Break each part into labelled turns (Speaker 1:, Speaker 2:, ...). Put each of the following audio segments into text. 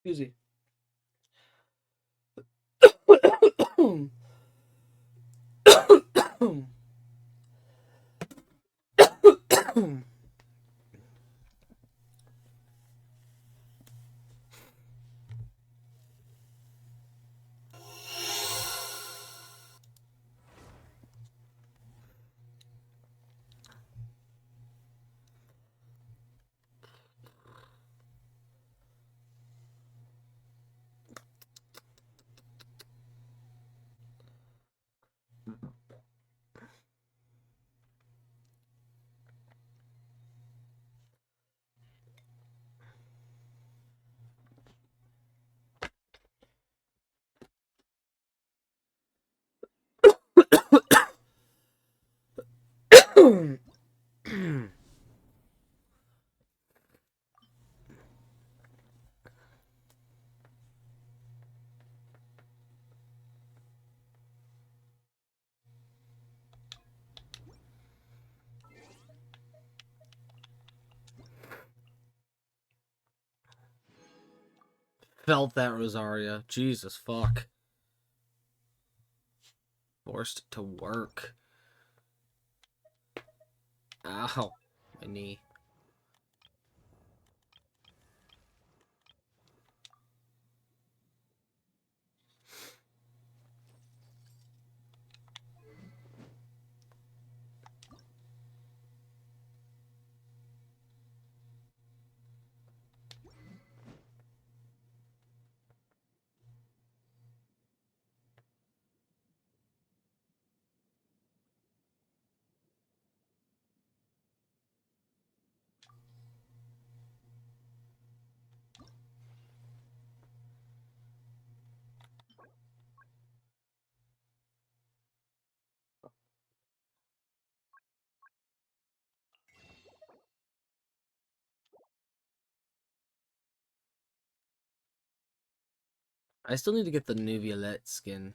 Speaker 1: Excuse me. Felt that, Rosaria. Jesus fuck. Forced to work. Ow. My knee. I still need to get the new Violette skin.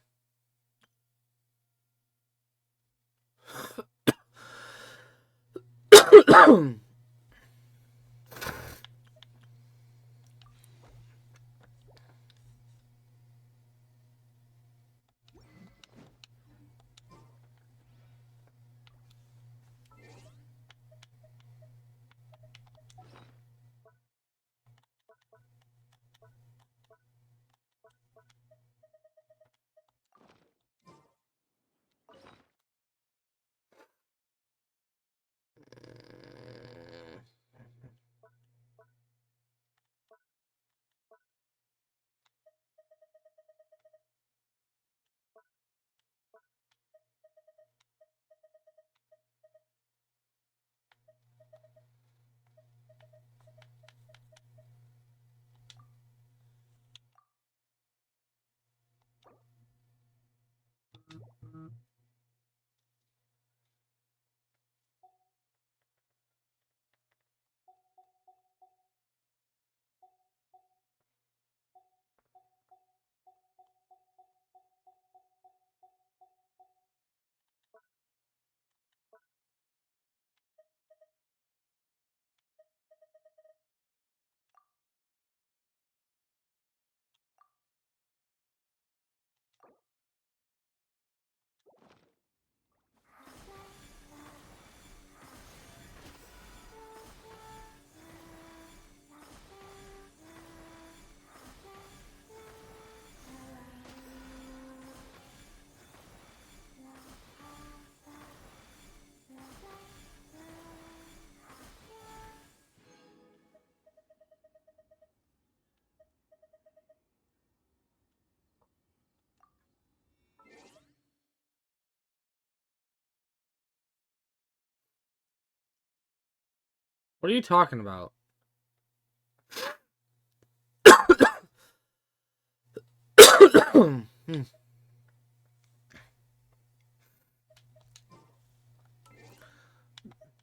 Speaker 1: What are you talking about?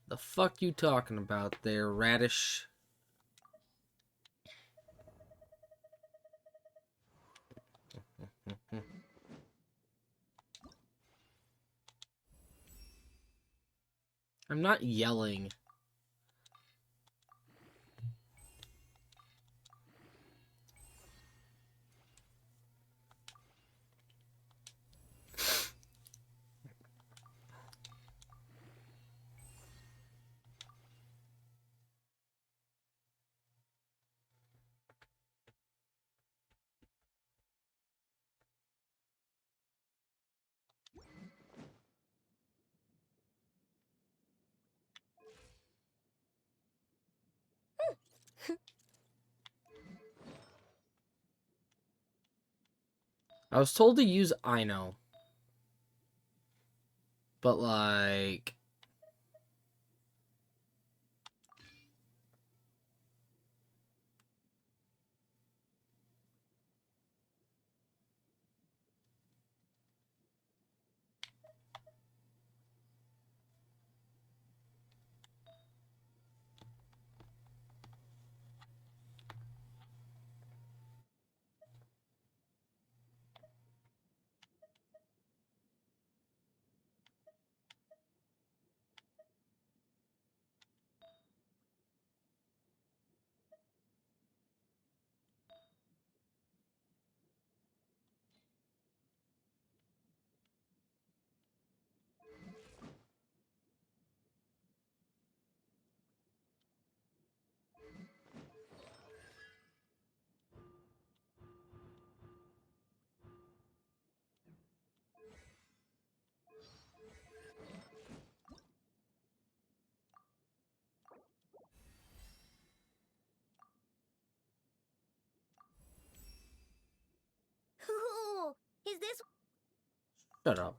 Speaker 1: The fuck you talking about there, Radish? I'm not yelling. I was told to use I know. But like...
Speaker 2: Ooh, is this...
Speaker 1: Shut up.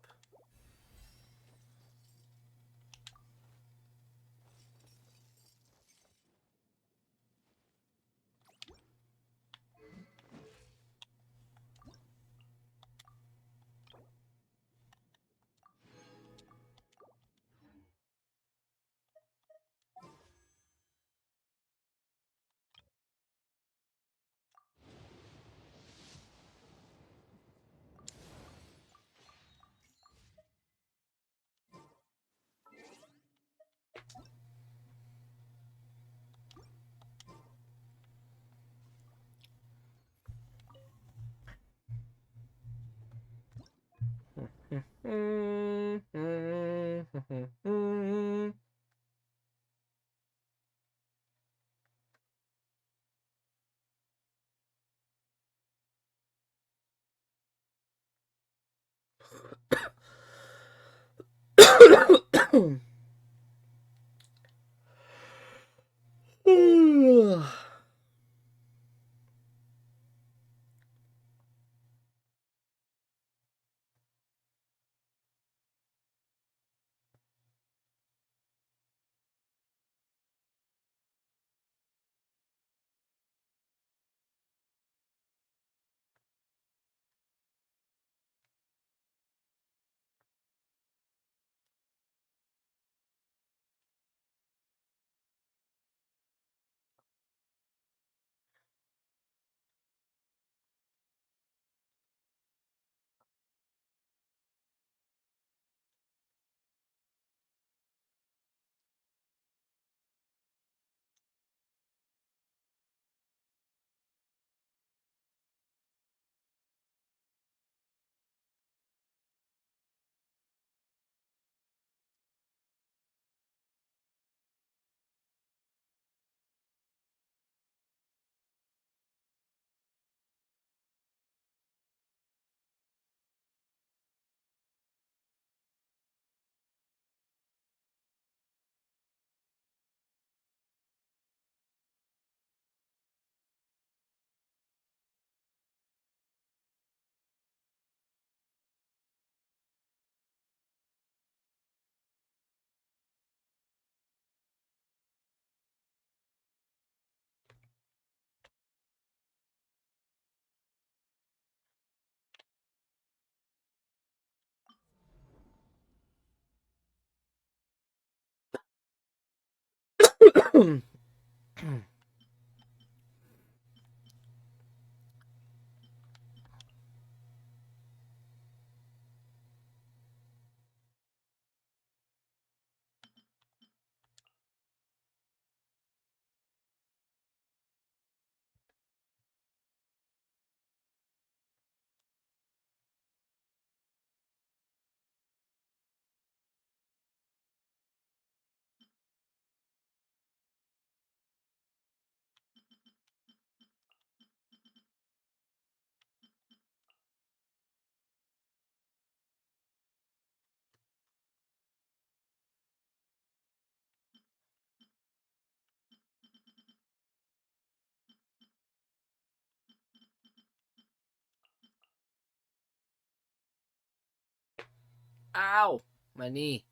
Speaker 1: Ow! My knee.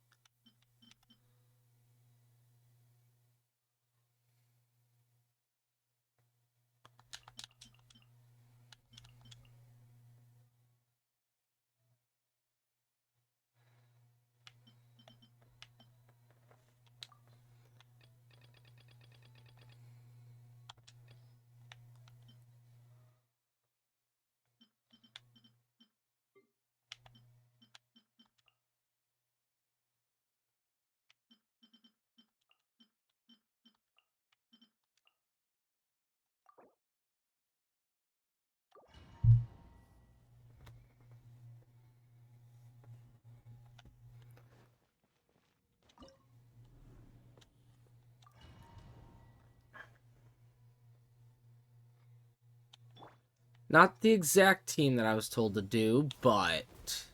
Speaker 1: Not the exact team that I was told to do, but...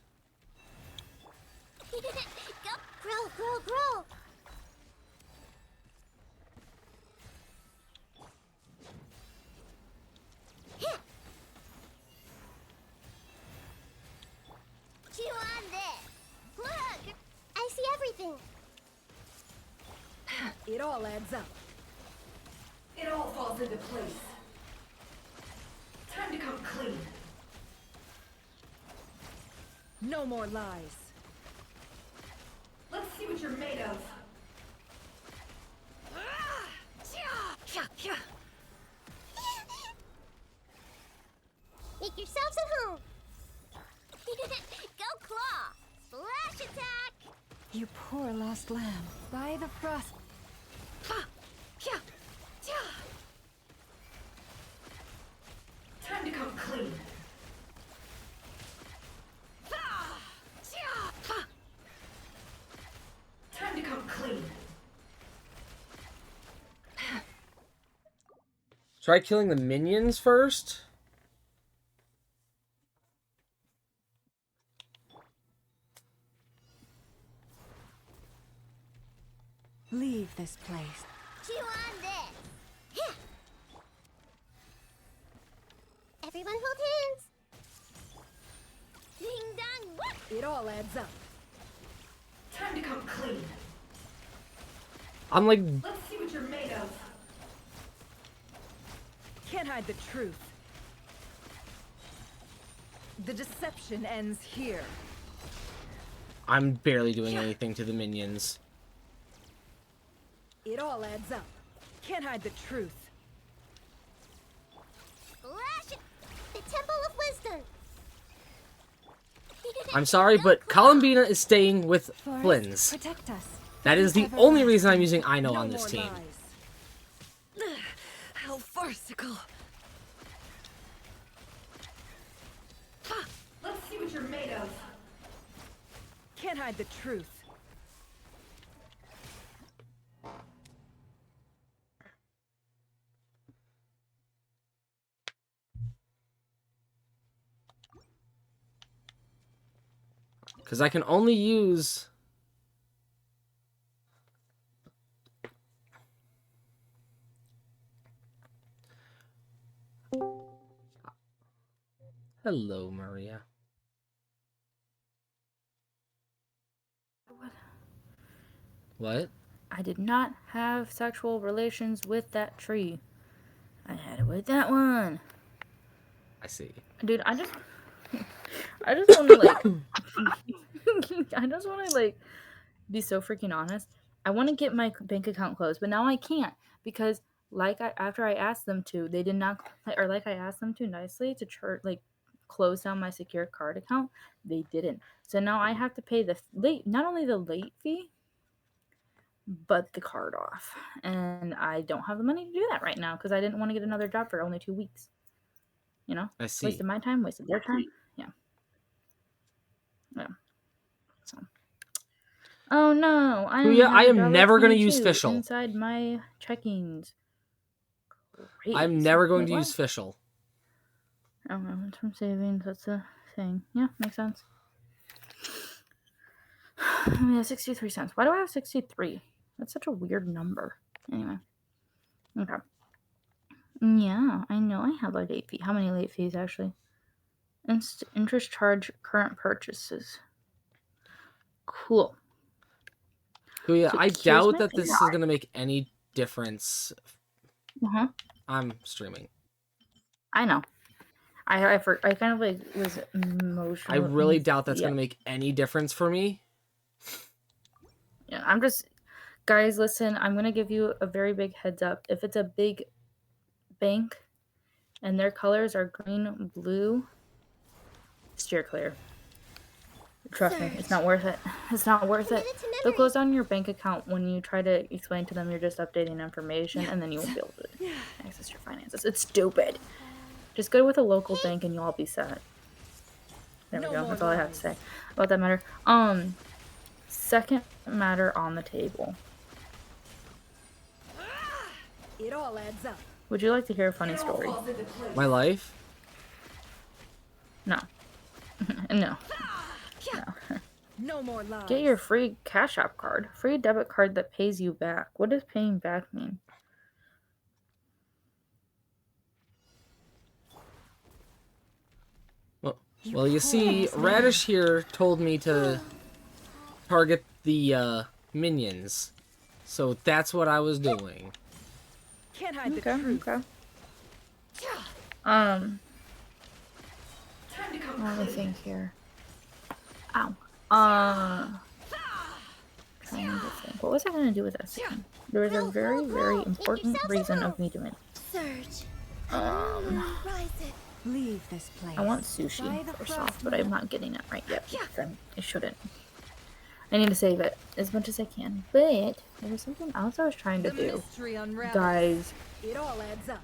Speaker 2: Go! Grow, grow, grow! Chew on this! Look! I see everything!
Speaker 3: It all adds up. It all falls into place. Time to come clean. No more lies. Let's see what you're made of.
Speaker 2: Make yourselves at home! Go claw! Splash attack!
Speaker 3: You poor lost lamb. By the frost. Time to come clean. Time to come clean.
Speaker 1: Try killing the minions first?
Speaker 3: Leave this place.
Speaker 2: Chew on this! Everyone hold hands! Ding dong whoop!
Speaker 3: It all adds up. Time to come clean.
Speaker 1: I'm like...
Speaker 3: Let's see what you're made of. Can't hide the truth. The deception ends here.
Speaker 1: I'm barely doing anything to the minions.
Speaker 3: It all adds up. Can't hide the truth.
Speaker 2: Splash it! The Temple of Wisdom!
Speaker 1: I'm sorry, but Columbina is staying with Flynn's.
Speaker 3: Protect us.
Speaker 1: That is the only reason I'm using Ino on this team.
Speaker 3: How farcical. Let's see what you're made of. Can't hide the truth.
Speaker 1: Because I can only use... Hello, Maria. What?
Speaker 4: I did not have sexual relations with that tree. I had it with that one.
Speaker 1: I see.
Speaker 4: Dude, I just want to like, I just want to like be so freaking honest. I want to get my bank account closed, but now I can't because after I asked them to, they did not, or like I asked them to nicely to close down my secure card account. They didn't. So now I have to pay the not only the late fee, but the card off. And I don't have the money to do that right now because I didn't want to get another job for only 2 weeks. You know?
Speaker 1: I see.
Speaker 4: Wasted my time, wasted their time. Yeah. So. Oh no!
Speaker 1: I am never going to use Fischl.
Speaker 4: Inside my checkings. Great.
Speaker 1: I'm never going to
Speaker 4: Wait,
Speaker 1: use Fischl.
Speaker 4: I don't know. It's from savings. That's a thing. Yeah, makes sense. We have 63 cents. Why do I have 63? That's such a weird number. Anyway. Okay. Yeah, I know I have a late fee. How many late fees, actually? Interest charge current purchases. Cool.
Speaker 1: So yeah,
Speaker 4: So
Speaker 1: I
Speaker 4: here's
Speaker 1: doubt
Speaker 4: my
Speaker 1: that this is
Speaker 4: PR.
Speaker 1: gonna make any difference.
Speaker 4: Uh-huh.
Speaker 1: I'm streaming.
Speaker 4: I know. I kind of like was emotional.
Speaker 1: I really doubt that's
Speaker 4: Yeah.
Speaker 1: gonna make any difference for me.
Speaker 4: Yeah, I'm just, guys, listen, I'm going to give you a very big heads up. If it's a big bank and their colors are green, blue, steer clear. Trust me, it's not worth it. It's not worth it.
Speaker 2: Commit it to
Speaker 4: They'll
Speaker 2: memory.
Speaker 4: close down your bank account when you try to explain to them you're just updating information, and then you won't be able to access your finances. It's stupid. Just go with a local bank and you'll all be set. There we
Speaker 3: No
Speaker 4: go.
Speaker 3: more
Speaker 4: That's all I have to
Speaker 3: lies.
Speaker 4: say about that matter. Second matter on the table.
Speaker 3: It all adds up.
Speaker 4: Would you like to hear a funny story?
Speaker 1: My life?
Speaker 4: No. No.
Speaker 3: No more lies.
Speaker 4: Get your free Cash App card. Free debit card that pays you back. What does paying back mean?
Speaker 1: Well, you see, Radish here told me to target the minions. So that's what I was doing.
Speaker 3: Can't hide
Speaker 4: Okay,
Speaker 3: the truth.
Speaker 4: okay. Let me think here. Ow. Trying to think. What was I gonna do with this again? There was a very, very important reason of me doing it.
Speaker 2: Surge. Rise it.
Speaker 3: Leave this place.
Speaker 4: I want sushi first off, but I'm not getting it right yet. Because I shouldn't. I need to save it as much as I can. But there was something else I was trying to
Speaker 3: The
Speaker 4: do.
Speaker 3: mystery unravels.
Speaker 4: Guys,
Speaker 3: It all adds up.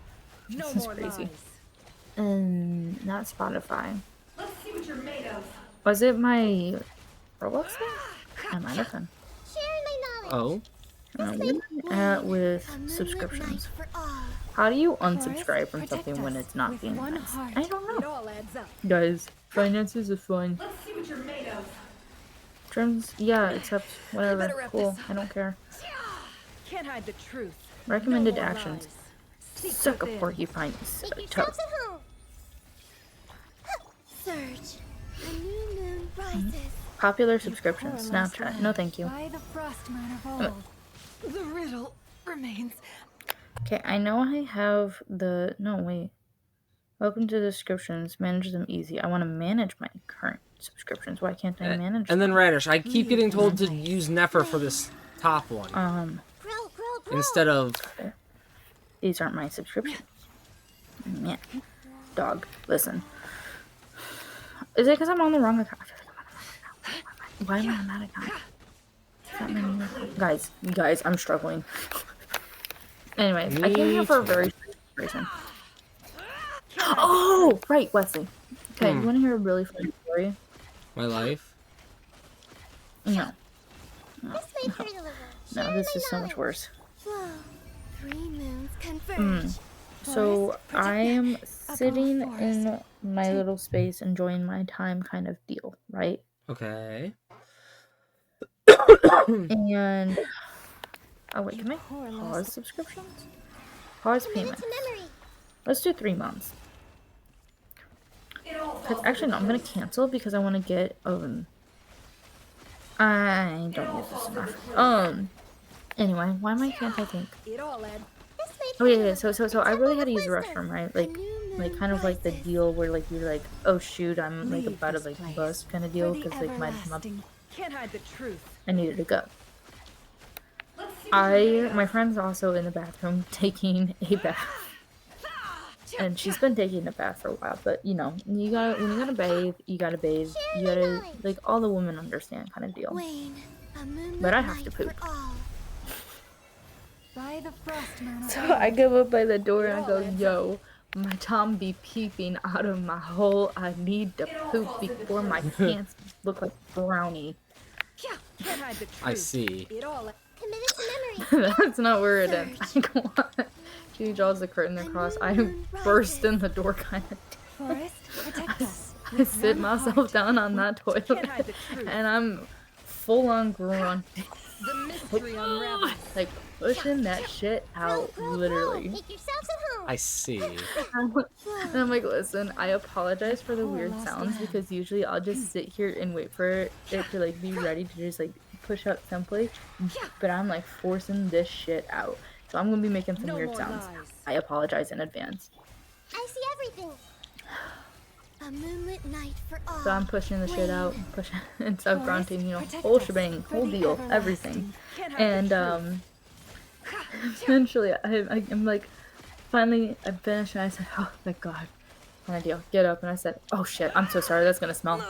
Speaker 3: No
Speaker 4: This is
Speaker 3: more
Speaker 4: crazy.
Speaker 3: lies.
Speaker 4: not Spotify.
Speaker 3: Let's see what you're made of.
Speaker 4: Was it my Roblox thing? I might have been.
Speaker 2: Sharing my knowledge.
Speaker 1: Oh,
Speaker 4: Where am I at with
Speaker 2: A moonlit
Speaker 4: subscriptions?
Speaker 2: light for all.
Speaker 4: How do you
Speaker 3: Forest,
Speaker 4: unsubscribe from
Speaker 3: protect
Speaker 4: something when
Speaker 3: us
Speaker 4: it's not
Speaker 3: with
Speaker 4: being
Speaker 3: one
Speaker 4: nice?
Speaker 3: heart.
Speaker 4: I don't
Speaker 3: It
Speaker 4: know.
Speaker 3: all adds up.
Speaker 4: Guys, finances is fine.
Speaker 3: Let's see what you're made of.
Speaker 4: Terms, yeah, except whatever.
Speaker 3: better wrap
Speaker 4: Cool,
Speaker 3: this up.
Speaker 4: I don't care.
Speaker 3: Can't hide the truth.
Speaker 4: Recommended
Speaker 3: No more
Speaker 4: actions.
Speaker 3: lies. Seek
Speaker 4: Suck a
Speaker 3: within.
Speaker 4: porcupine
Speaker 2: Make
Speaker 4: toe.
Speaker 2: yourselves at home. Surge. A new moon rises.
Speaker 4: Popular subscriptions. Snapchat. No, thank you.
Speaker 3: By the frostman of old. The riddle remains.
Speaker 4: Okay, I know I have the. No, wait. Welcome to the subscriptions. Manage them easy. I want to manage my current subscriptions. Why can't I manage
Speaker 1: and then
Speaker 4: them?
Speaker 1: Radish, I keep getting told to use Nefer for this top one
Speaker 2: Grow, grow, grow.
Speaker 1: instead of.
Speaker 4: These aren't my subscriptions. Man. Dog, listen. Is it because I'm on the wrong account? I feel like I'm on the wrong account. Why am I on that account? Is that my new account? Guys, I'm struggling. Anyways, I came here for a very specific reason. Oh, right, Wesley. Okay, you want to hear a really funny story?
Speaker 1: My life?
Speaker 4: No.
Speaker 2: This may turn a little.
Speaker 4: No,
Speaker 2: Sharing
Speaker 4: this
Speaker 2: my
Speaker 4: is so much
Speaker 2: knowledge.
Speaker 4: worse.
Speaker 2: Whoa. 3 moons converge.
Speaker 4: So I am sitting
Speaker 3: forest.
Speaker 4: in my little space enjoying my time kind of deal, right?
Speaker 1: Okay.
Speaker 4: And oh wait, can I
Speaker 3: poor
Speaker 4: pause
Speaker 3: lost-
Speaker 4: subscriptions? Pause
Speaker 2: Commit
Speaker 4: payment.
Speaker 2: it to memory.
Speaker 4: Let's do 3 months. Actually no, I'm gonna cancel because I want to get I don't use this enough. Anyway, why am I can't I think?
Speaker 3: It all adds.
Speaker 2: This may
Speaker 4: Oh
Speaker 2: turn
Speaker 4: yeah,
Speaker 2: a
Speaker 4: yeah. So
Speaker 2: little.
Speaker 4: I really had to
Speaker 2: Temple
Speaker 4: use the
Speaker 2: of wisdom.
Speaker 4: restroom, right?
Speaker 2: A
Speaker 4: Like
Speaker 2: new
Speaker 4: kind of
Speaker 2: moon
Speaker 4: like the
Speaker 2: rises.
Speaker 4: deal where like you're like, oh shoot, I'm like
Speaker 3: Leave
Speaker 4: about to
Speaker 3: this
Speaker 4: like
Speaker 3: place
Speaker 4: bust kind of
Speaker 3: for
Speaker 4: deal
Speaker 3: the
Speaker 4: because like my
Speaker 3: everlasting. Can't hide the truth.
Speaker 4: I needed to go.
Speaker 3: Let's see what you're made of.
Speaker 4: My friend's also in the bathroom taking a bath. And she's been taking a bath for a while, but you know, when you gotta bathe, you gotta bathe. You gotta like all the women understand kind of deal.
Speaker 2: Wane, a moonlit
Speaker 4: But I have to
Speaker 2: light
Speaker 4: poop.
Speaker 2: for all.
Speaker 3: By the frostman of
Speaker 4: So
Speaker 3: old.
Speaker 4: I go up by the door and I go, yo, my Tom be peeping out of my hole. I need to poop before my pants look like brownie.
Speaker 3: Can't hide the truth.
Speaker 1: I see.
Speaker 3: It all.
Speaker 2: Commit it to memory.
Speaker 4: That's not where it ends. I go on. She draws the curtain across. I burst in the door kind of.
Speaker 3: Forest, protect us.
Speaker 4: I sit myself down on that toilet
Speaker 3: Can't hide the truth.
Speaker 4: and I'm full on grunt.
Speaker 3: The mystery unravels.
Speaker 4: Like pushing that shit out,
Speaker 2: Grow, grow, grow.
Speaker 4: literally.
Speaker 2: Make yourselves at home.
Speaker 1: I see.
Speaker 4: And I'm like, listen, I apologize for the weird sounds because usually I'll just sit here and wait for it to like be ready to just like push out simply, but I'm like forcing this shit out. So I'm gonna be making some
Speaker 3: No
Speaker 4: weird
Speaker 3: more
Speaker 4: sounds.
Speaker 3: lies.
Speaker 4: I apologize in advance.
Speaker 2: I see everything. A moonlit night for all.
Speaker 4: So I'm pushing the shit out, pushing and stuff,
Speaker 3: Forest,
Speaker 4: grunting, you know,
Speaker 3: protect
Speaker 4: whole
Speaker 3: us
Speaker 4: shebang,
Speaker 3: for
Speaker 4: whole
Speaker 3: the
Speaker 4: deal,
Speaker 3: everlasting.
Speaker 4: everything.
Speaker 3: Can't hide the
Speaker 4: And
Speaker 3: truth.
Speaker 4: eventually I'm like, finally I finished and I said, oh thank God. And I deal, get up and I said, oh shit, I'm so sorry, that's gonna smell.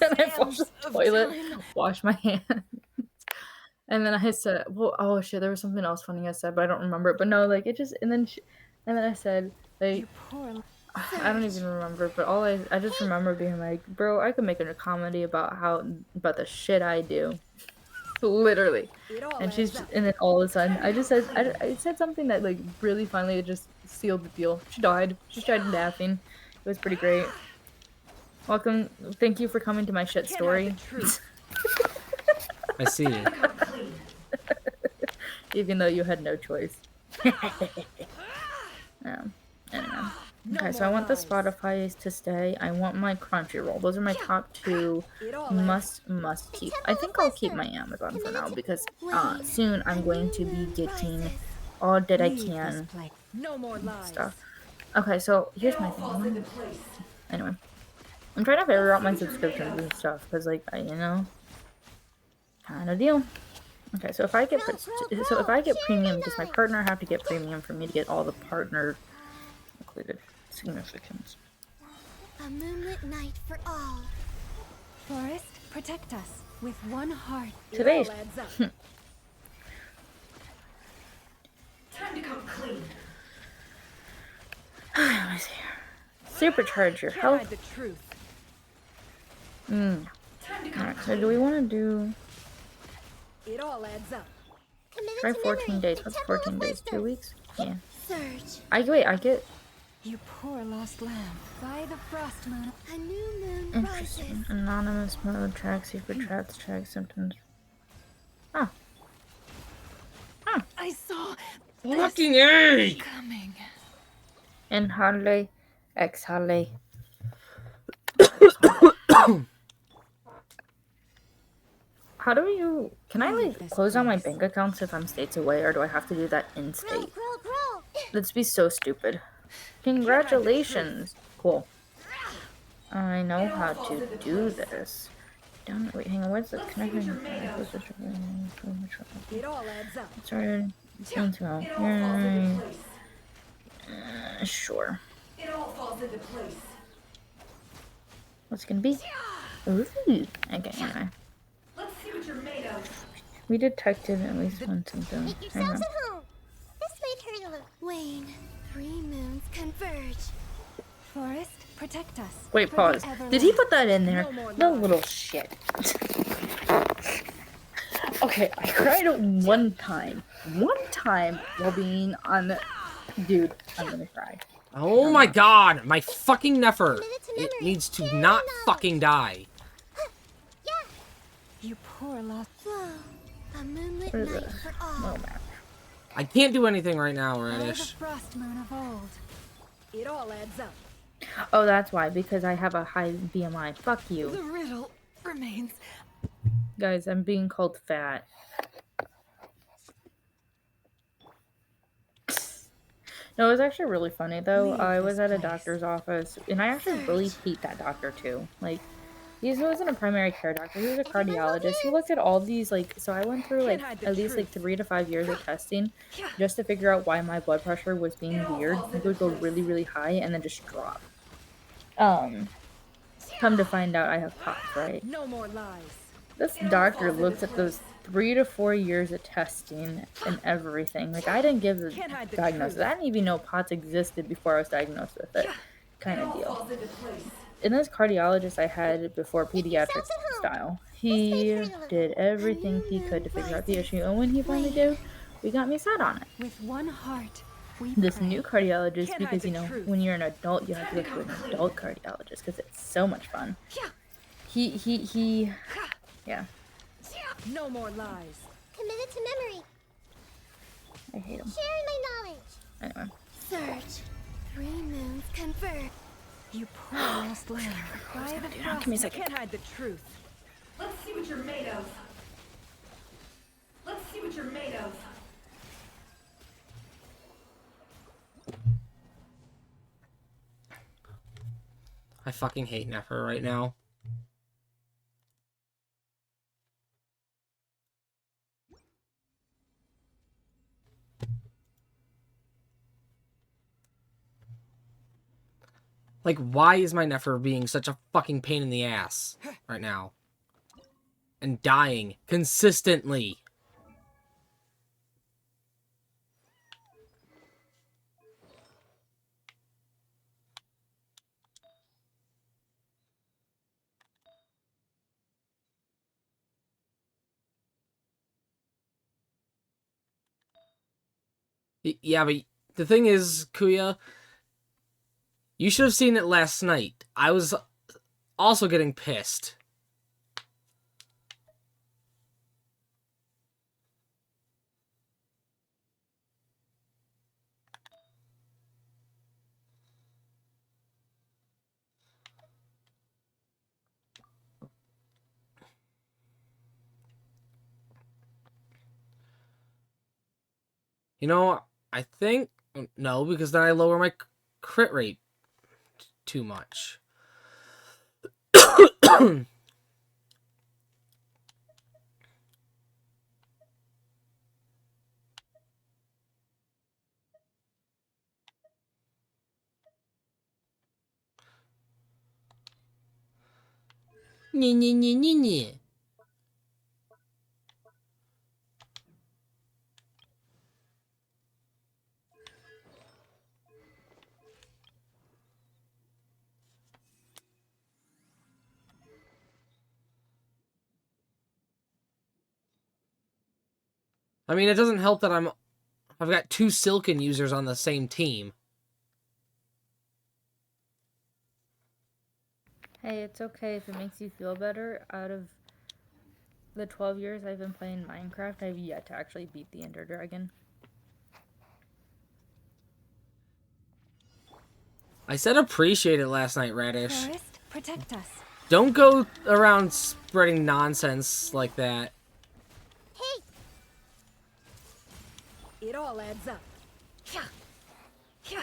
Speaker 4: And I flushed the toilet, washed my hands. And then I said, well, oh shit, there was something else funny I said, but I don't remember it. But no, like it just, and then I said, like,
Speaker 3: You poor.
Speaker 4: I don't even remember, but I just remember being like, bro, I could make a comedy about the shit I do, literally.
Speaker 3: It all
Speaker 4: And
Speaker 3: adds up.
Speaker 4: and then all of a sudden, I said something that like really finally just sealed the deal. She died. She started laughing. It was pretty great. Welcome, thank you for coming to my shit
Speaker 3: Can't hide
Speaker 4: story.
Speaker 3: the truth.
Speaker 1: I see.
Speaker 4: Even though you had no choice. Anyway.
Speaker 3: No
Speaker 4: Okay, so I
Speaker 3: more
Speaker 4: want the
Speaker 3: lies.
Speaker 4: Spotify to stay. I want my Crunchyroll. Those are my top two
Speaker 3: It all adds
Speaker 4: must keep. I think I'll keep my Amazon for now because soon I'm going to be getting all that I
Speaker 3: Leave this
Speaker 4: can
Speaker 3: place. No more lies.
Speaker 4: stuff. Okay, so here's my thing. Anyway, I'm trying to figure out my subscriptions and stuff because, like, kind of deal. Okay, so if I get premium, does my partner have to get premium for me to get all the partner included significance?
Speaker 2: A moonlit night for all.
Speaker 3: Forest, protect us with one heart.
Speaker 4: Today's
Speaker 3: It all adds up.
Speaker 5: Time to come clean.
Speaker 4: let me see here. Supercharge your
Speaker 3: Can't
Speaker 4: health.
Speaker 3: hide the truth.
Speaker 5: Time to come
Speaker 4: Alright, so do we want to do
Speaker 3: It all adds up.
Speaker 2: Committed
Speaker 4: try
Speaker 2: to
Speaker 4: 14
Speaker 2: memory.
Speaker 4: days? What's
Speaker 2: Temple of
Speaker 4: 14 days?
Speaker 2: Wisdom.
Speaker 4: 2 weeks? Yeah.
Speaker 2: Surge.
Speaker 4: I get
Speaker 3: You poor lost lamb. By the frost moon.
Speaker 2: A new moon
Speaker 4: interesting.
Speaker 2: rises.
Speaker 4: Anonymous mode, track secret traps, track symptoms. Oh.
Speaker 3: I saw
Speaker 1: Fucking A!
Speaker 3: coming.
Speaker 4: Inhale, exhale. How do you? Can I
Speaker 3: Leave
Speaker 4: like
Speaker 3: this
Speaker 4: close out my
Speaker 3: place.
Speaker 4: bank accounts if I'm states away, or do I have to do that in
Speaker 2: Grow,
Speaker 4: state?
Speaker 2: grow, grow.
Speaker 4: Let's be so stupid. Congratulations. Cool. I know how to do this. Down. Wait, hang on. Where's the connection?
Speaker 3: It all adds up.
Speaker 4: Started. Into
Speaker 5: It all falls into place.
Speaker 4: sure.
Speaker 5: It all falls into place.
Speaker 4: What's it gonna be? Ooh. Okay. Anyway.
Speaker 5: Let's see what you're made of.
Speaker 4: We detected at least one symptom.
Speaker 2: Make
Speaker 4: Hang
Speaker 2: yourselves
Speaker 4: on.
Speaker 2: at home. This way, Turtle. Wane, 3 moons converge.
Speaker 3: Forest, protect us.
Speaker 4: Wait,
Speaker 3: for the
Speaker 4: pause. Did he put that in there?
Speaker 3: No more
Speaker 4: No
Speaker 3: lies.
Speaker 4: little shit. Okay, I cried one time. One time while being on the... Dude, I'm gonna cry.
Speaker 1: Oh my god! My fucking Nefer!
Speaker 2: Committed to
Speaker 1: It
Speaker 2: memory.
Speaker 1: needs to
Speaker 2: Sharing
Speaker 1: not
Speaker 2: knowledge.
Speaker 1: fucking die.
Speaker 2: Yeah.
Speaker 3: You poor lost.
Speaker 2: Whoa. A moonlit
Speaker 4: Where's
Speaker 2: night
Speaker 4: the
Speaker 2: for all.
Speaker 4: little map?
Speaker 1: I can't do anything right now,
Speaker 3: By the
Speaker 1: Radish.
Speaker 3: frost moon of old. It all adds up.
Speaker 4: Oh, that's why. Because I have a high BMI. Fuck you.
Speaker 3: The riddle remains.
Speaker 4: Guys, I'm being called fat. No, it was actually really funny though.
Speaker 3: Leave
Speaker 4: I was
Speaker 3: this
Speaker 4: at a
Speaker 3: place.
Speaker 4: doctor's office, and I actually really hate that doctor too. Like, he wasn't a primary care doctor; he was a cardiologist. He looked at all these so I went through like
Speaker 3: Can't hide the
Speaker 4: at least like
Speaker 3: truth.
Speaker 4: 3 to 5 years of testing just to figure out why my blood pressure was being weird. It would go really, really high and then just drop. Come to find out, I have POTS, right?
Speaker 3: No more lies.
Speaker 4: This doctor looks at those 3 to 4 years of testing and everything. Like, I didn't give the
Speaker 3: Can't hide the
Speaker 4: diagnosis.
Speaker 3: truth.
Speaker 4: I didn't even know POTS existed before I was diagnosed with it. Kind
Speaker 5: It
Speaker 4: of
Speaker 5: all
Speaker 4: deal.
Speaker 5: falls into place.
Speaker 4: And this cardiologist I had before, pediatric
Speaker 2: yourselves at home.
Speaker 4: style, he did everything he could to figure out the issue. And when he finally did, we got me set on it.
Speaker 3: With one heart, we
Speaker 4: This
Speaker 3: pray.
Speaker 4: new cardiologist,
Speaker 3: Can't
Speaker 4: because
Speaker 3: hide
Speaker 4: you
Speaker 3: the
Speaker 4: know,
Speaker 3: truth.
Speaker 4: when you're an adult, you have to go to an adult cardiologist because it's so much fun. He, yeah,
Speaker 3: No more lies.
Speaker 2: Committed to memory.
Speaker 4: I hate him.
Speaker 2: Sharing my knowledge.
Speaker 4: Anyway,
Speaker 2: Surge. 3 moons converge.
Speaker 3: You poor lost lamb. By the frost,
Speaker 4: Give me a
Speaker 3: you
Speaker 4: second.
Speaker 3: can't hide the truth.
Speaker 5: Let's see what you're made of. Let's see what you're made of.
Speaker 1: I fucking hate Nefer right now. Like, why is my Nefer being such a fucking pain in the ass right now? And dying consistently. Yeah, but the thing is, Kuya, you should have seen it last night. I was also getting pissed. You know, I think... No, because then I lower my crit rate too much. Nee. I mean, it doesn't help that I've got 2 Silken users on the same team.
Speaker 4: Hey, it's okay if it makes you feel better. Out of the 12 years I've been playing Minecraft, I've yet to actually beat the Ender Dragon.
Speaker 1: I said appreciate it last night, Radish.
Speaker 3: Forest, protect us.
Speaker 1: Don't go around spreading nonsense like that.
Speaker 2: Hey,
Speaker 3: It all adds up. Yeah. Yeah.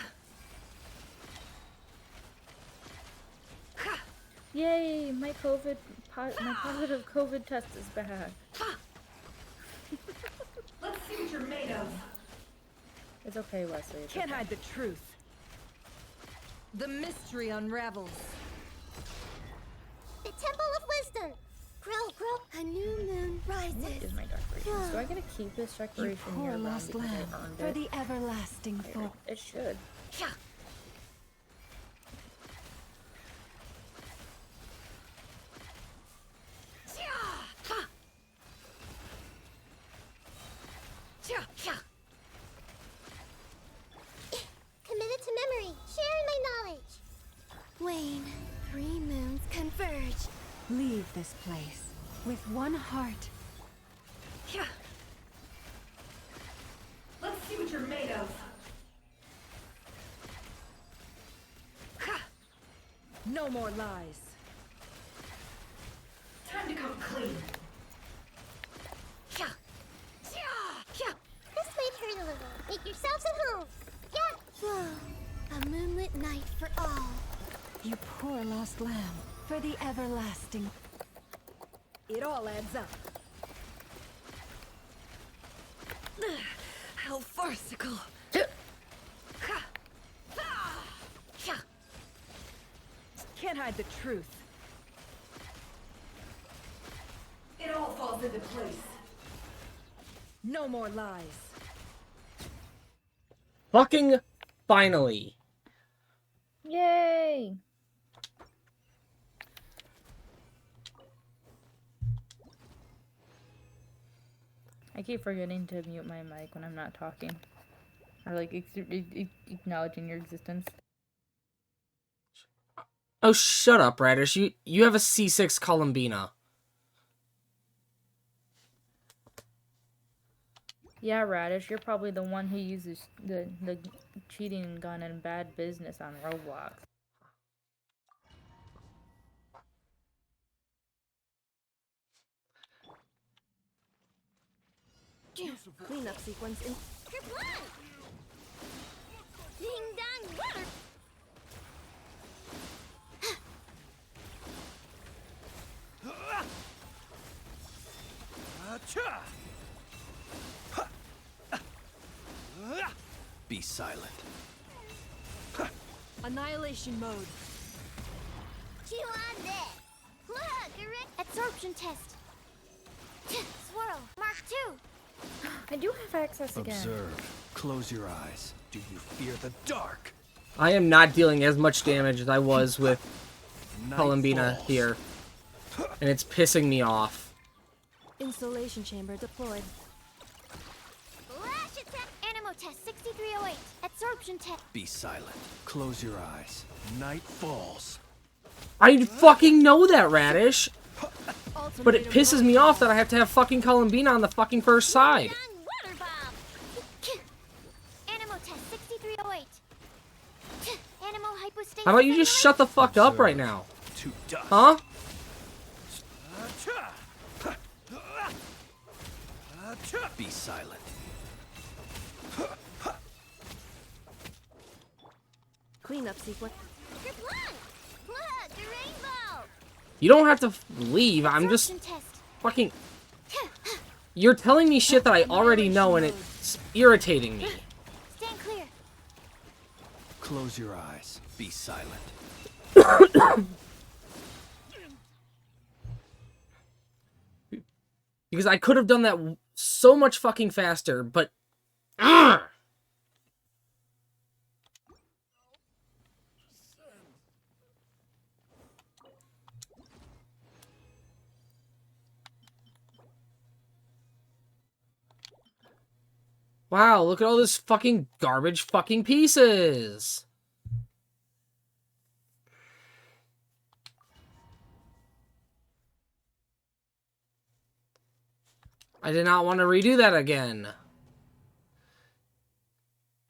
Speaker 4: Yay! My positive COVID test is back.
Speaker 5: Let's see what you're made of.
Speaker 4: It's okay, Wesley. It's
Speaker 3: Can't
Speaker 4: okay.
Speaker 3: hide the truth. The mystery unravels.
Speaker 2: the Temple of Wisdom. Grow. A new moon
Speaker 4: What
Speaker 2: rises.
Speaker 4: is my decoration? Do I get to keep this
Speaker 3: You
Speaker 4: decoration
Speaker 3: poor
Speaker 4: year round
Speaker 3: lost
Speaker 4: because
Speaker 3: lamb.
Speaker 4: I earned
Speaker 3: For
Speaker 4: it?
Speaker 3: the everlasting folk.
Speaker 4: It should.
Speaker 3: Yeah.
Speaker 2: Committed to memory. Sharing my knowledge. Wane. 3 moons converge.
Speaker 3: Leave this place with one heart. Yeah.
Speaker 5: Let's see what you're made of.
Speaker 3: No more lies.
Speaker 5: Time to come clean.
Speaker 3: Yeah.
Speaker 2: This might hurt a little. Make yourselves at home. Yeah. Flow. A moonlit night for all.
Speaker 3: You poor lost lamb. For the everlasting. It all adds up. How farcical. Can't hide the truth.
Speaker 5: It all falls into place.
Speaker 3: No more lies.
Speaker 1: Fucking finally.
Speaker 4: Yay! I keep forgetting to mute my mic when I'm not talking. Or like acknowledging your existence.
Speaker 1: Oh, shut up, Radish. You have a C6 Columbina.
Speaker 4: Yeah, Radish, you're probably the one who uses the cheating gun and bad business on Roblox.
Speaker 2: Cleanup sequence in. Kerplunk! Ding dong water!
Speaker 6: Be silent.
Speaker 3: Annihilation mode.
Speaker 2: Chew on this! Look! Absorption test! Swirl! Mark 2!
Speaker 4: I do have access again.
Speaker 6: Observe. Close your eyes. Do you fear the dark?
Speaker 1: I am not dealing as much damage as I was with
Speaker 6: Night
Speaker 1: Columbina
Speaker 6: falls.
Speaker 1: here. And it's pissing me off.
Speaker 3: Insulation chamber deployed.
Speaker 2: Flash attack! Animo test 6308. Absorption test.
Speaker 6: Be silent. Close your eyes. Night falls.
Speaker 1: I fucking know that, Radish. But it pisses me off that I have to have fucking Columbina on the fucking first side.
Speaker 2: Ding dong water bomb! Animo test 6308. Animo hypostasis.
Speaker 1: How about you just shut the fuck up right now?
Speaker 6: To dust.
Speaker 1: Huh?
Speaker 6: Be silent.
Speaker 3: Cleanup sequence.
Speaker 2: Kerplunk! Look! The rainbow!
Speaker 1: You don't have to leave. I'm just
Speaker 2: Absorption test.
Speaker 1: fucking... You're telling me shit that I already know and it's irritating me.
Speaker 2: Stand clear.
Speaker 6: Close your eyes. Be silent.
Speaker 1: Because I could have done that so much fucking faster, but... Ugh! Wow, look at all this fucking garbage fucking pieces. I did not want to redo that again.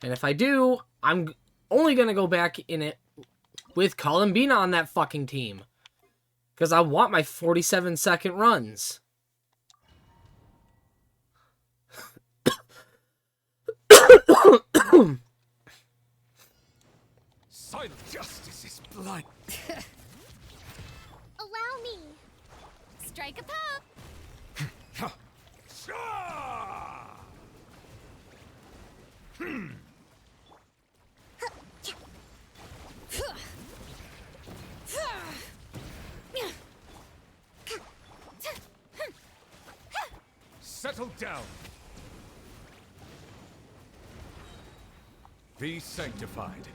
Speaker 1: And if I do, I'm only going to go back in it with Columbina on that fucking team. Because I want my 47-second runs.
Speaker 6: Silent justice is blind.
Speaker 2: Allow me. Strike a pose.
Speaker 7: Settle down. Be sanctified.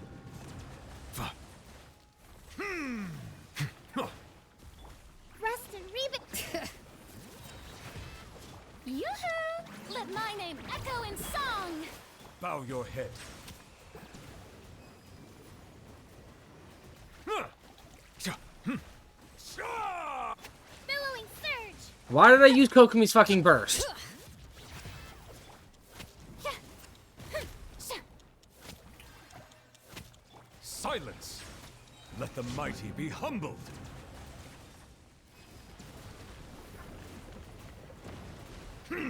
Speaker 2: Rest and rebit. Yoo-hoo! Let my name echo in song.
Speaker 7: Bow your head.
Speaker 2: Billowing surge.
Speaker 1: Why did I use Kokomi's fucking burst?
Speaker 7: Silence. Let the mighty be humbled.
Speaker 2: Allow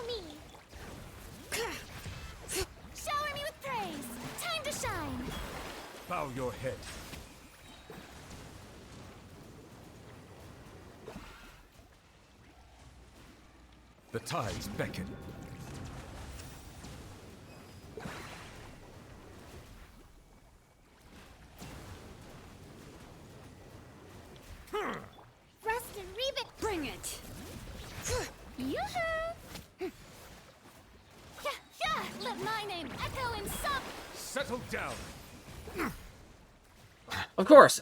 Speaker 2: me. Shower me with praise. Time to shine.
Speaker 7: Bow your head. The tides beckon.
Speaker 2: Rest and rebit. Bring it. Yoo-hoo! Let my name echo in song.
Speaker 7: Settle down.
Speaker 1: Of course.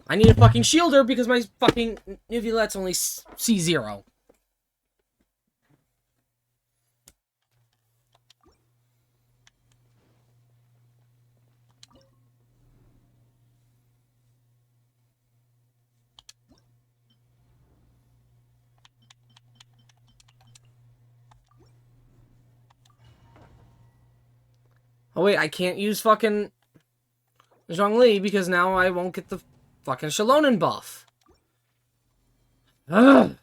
Speaker 1: I need a fucking shielder because my fucking Nivulet's only C0. Oh wait, I can't use fucking Zhongli because now I won't get the fucking Shalonen buff. Ugh.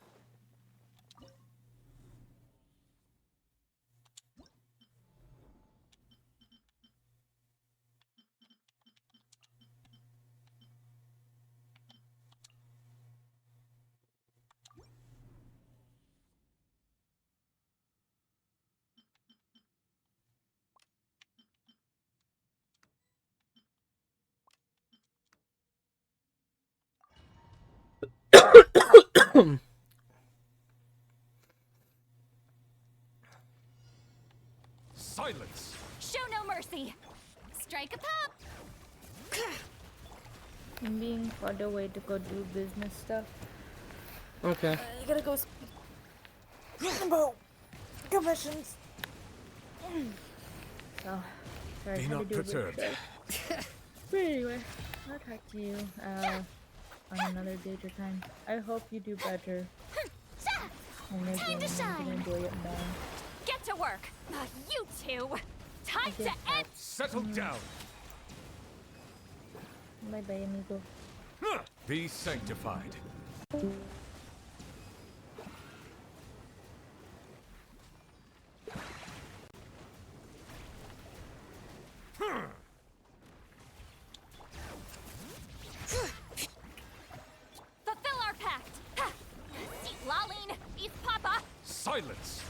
Speaker 7: Silence!
Speaker 2: Show no mercy. Strike a pop.
Speaker 4: I'm being called away to go do business stuff.
Speaker 1: Okay.
Speaker 4: I gotta go speak about commissions. So, sorry,
Speaker 7: Be
Speaker 4: I had to
Speaker 7: not
Speaker 4: do a bit
Speaker 7: perturbed.
Speaker 4: today. But anyway, I'll talk to you on another date or time. I hope you do better. And maybe
Speaker 2: Time to
Speaker 4: you
Speaker 2: shine.
Speaker 4: can enjoy it more.
Speaker 2: Get to work. You two. Time to
Speaker 4: guess
Speaker 2: end.
Speaker 7: Settle down!
Speaker 4: Bye bye, amigo.
Speaker 7: Huh. Be sanctified.
Speaker 2: Fulfill our pact. See Laline, East Papa.
Speaker 7: Silence!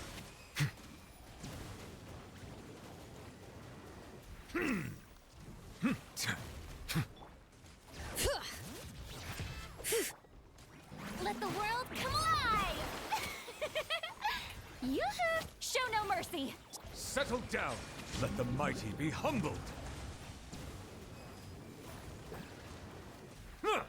Speaker 2: Let the world come alive. Yoo-hoo! Show no mercy.
Speaker 7: Settle down! Let the mighty be humbled! Huh.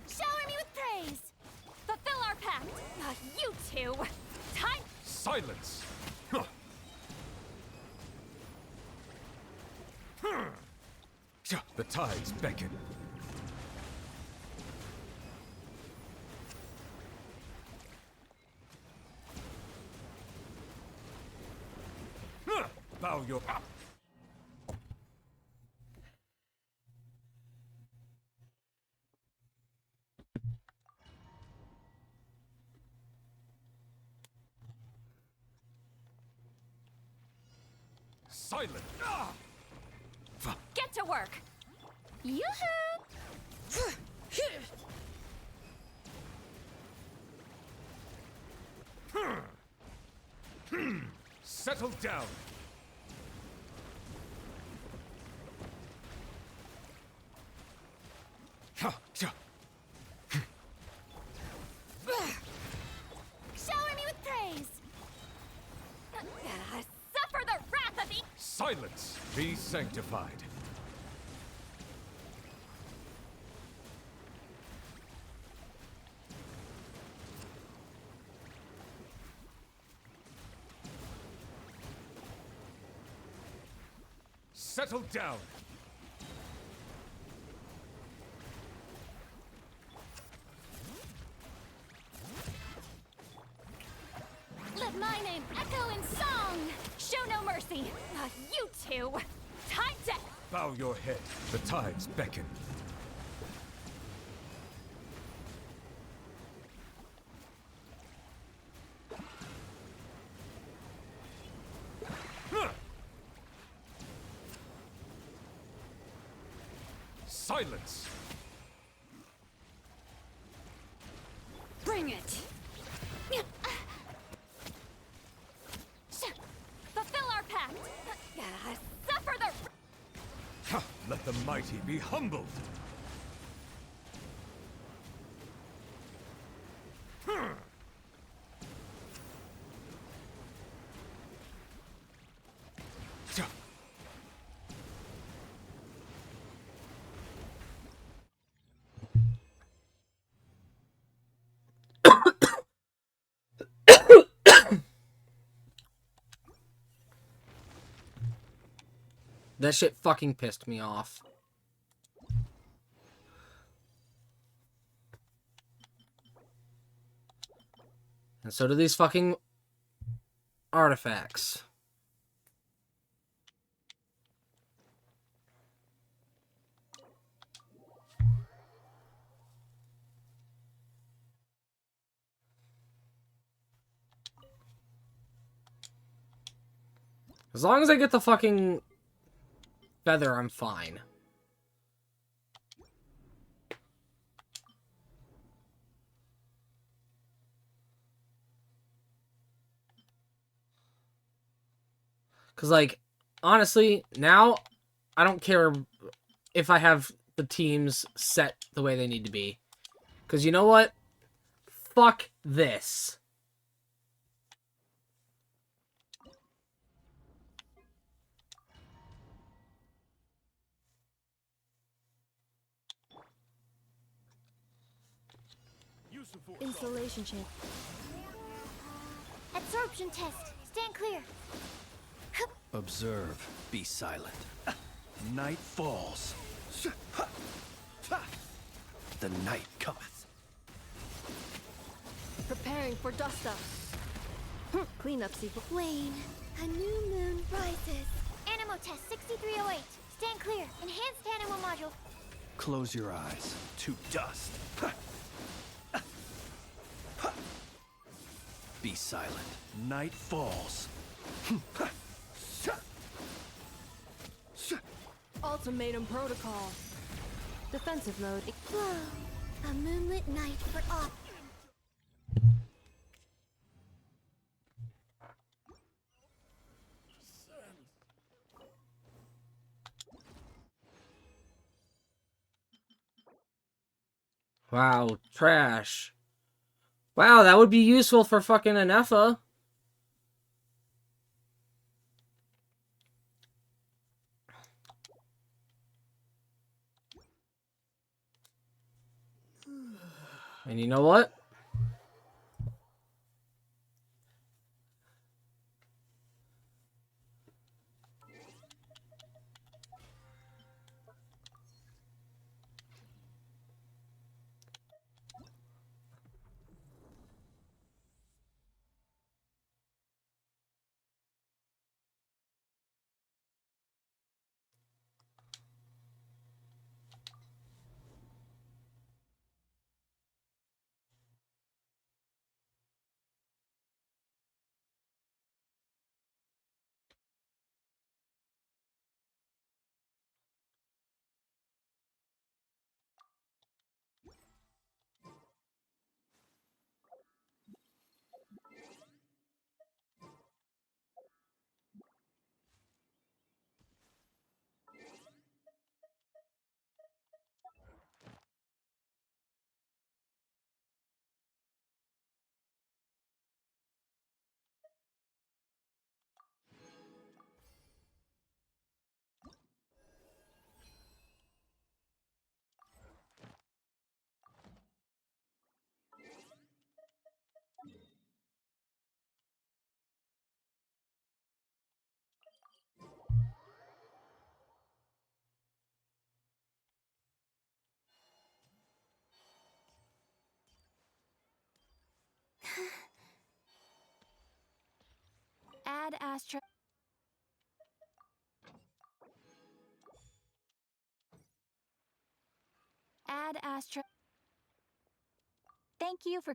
Speaker 2: Shower me with praise. Fulfill our pact. You two. Time.
Speaker 7: Silence! Huh. The tides beckon. Bow your... Silent!
Speaker 2: Get to work. Yoo-hoo!
Speaker 7: Settle down!
Speaker 2: Shower me with praise. Suffer the wrath of the...
Speaker 7: Silence! Be sanctified. Settle down!
Speaker 2: Let my name echo in song. Show no mercy. You two. Time to...
Speaker 7: Bow your head. The tides beckon. Silence!
Speaker 2: Bring it. Fulfill our pact. Suffer the...
Speaker 7: Let the mighty be humbled.
Speaker 1: That shit fucking pissed me off. And so do these fucking artifacts. As long as I get the fucking feather, I'm fine. Because, like, honestly, now I don't care if I have the teams set the way they need to be. Because you know what? Fuck this.
Speaker 3: Installation chip.
Speaker 2: Absorption test. Stand clear.
Speaker 6: Observe. Be silent. Night falls. The night cometh.
Speaker 3: Preparing for dust up. Cleanup sequence.
Speaker 2: Wayne, a new moon rises. Animo test 6308. Stand clear. Enhanced animo module.
Speaker 6: Close your eyes. To dust. Be silent. Night falls.
Speaker 3: Ultimatum protocol. Defensive mode.
Speaker 2: Whoa. A moonlit night for all.
Speaker 1: Wow, trash. Wow, that would be useful for fucking Anefa. And you know what?
Speaker 3: Add Astra. Add Astra. Thank you for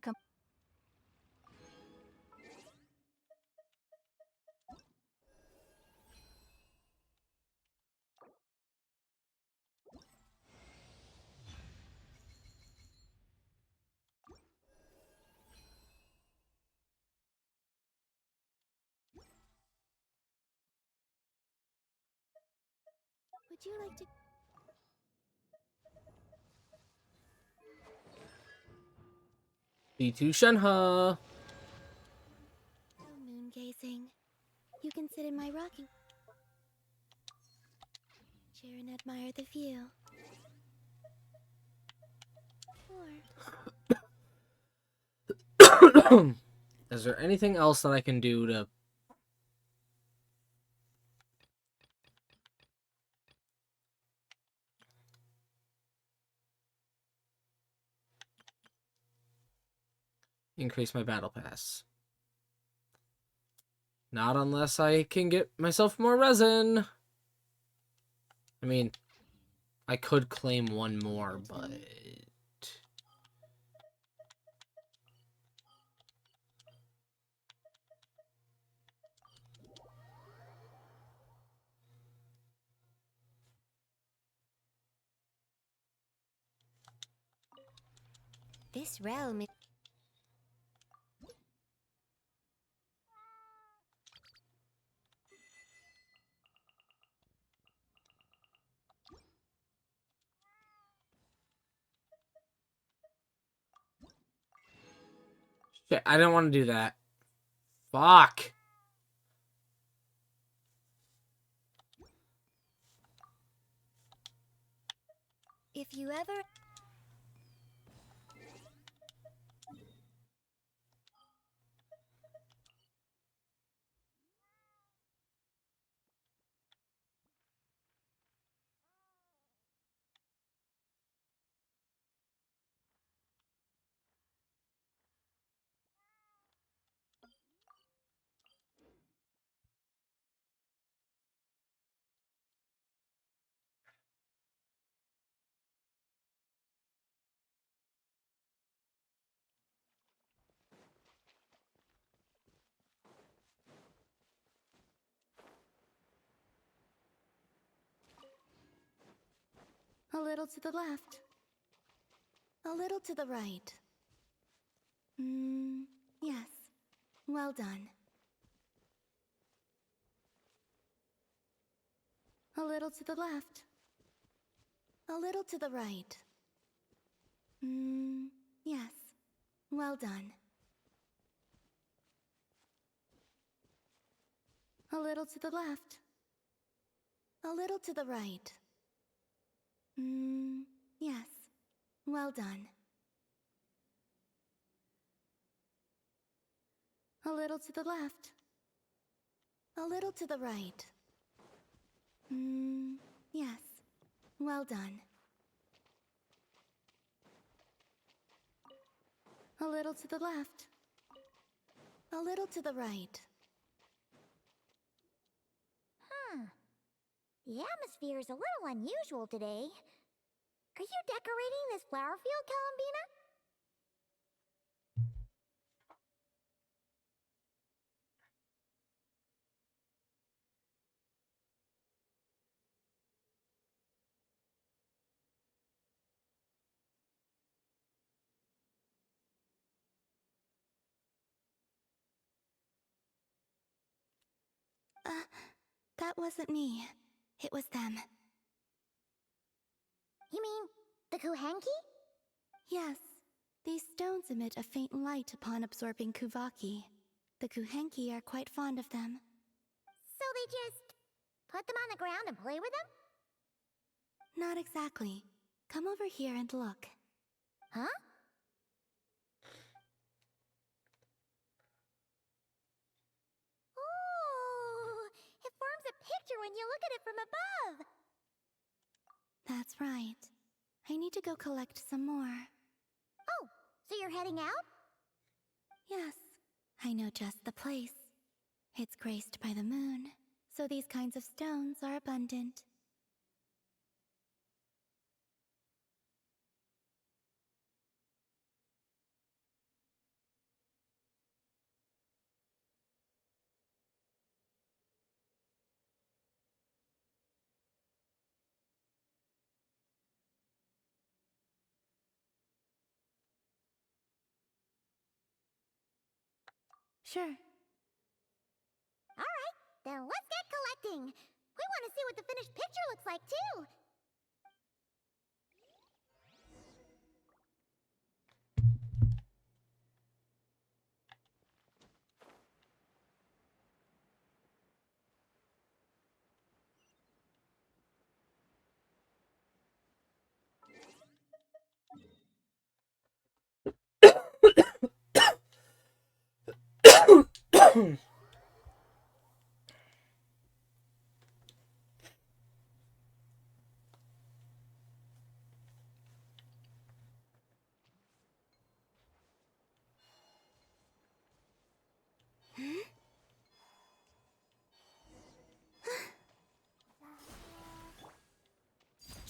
Speaker 2: Would you like to...
Speaker 1: B2 Shenhe.
Speaker 2: No moon gazing. You can sit in my rocking chair and admire the view. Or
Speaker 1: Is there anything else that I can do to... increase my battle pass. Not unless I can get myself more resin. I mean, I could claim one more, but...
Speaker 2: This realm is...
Speaker 1: Shit, I didn't want to do that. Fuck!
Speaker 2: If you ever... A little to the left. A little to the right. Yes. Well done. A little to the left. A little to the right. Yes. Well done. A little to the left. A little to the right. Yes. Well done. A little to the left. A little to the right. Yes. Well done. A little to the left. A little to the right. The atmosphere is a little unusual today. Are you decorating this flower field, Columbina? That wasn't me. It was them. You mean the Kuhenki? Yes. These stones emit a faint light upon absorbing Kuvaki. The Kuhenki are quite fond of them. So they just put them on the ground and play with them? Not exactly. Come over here and look. Huh? Oh, it forms a picture when you look at it from above. That's right. I need to go collect some more. Oh, so you're heading out? Yes, I know just the place. It's graced by the moon, so these kinds of stones are abundant. Sure. Alright, then let's get collecting. We want to see what the finished picture looks like, too.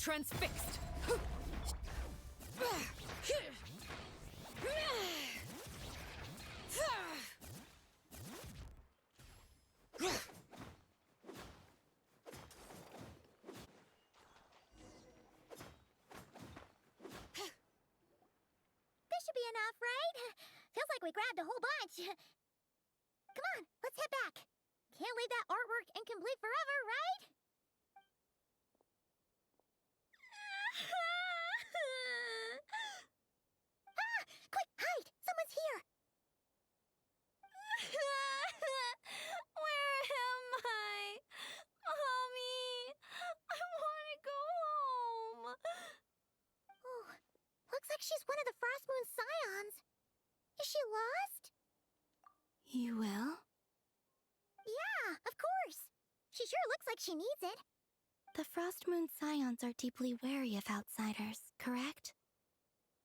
Speaker 3: transfixed.
Speaker 2: This should be enough, right? Feels like we grabbed a whole bunch. Come on, let's head back. Can't leave that artwork incomplete forever, right? Ah! Quick, hide! Someone's here! Where am I? Mommy! I want to go home! Oh, looks like she's one of the Frost Moon Scions. Is she lost?
Speaker 3: You will?
Speaker 2: Yeah, of course. She sure looks like she needs it.
Speaker 3: The Frost Moon Scions are deeply wary of outsiders, correct?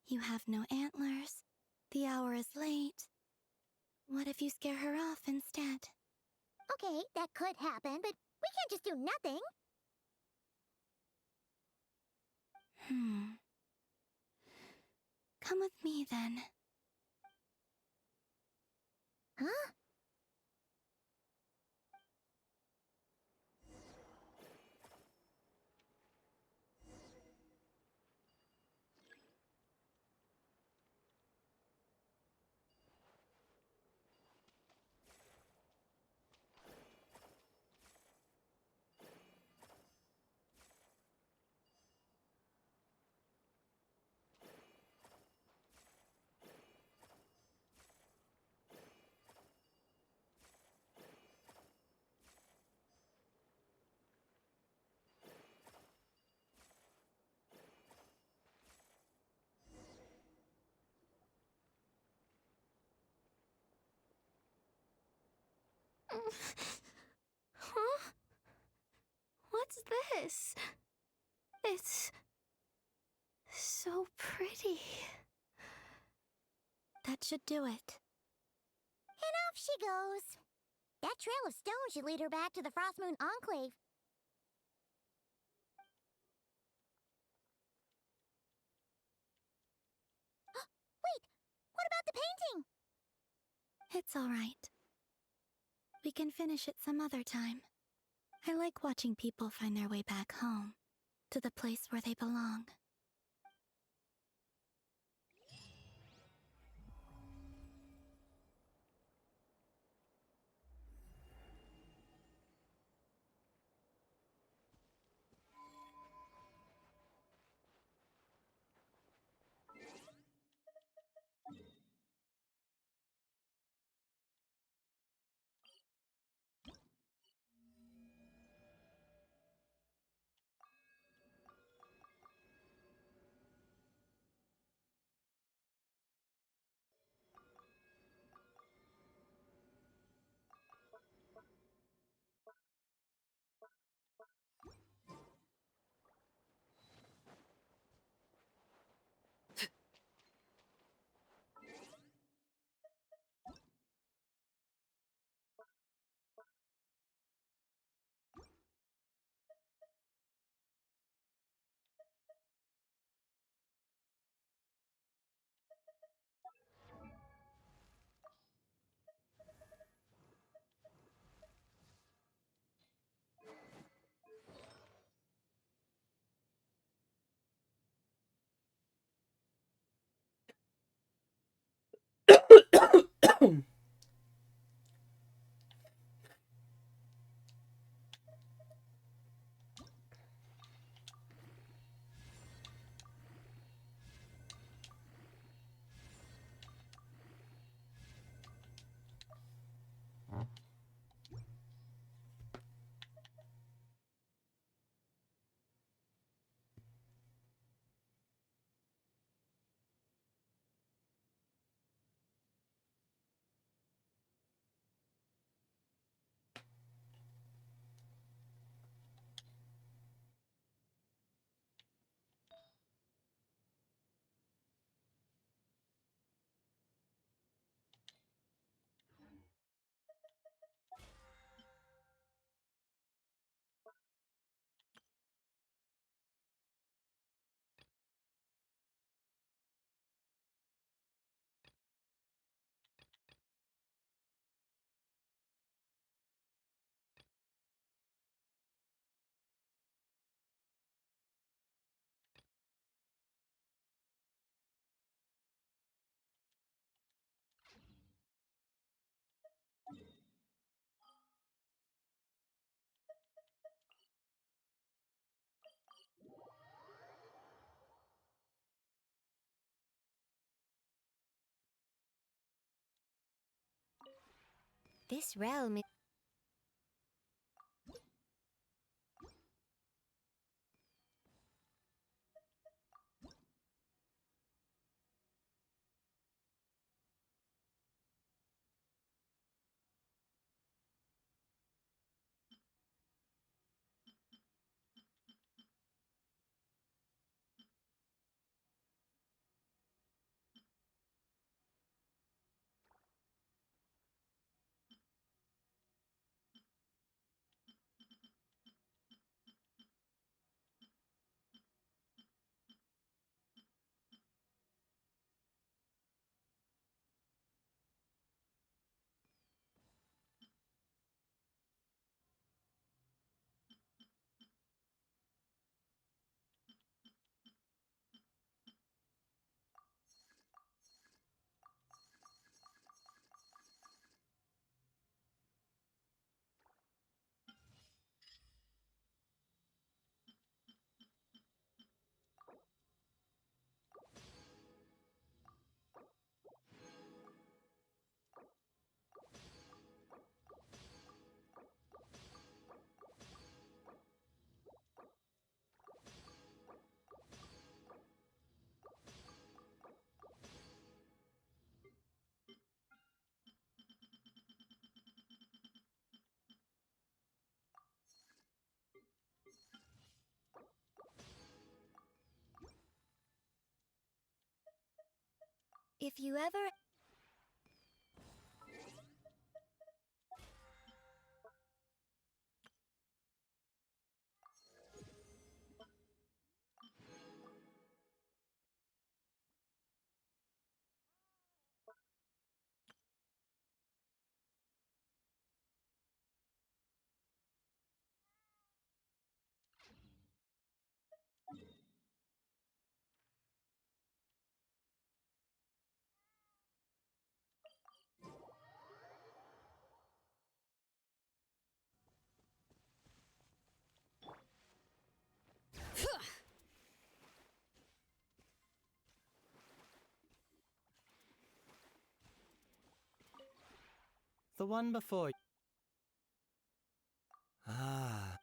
Speaker 3: You have no antlers. The hour is late. What if you scare her off instead?
Speaker 2: Okay, that could happen, but we can't just do nothing.
Speaker 3: Come with me then.
Speaker 2: Huh?
Speaker 3: Huh? What's this? It's so pretty. That should do it.
Speaker 2: And off she goes. That trail of stone should lead her back to the Frost Moon Enclave. Wait, what about the painting?
Speaker 3: It's all right. We can finish it some other time. I like watching people find their way back home, to the place where they belong.
Speaker 2: This realm is... If you ever...
Speaker 8: The one before. Ah.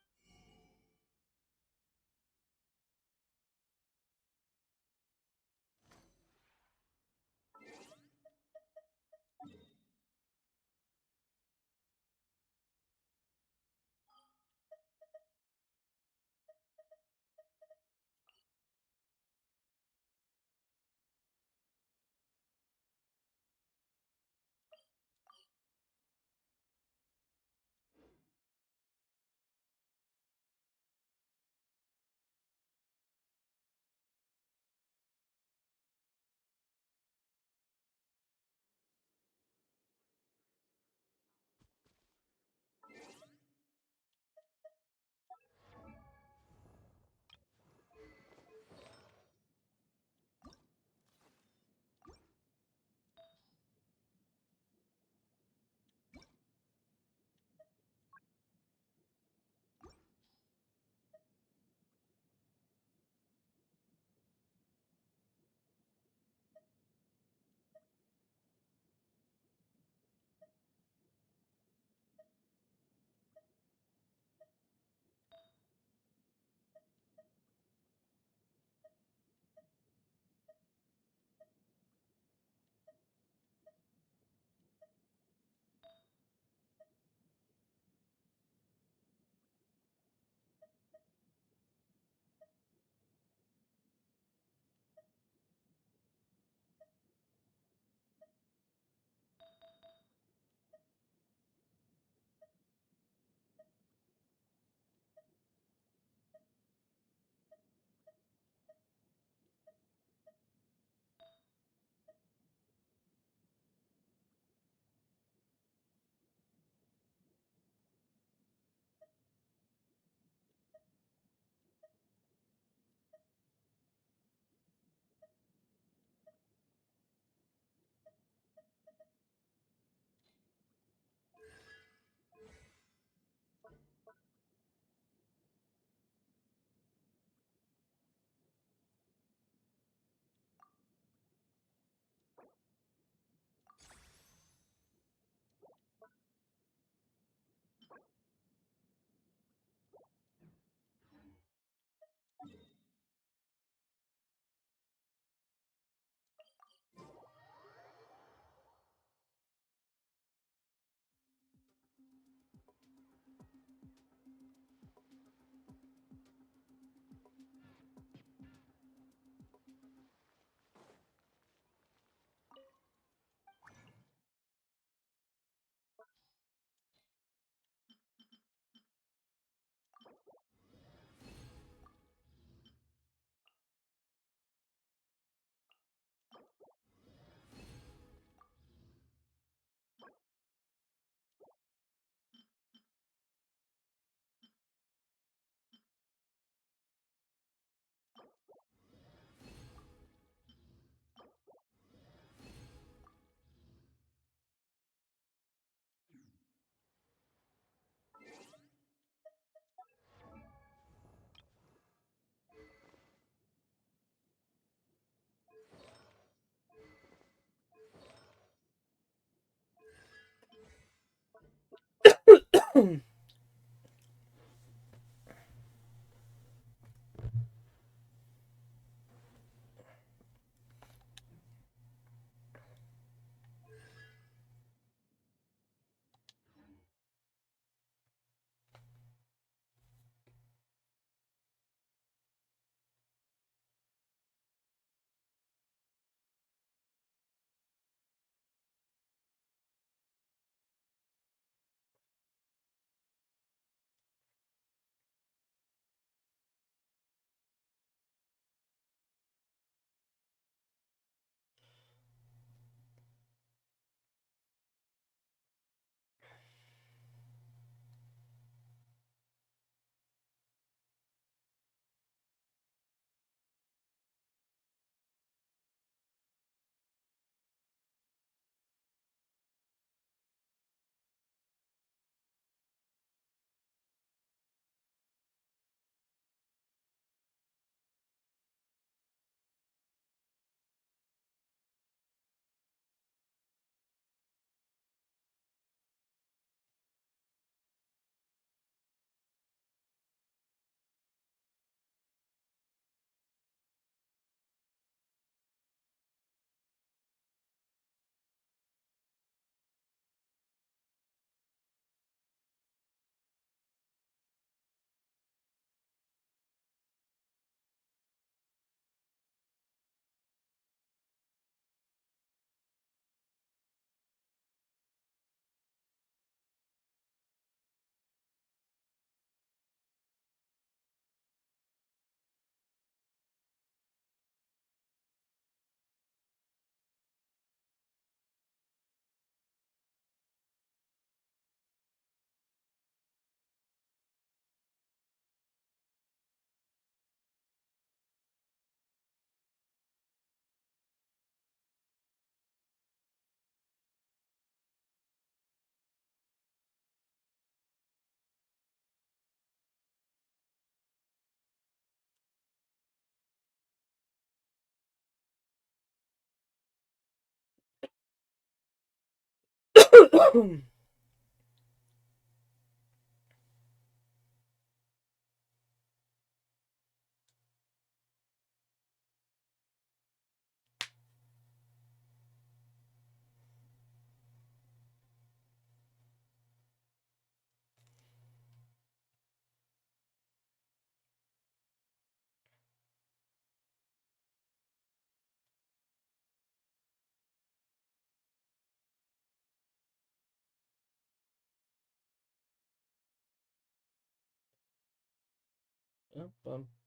Speaker 1: Bum,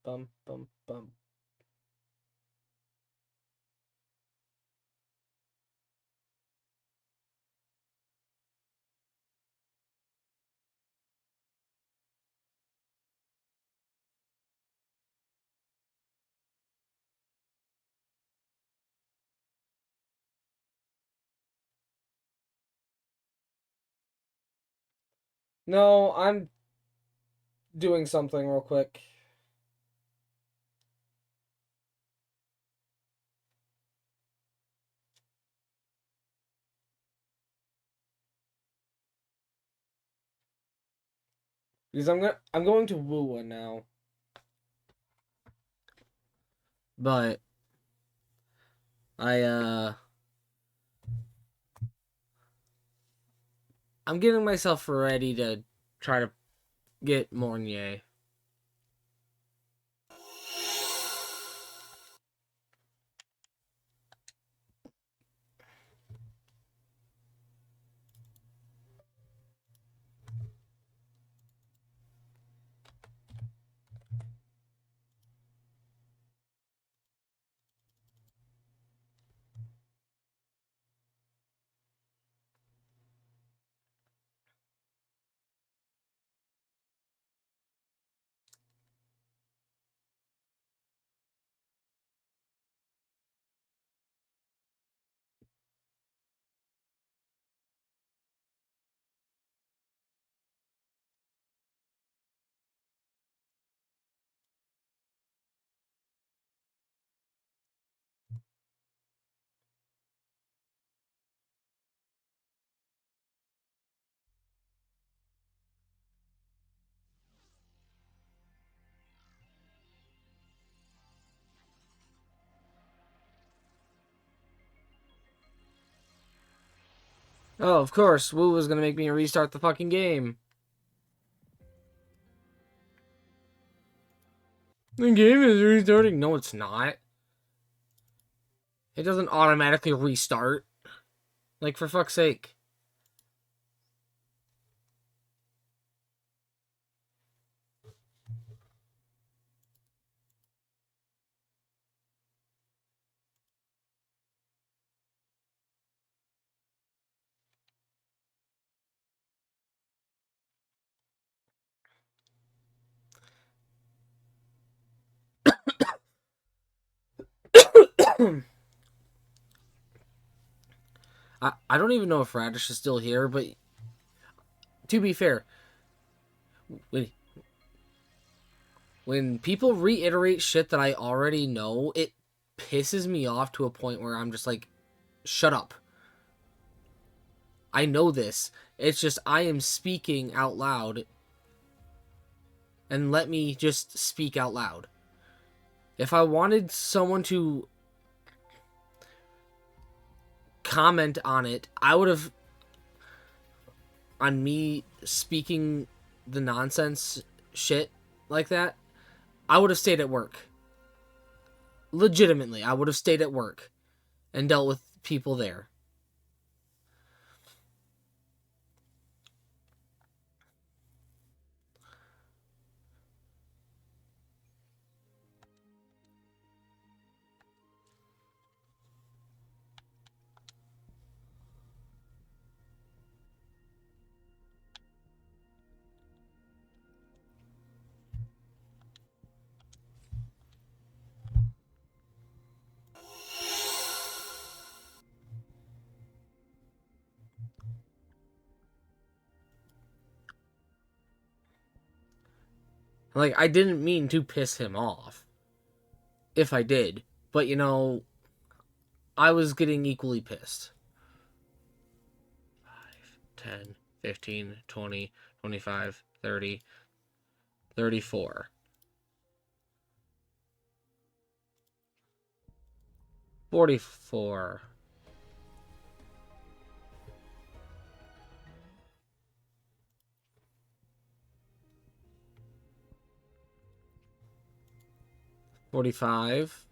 Speaker 1: bum, bum, bum. No, I'm doing something real quick. Because I'm going to woo one now. But I'm getting myself ready to try to get Mornier. Oh, of course. Wu was gonna make me restart the fucking game. The game is restarting. No, it's not. It doesn't automatically restart. Like, for fuck's sake. I don't even know if Radish is still here, but to be fair, when people reiterate shit that I already know, it pisses me off to a point where I'm just like, shut up. I know this. It's just I am speaking out loud, and let me just speak out loud. If I wanted someone to comment on it, I would have, on me speaking the nonsense shit like that, I would have stayed at work. Legitimately, I would have stayed at work and dealt with people there. Like, I didn't mean to piss him off. If I did. But, you know, I was getting equally pissed. 5, 10, 15, 20, 25, 30, 34. 44. 45.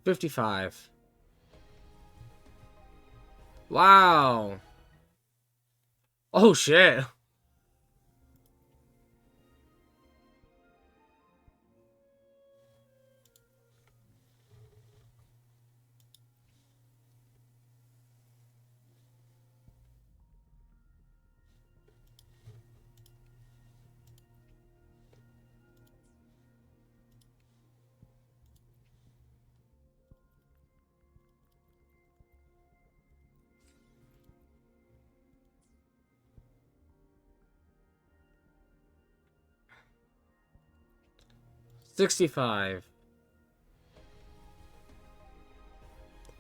Speaker 1: 55. Wow. Oh shit. $65.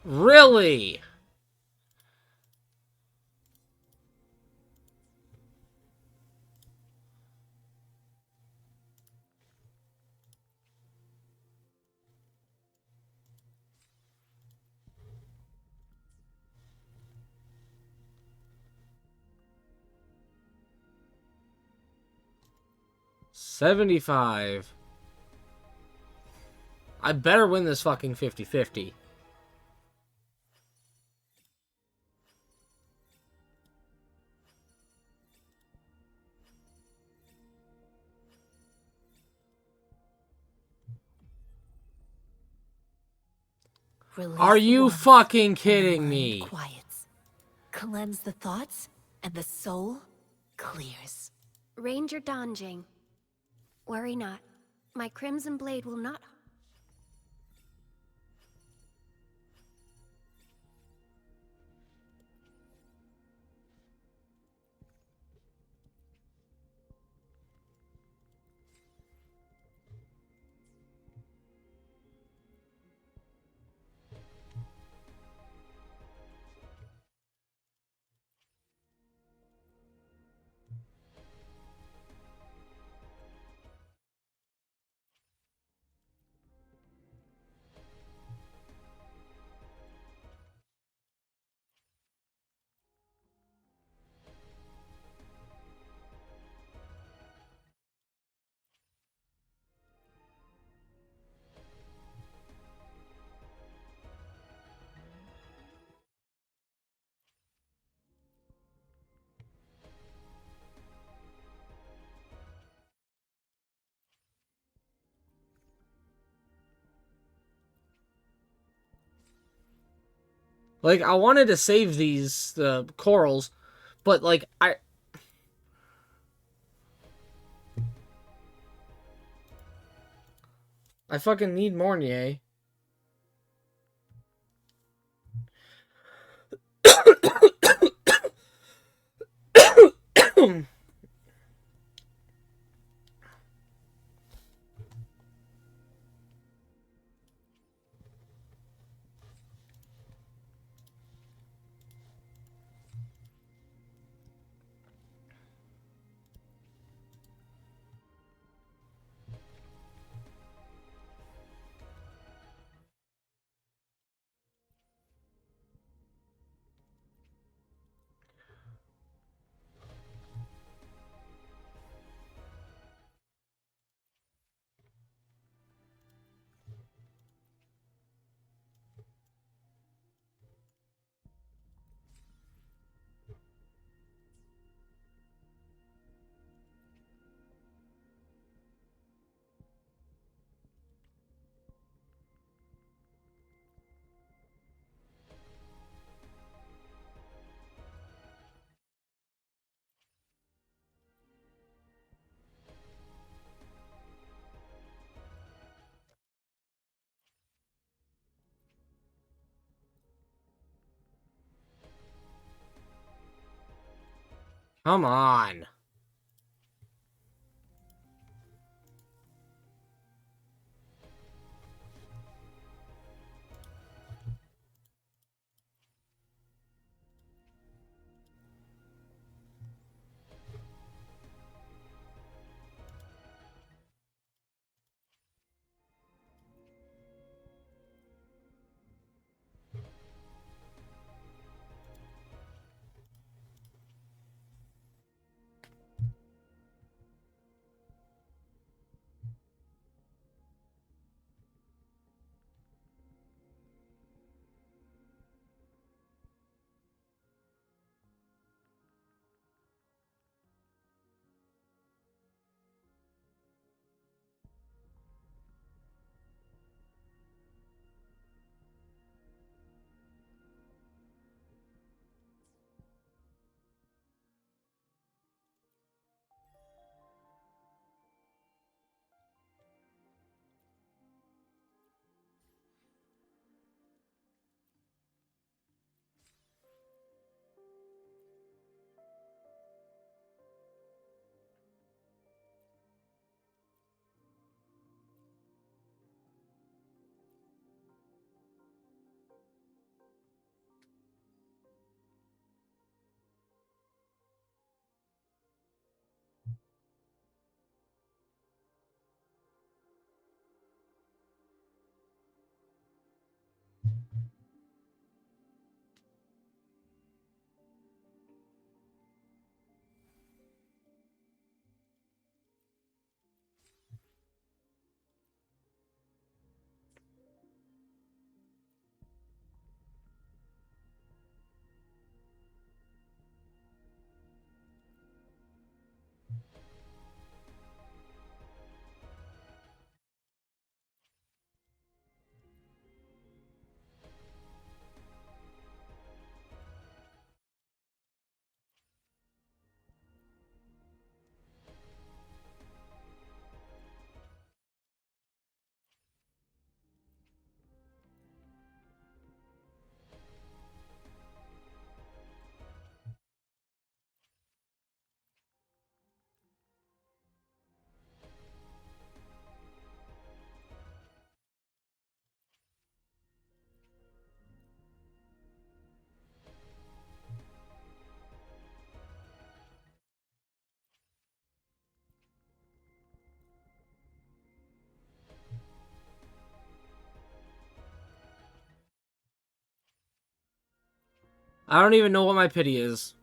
Speaker 1: Really? $75. I better win this fucking 50-50.
Speaker 8: Release
Speaker 1: Are
Speaker 8: the
Speaker 1: you
Speaker 8: warmth,
Speaker 1: fucking
Speaker 8: and the
Speaker 1: kidding
Speaker 8: mind
Speaker 1: me?
Speaker 8: quiets. Cleanse the thoughts, and the soul clears.
Speaker 2: Ranger Donjing. Worry not. My crimson blade will not.
Speaker 1: Like, I wanted to save these corals, but like I fucking need Mornier. Come on. I don't even know what my pity is.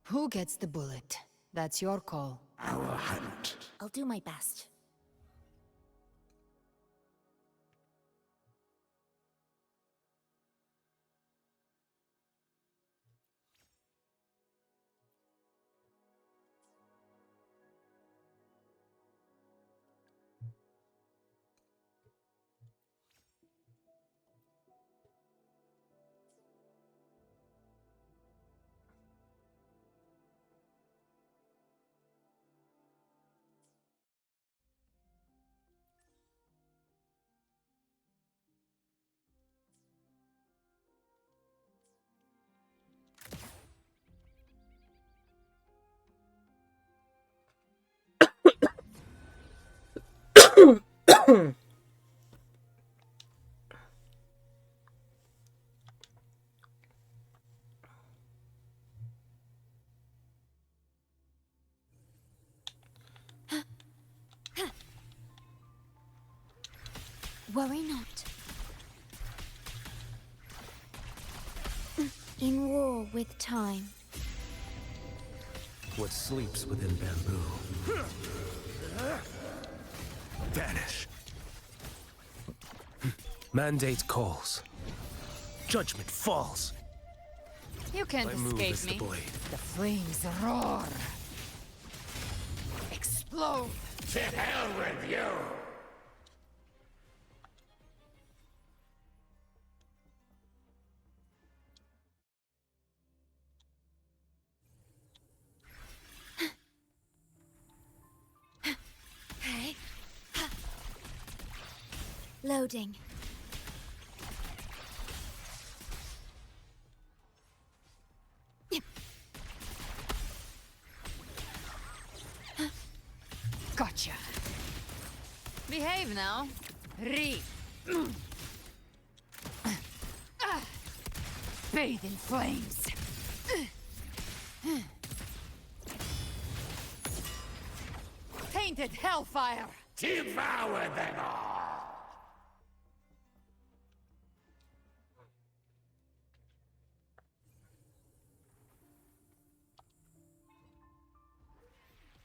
Speaker 8: Who gets the bullet? That's your call.
Speaker 6: Our hunt.
Speaker 8: I'll do my best. Worry not.
Speaker 2: In war with time.
Speaker 6: What sleeps within bamboo? Vanish. Mandate calls. Judgment falls.
Speaker 9: You can't
Speaker 6: My move
Speaker 9: escape
Speaker 6: is
Speaker 9: me.
Speaker 6: the blade.
Speaker 8: The flames roar.
Speaker 9: Explode!
Speaker 7: To hell with you!
Speaker 2: Loading.
Speaker 8: Gotcha.
Speaker 9: Behave now.
Speaker 8: Re. Bathe in flames. Tainted hellfire.
Speaker 7: Devour them all!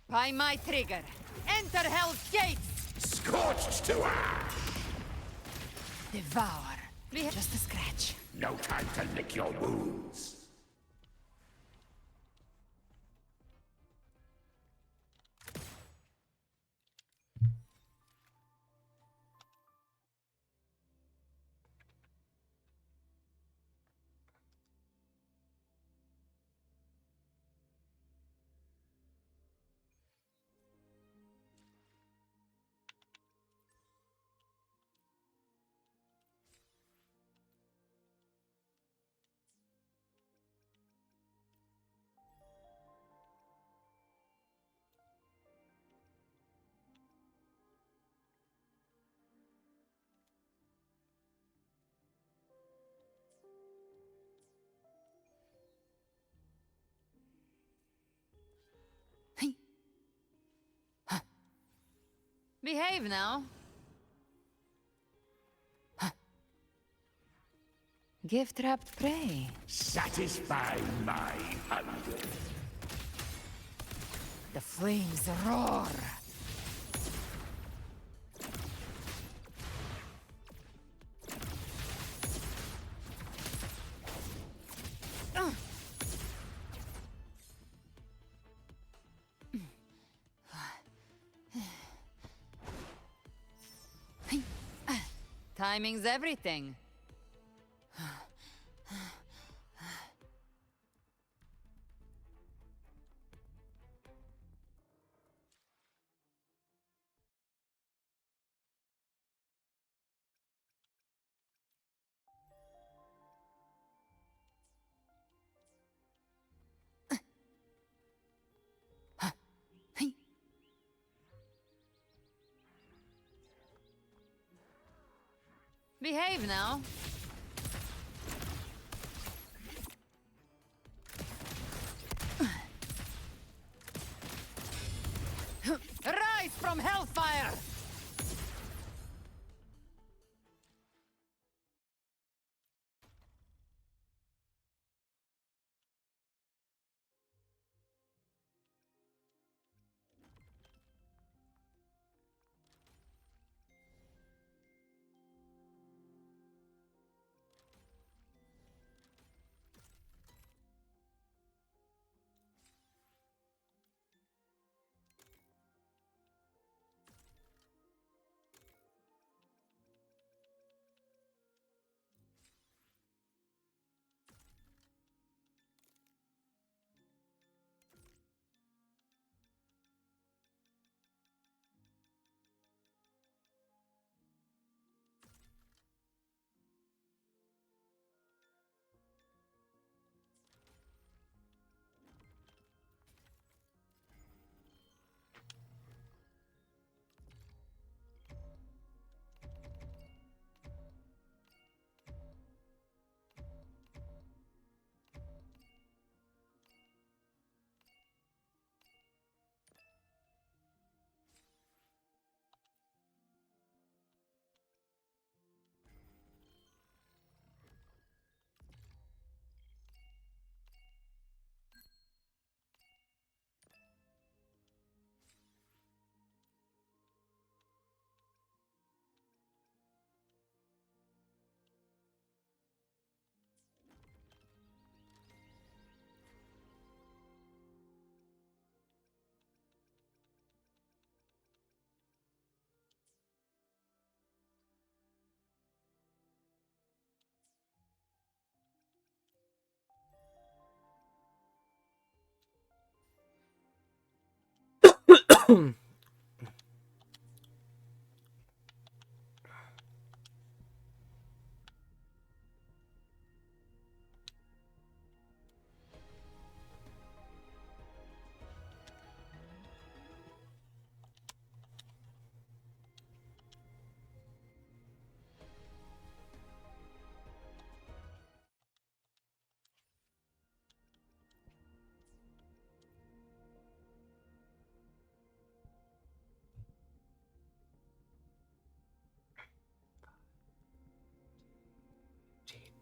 Speaker 9: By my trigger. Enter Hell's gates!
Speaker 7: Scorched to ash!
Speaker 8: Devour. Just a scratch.
Speaker 7: No time to lick your wounds.
Speaker 9: Behave now.
Speaker 8: Gift-wrapped prey.
Speaker 7: Satisfy my hunger.
Speaker 8: The flames roar.
Speaker 9: Timing's everything. Behave now. Rise from hellfire!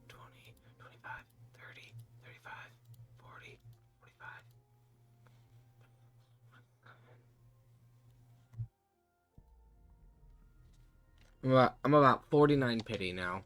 Speaker 1: 20, 25, 30, 35, 40, 45. I'm about 49 pity now.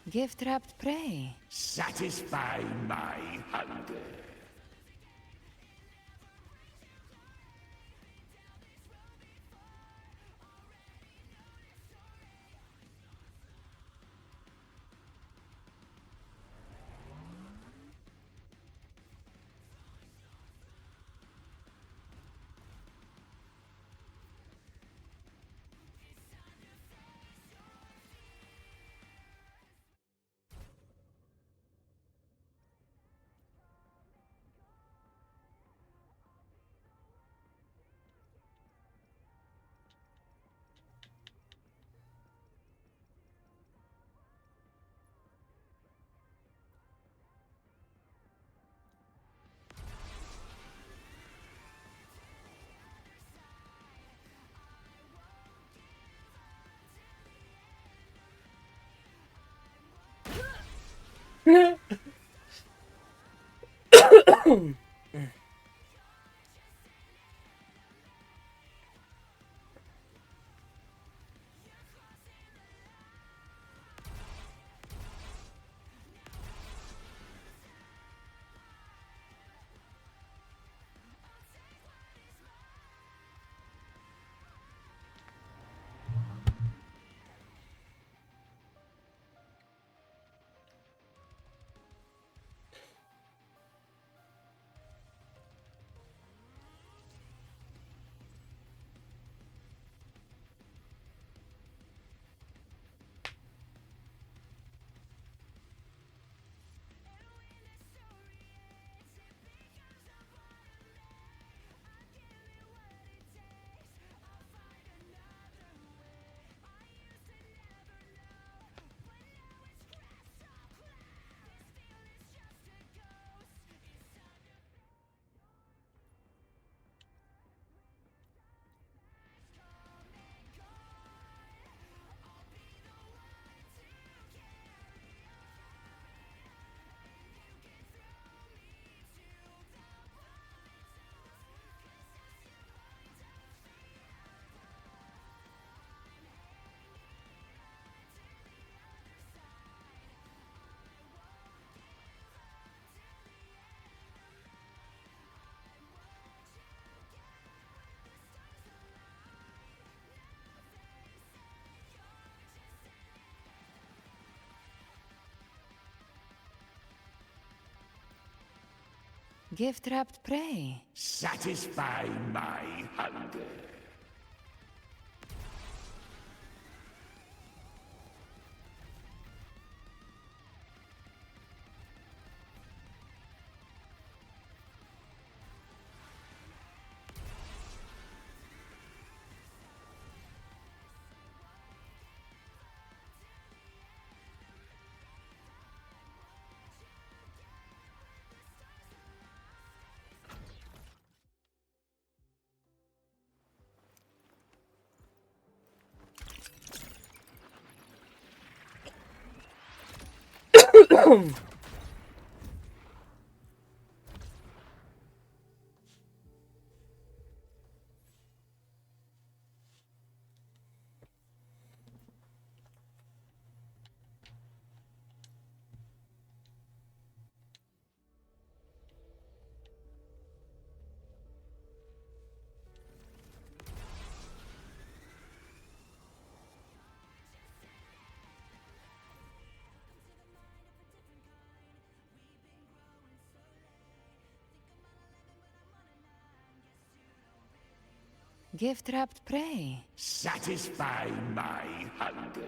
Speaker 9: Gift-wrapped prey.
Speaker 7: Satisfy my hunger.
Speaker 9: Gift-wrapped prey.
Speaker 7: Satisfy my hunger.
Speaker 9: Gift-wrapped prey.
Speaker 7: Satisfy my hunger.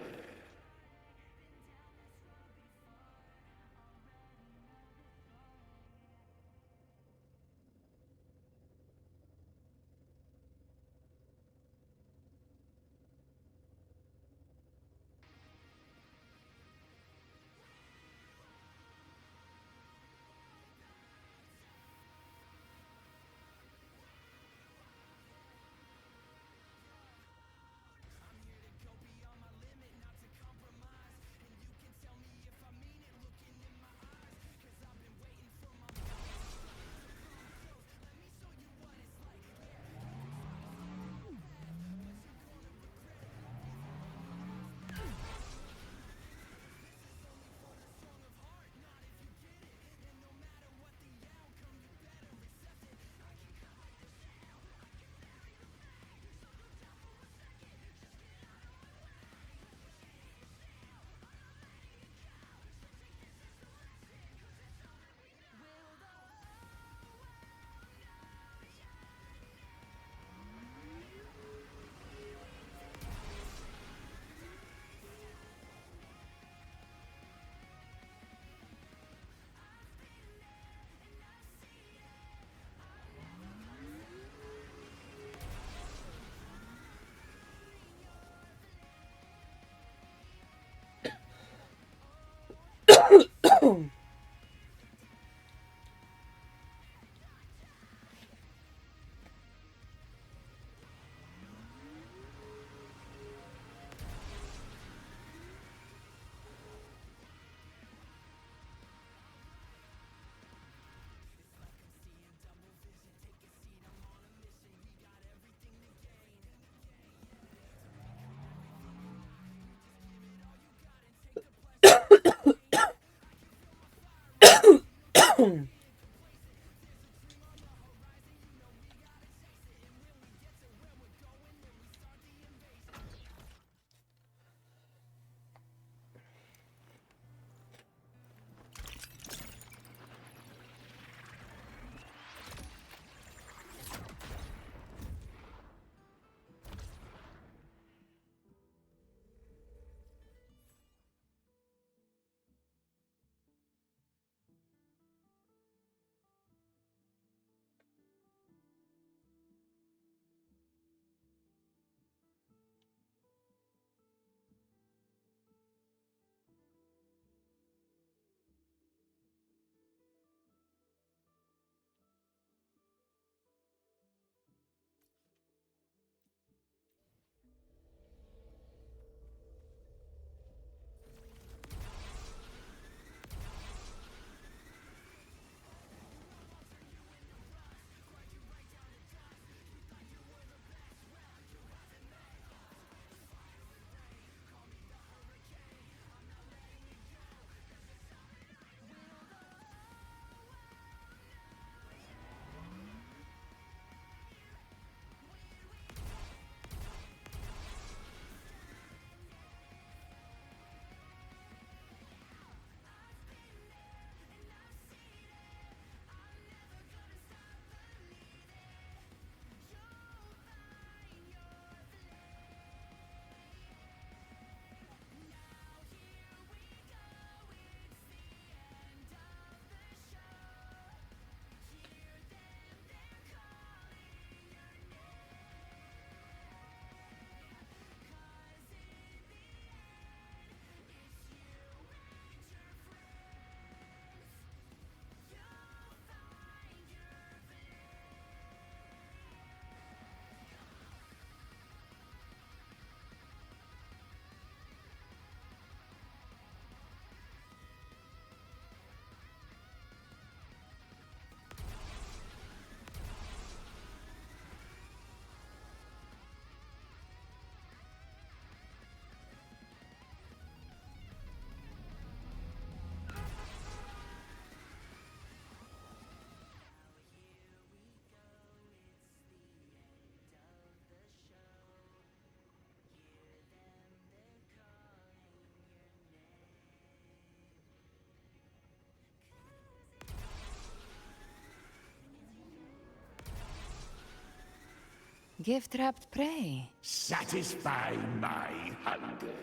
Speaker 9: Gift-wrapped prey.
Speaker 10: Satisfy my hunger.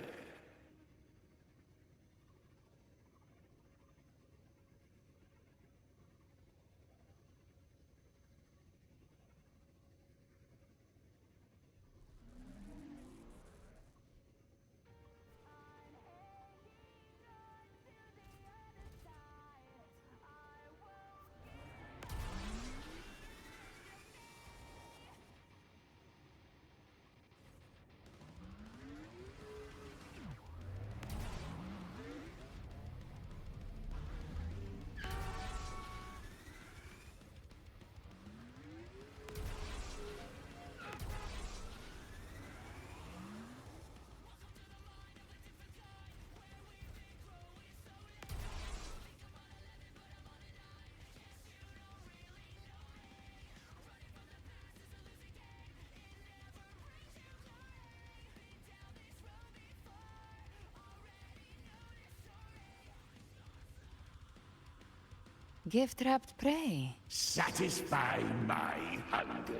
Speaker 9: Gift-wrapped prey.
Speaker 10: Satisfy my hunger.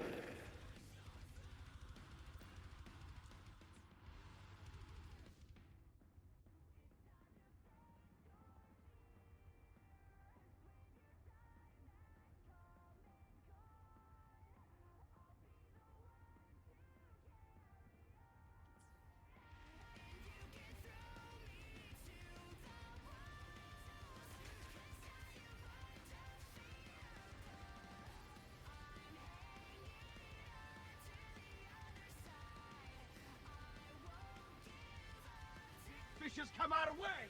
Speaker 7: Fish has come our way!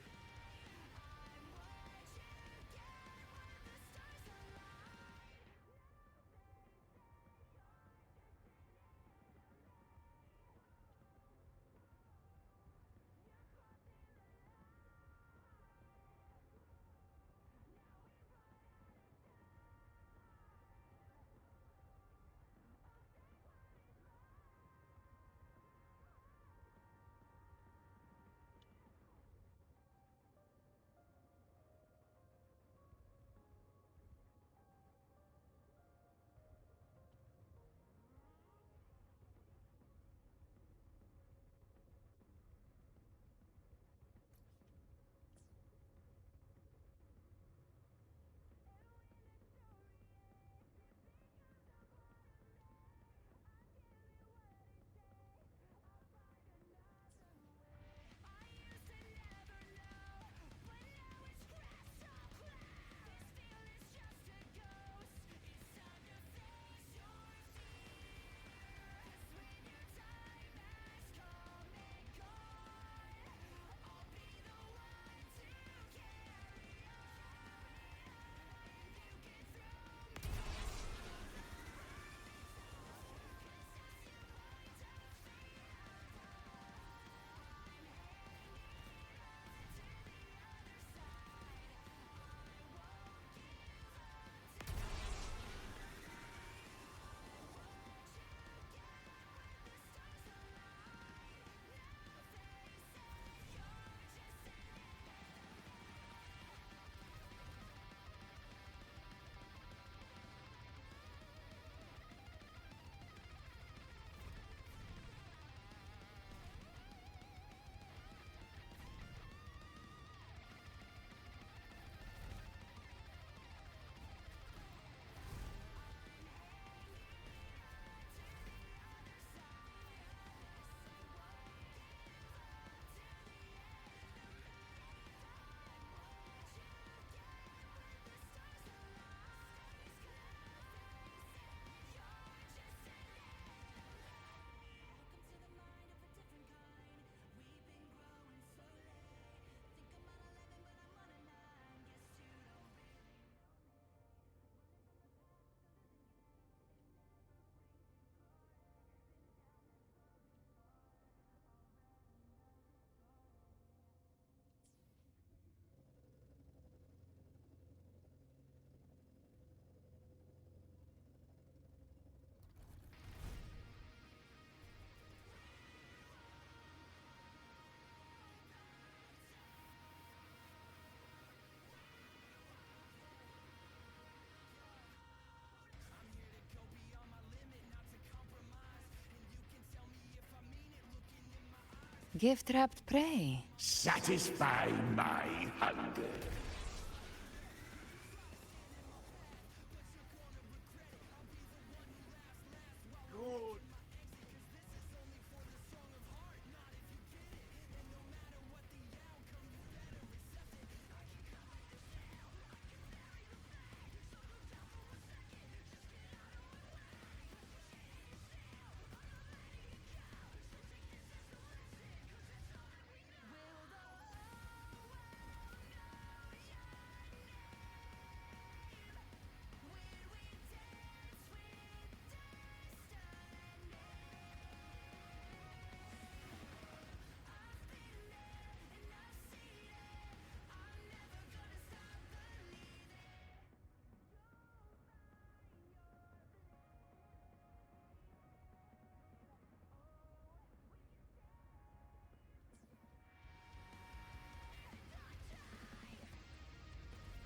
Speaker 9: Gift-wrapped prey.
Speaker 10: Satisfy my hunger.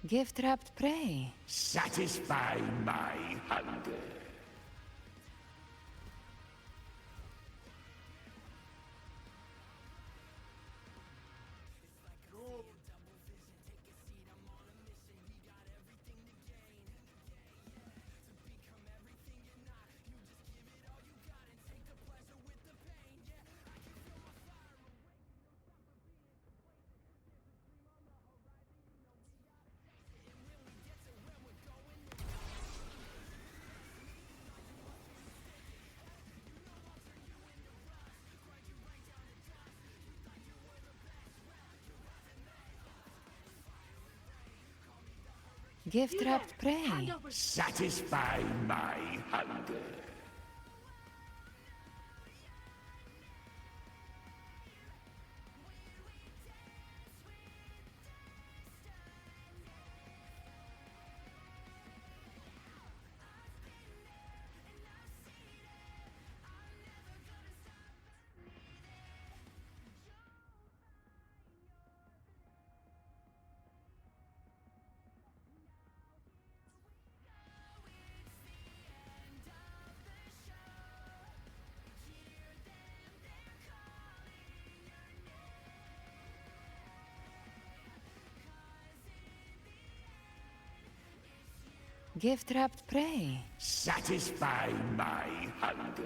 Speaker 9: Gift-wrapped prey.
Speaker 10: Satisfy my hunger.
Speaker 9: Gift-wrapped prey.
Speaker 10: Satisfy my hunger.
Speaker 9: Gift-wrapped prey.
Speaker 10: Satisfy my hunger.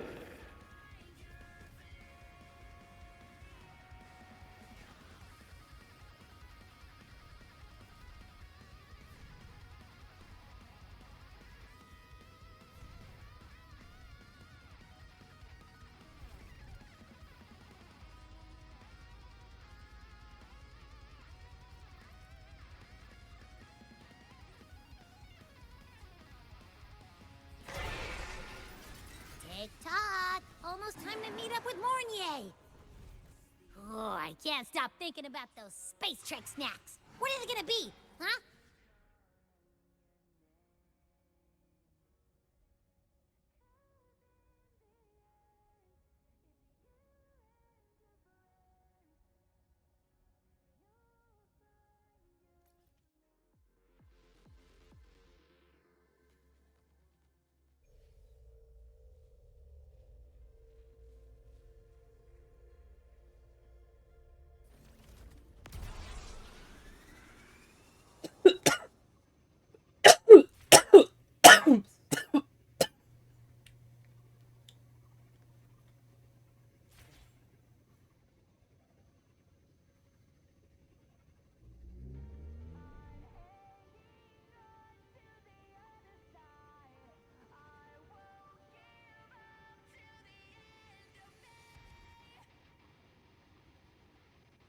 Speaker 2: Tick-tock! Almost time to meet up with Mornier! Oh, I can't stop thinking about those space trek snacks. What are they gonna be, huh?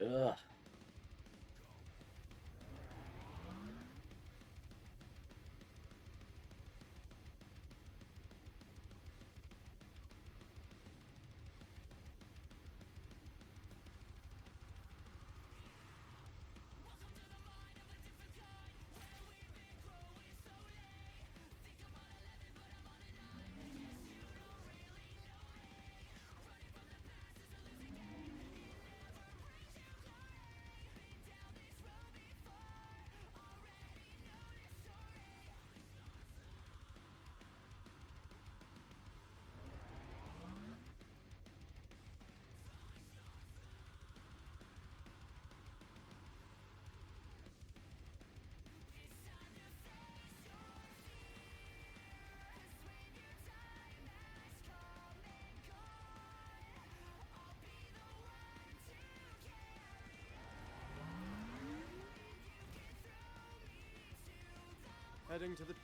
Speaker 1: Ugh.
Speaker 6: Heading to the...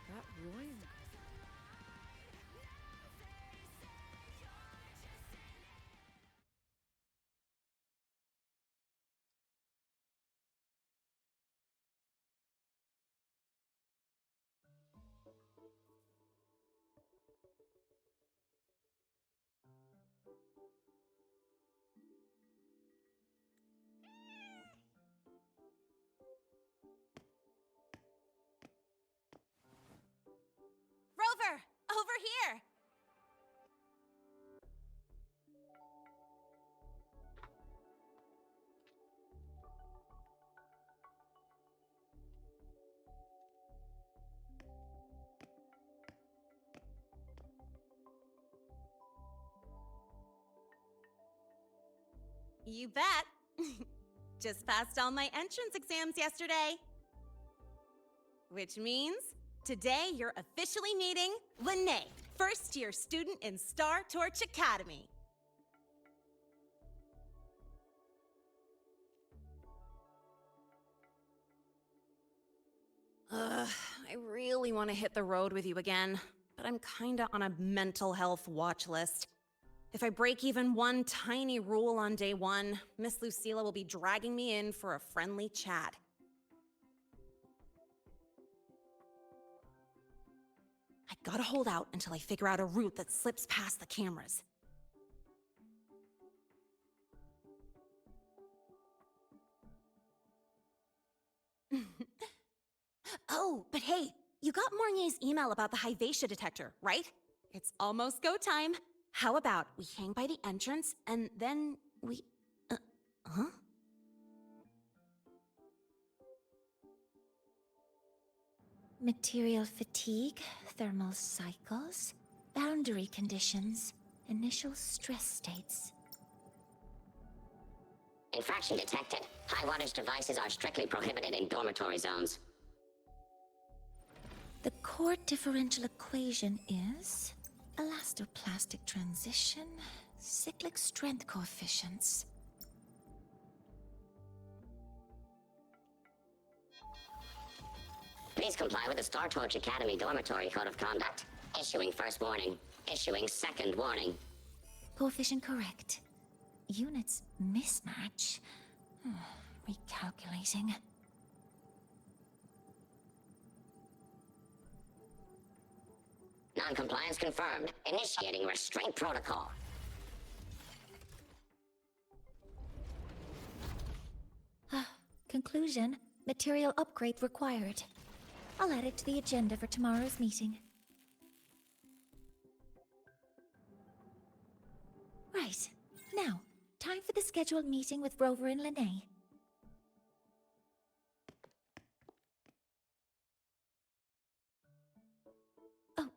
Speaker 1: That ruined.
Speaker 8: Rover! Over here! You bet. Just passed all my entrance exams yesterday. Which means today you're officially meeting Lene, first-year student in Star Torch Academy. I really want to hit the road with you again, but I'm kinda on a mental health watch list. If I break even one tiny rule on day one, Miss Lucilla will be dragging me in for a friendly chat. I gotta hold out until I figure out a route that slips past the cameras. Oh, but hey, you got Mornier's email about the Hyvatia detector, right? It's almost go time. How about we hang by the entrance and then we... huh?
Speaker 3: Material fatigue, thermal cycles, boundary conditions, initial stress states.
Speaker 11: Infraction detected. High wattage devices are strictly prohibited in dormitory zones.
Speaker 3: The core differential equation is elastoplastic transition, cyclic strength coefficients.
Speaker 11: Please comply with the Star Torch Academy Dormitory Code of Conduct. Issuing first warning. Issuing second warning.
Speaker 3: Coefficient correct. Units mismatch. Recalculating.
Speaker 11: Non-compliance confirmed. Initiating restraint protocol.
Speaker 3: Conclusion, material upgrade required. I'll add it to the agenda for tomorrow's meeting. Right. Now, time for the scheduled meeting with Rover and Lene. Oh,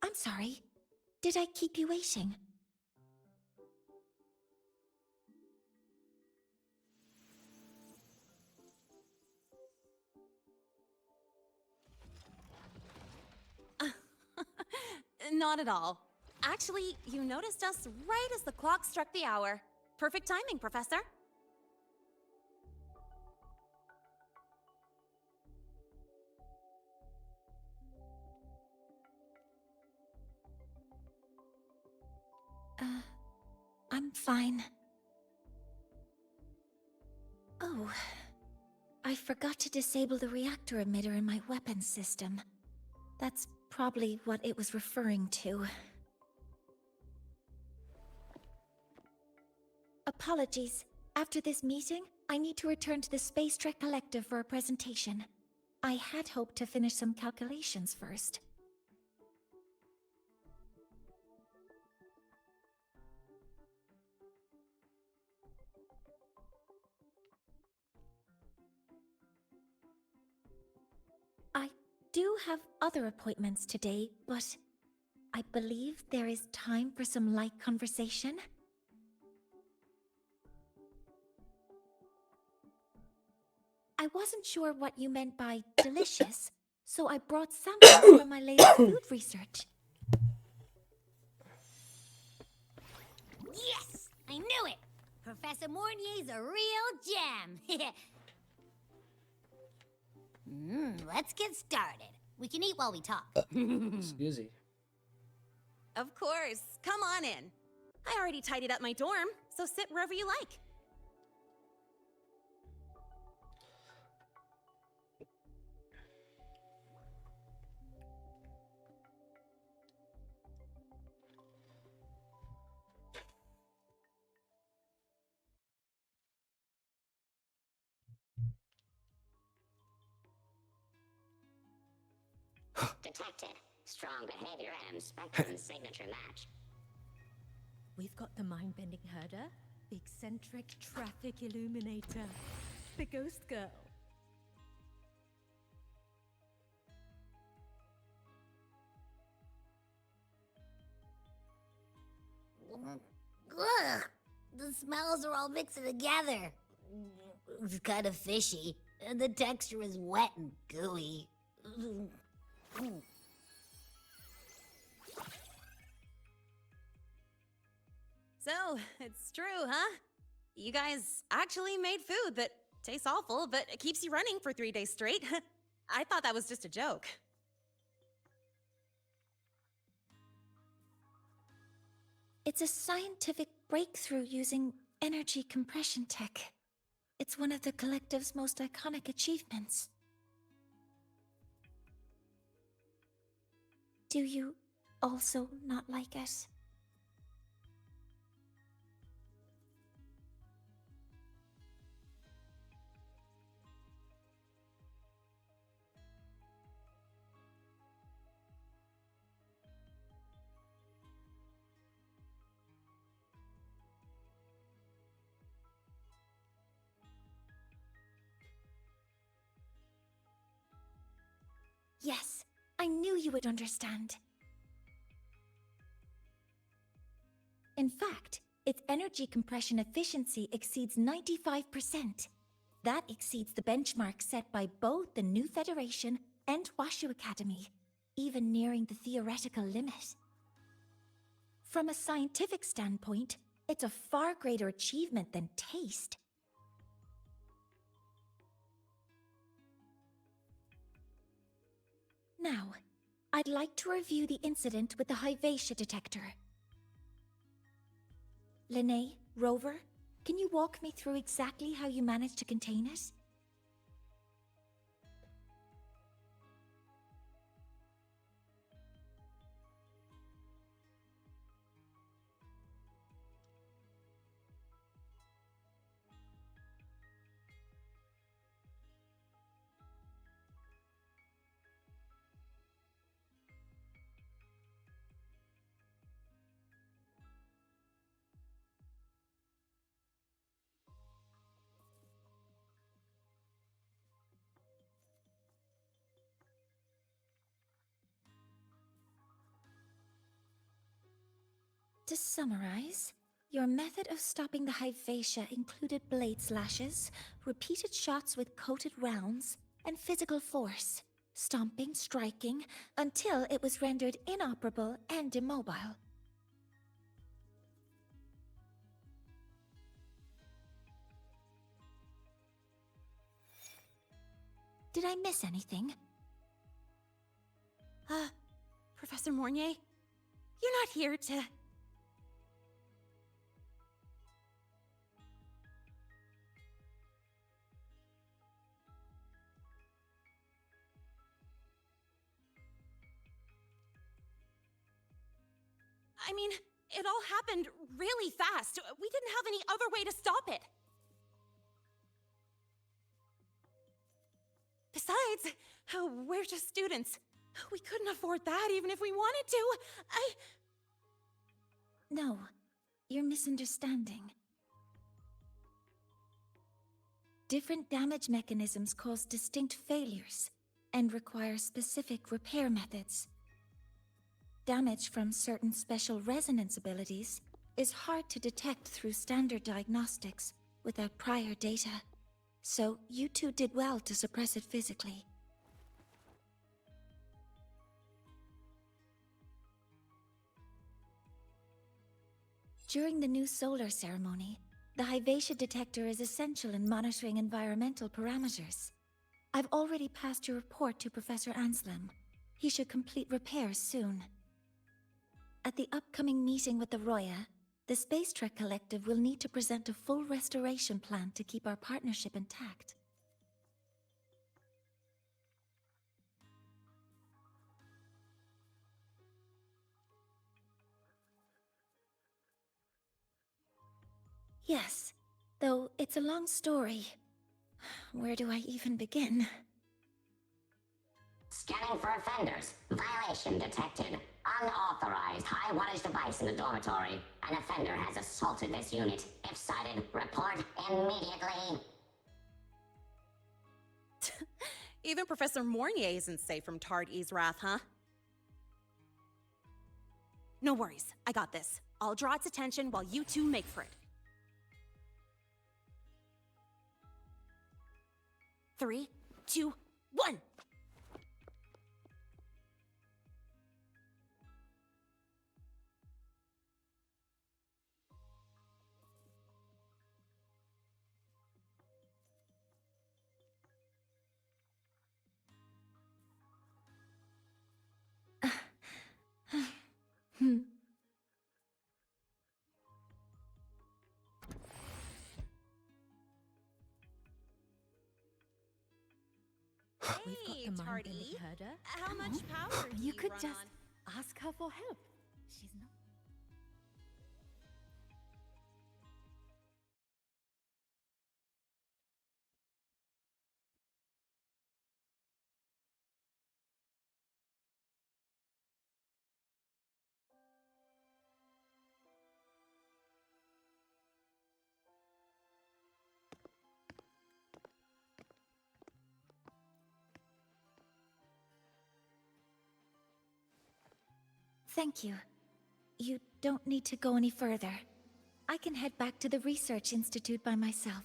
Speaker 3: I'm sorry. Did I keep you waiting?
Speaker 8: Not at all. Actually, you noticed us right as the clock struck the hour. Perfect timing, Professor.
Speaker 3: I'm fine. Oh, I forgot to disable the reactor emitter in my weapons system. That's probably what it was referring to. Apologies. After this meeting, I need to return to the Space Trek Collective for a presentation. I had hoped to finish some calculations first. I do have other appointments today, but I believe there is time for some light conversation. I
Speaker 2: I wasn't sure what you meant by delicious, so I brought samples from my latest food research.
Speaker 12: Yes! I knew it! Professor Mornier's a real gem! Let's get started. We can eat while we talk.
Speaker 1: Excuse me.
Speaker 8: Of course. Come on in. I already tidied up my dorm, so sit wherever you like.
Speaker 11: Detected. Strong behavior and Spectrum signature match.
Speaker 13: We've got the mind-bending herder, the eccentric traffic illuminator, the ghost girl.
Speaker 12: Ugh! The smells are all mixing together. It's kind of fishy, and the texture is wet and gooey.
Speaker 8: So, it's true, huh? You guys actually made food that tastes awful, but it keeps you running for 3 days straight. I thought that was just a joke.
Speaker 2: It's a scientific breakthrough using energy compression tech. It's one of the collective's most iconic achievements. Do you also not like it? Yes, I knew you would understand. In fact, its energy compression efficiency exceeds 95%. That exceeds the benchmark set by both the New Federation and Washu Academy, even nearing the theoretical limit. From a scientific standpoint, it's a far greater achievement than taste. Now, I'd like to review the incident with the Hyvatia detector. Lene, Rover, can you walk me through exactly how you managed to contain it? To summarize, your method of stopping the Hyvatia included blade slashes, repeated shots with coated rounds, and physical force, stomping, striking, until it was rendered inoperable and immobile. Did I miss anything?
Speaker 8: Professor Mornier, you're not here to... I mean, it all happened really fast. We didn't have any other way to stop it. Besides, we're just students. We couldn't afford that even if we wanted to.
Speaker 2: No, you're misunderstanding. Different damage mechanisms cause distinct failures and require specific repair methods. Damage from certain special resonance abilities is hard to detect through standard diagnostics without prior data,
Speaker 14: So you two did well to suppress it physically. During the new solar ceremony, the Hyvatia detector is essential in monitoring environmental parameters. I've already passed your report to Professor Anselm. He should complete repairs soon. At the upcoming meeting with the Roya, the Space Trek Collective will need to present a full restoration plan to keep our partnership intact. Yes, though it's a long story. Where do I even begin?
Speaker 11: Scanning for offenders. Violation detected. Unauthorized high wattage device in the dormitory. An offender has assaulted this unit. If sighted, report immediately.
Speaker 8: Even Professor Mornier isn't safe from Tard E's wrath, huh? No worries, I got this. I'll draw its attention while you two make for it. 3, 2, 1!
Speaker 13: We've got the mind-bending herder.
Speaker 8: How much power do
Speaker 13: You could
Speaker 8: run
Speaker 13: just
Speaker 8: on?
Speaker 13: ask her for help. She's not.
Speaker 14: Thank you. You don't need to go any further. I can head back to the Research Institute by myself.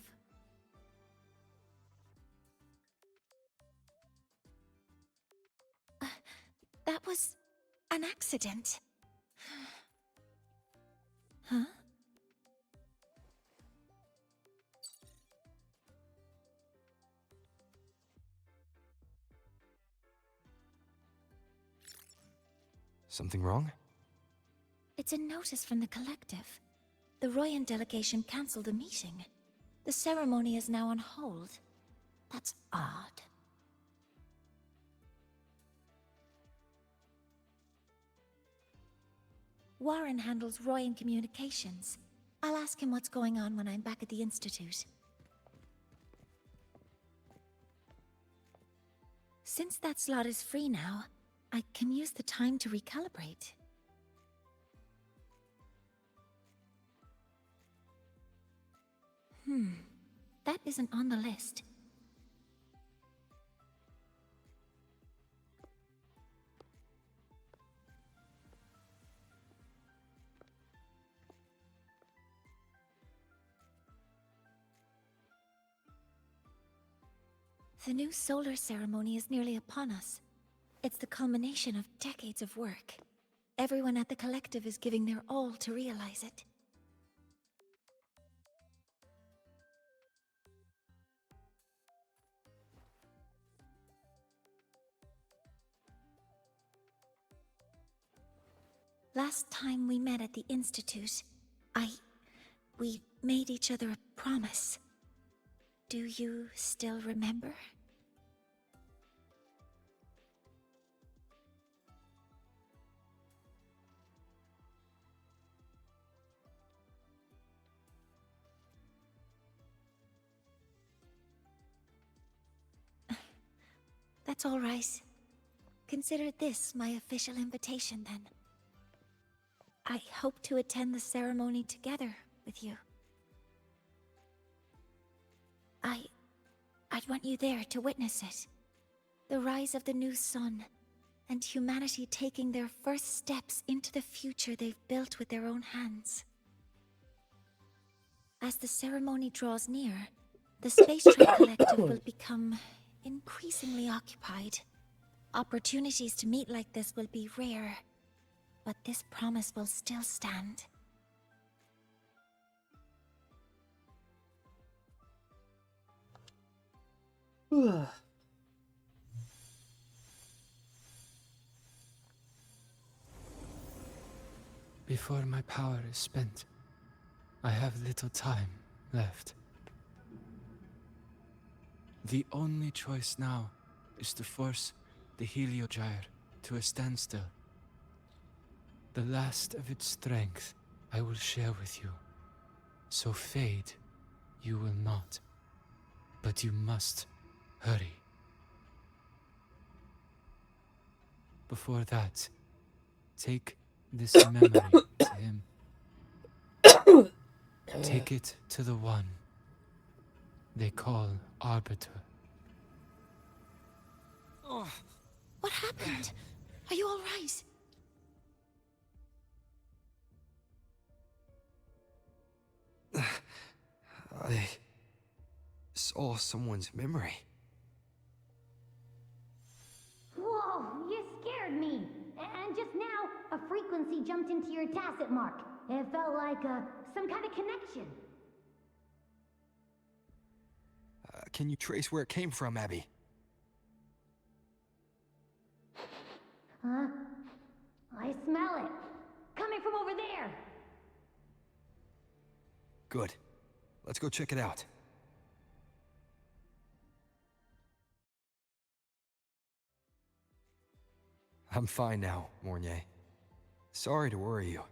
Speaker 14: That was an accident. Huh?
Speaker 6: Something wrong?
Speaker 14: It's a notice from the Collective. The Royan delegation cancelled a meeting. The ceremony is now on hold. That's odd. Warren handles Royan communications. I'll ask him what's going on when I'm back at the Institute. Since that slot is free now, I can use the time to recalibrate. That isn't on the list. The new solar ceremony is nearly upon us. It's the culmination of decades of work. Everyone at the Collective is giving their all to realize it. Last time we met at the Institute, we made each other a promise. Do you still remember? That's all right. Consider this my official invitation, then. I hope to attend the ceremony together with you. I'd want you there to witness it. The rise of the new sun, and humanity taking their first steps into the future they've built with their own hands. As the ceremony draws near, The Space Trek Collective will become increasingly occupied. Opportunities to meet like this will be rare, but this promise will still stand.
Speaker 6: Before my power is spent, I have little time left. The only choice now is to force the Heliogyre to a standstill. The last of its strength I will share with you. So fade you will not. But you must hurry. Before that, take this memory to him. Take it to the one they call Arbiter.
Speaker 14: What happened? Are you all right?
Speaker 15: I saw someone's memory.
Speaker 2: Whoa, you scared me. And just now, a frequency jumped into your tacit mark. It felt like some kind of connection.
Speaker 15: Can you trace where it came from, Abby?
Speaker 2: Huh? I smell it. Coming from over there.
Speaker 15: Good. Let's go check it out. I'm fine now, Mornier. Sorry to worry you.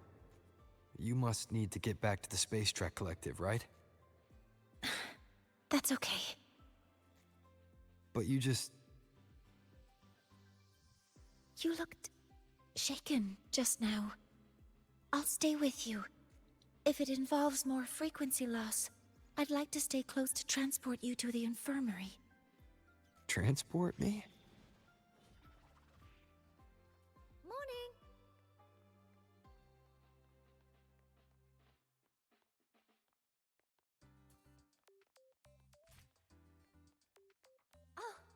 Speaker 15: You must need to get back to the Space Trek Collective, right?
Speaker 14: That's okay.
Speaker 15: But you just...
Speaker 14: You looked shaken just now. I'll stay with you. If it involves more frequency loss, I'd like to stay close to transport you to the infirmary.
Speaker 15: Transport me?
Speaker 2: Morning.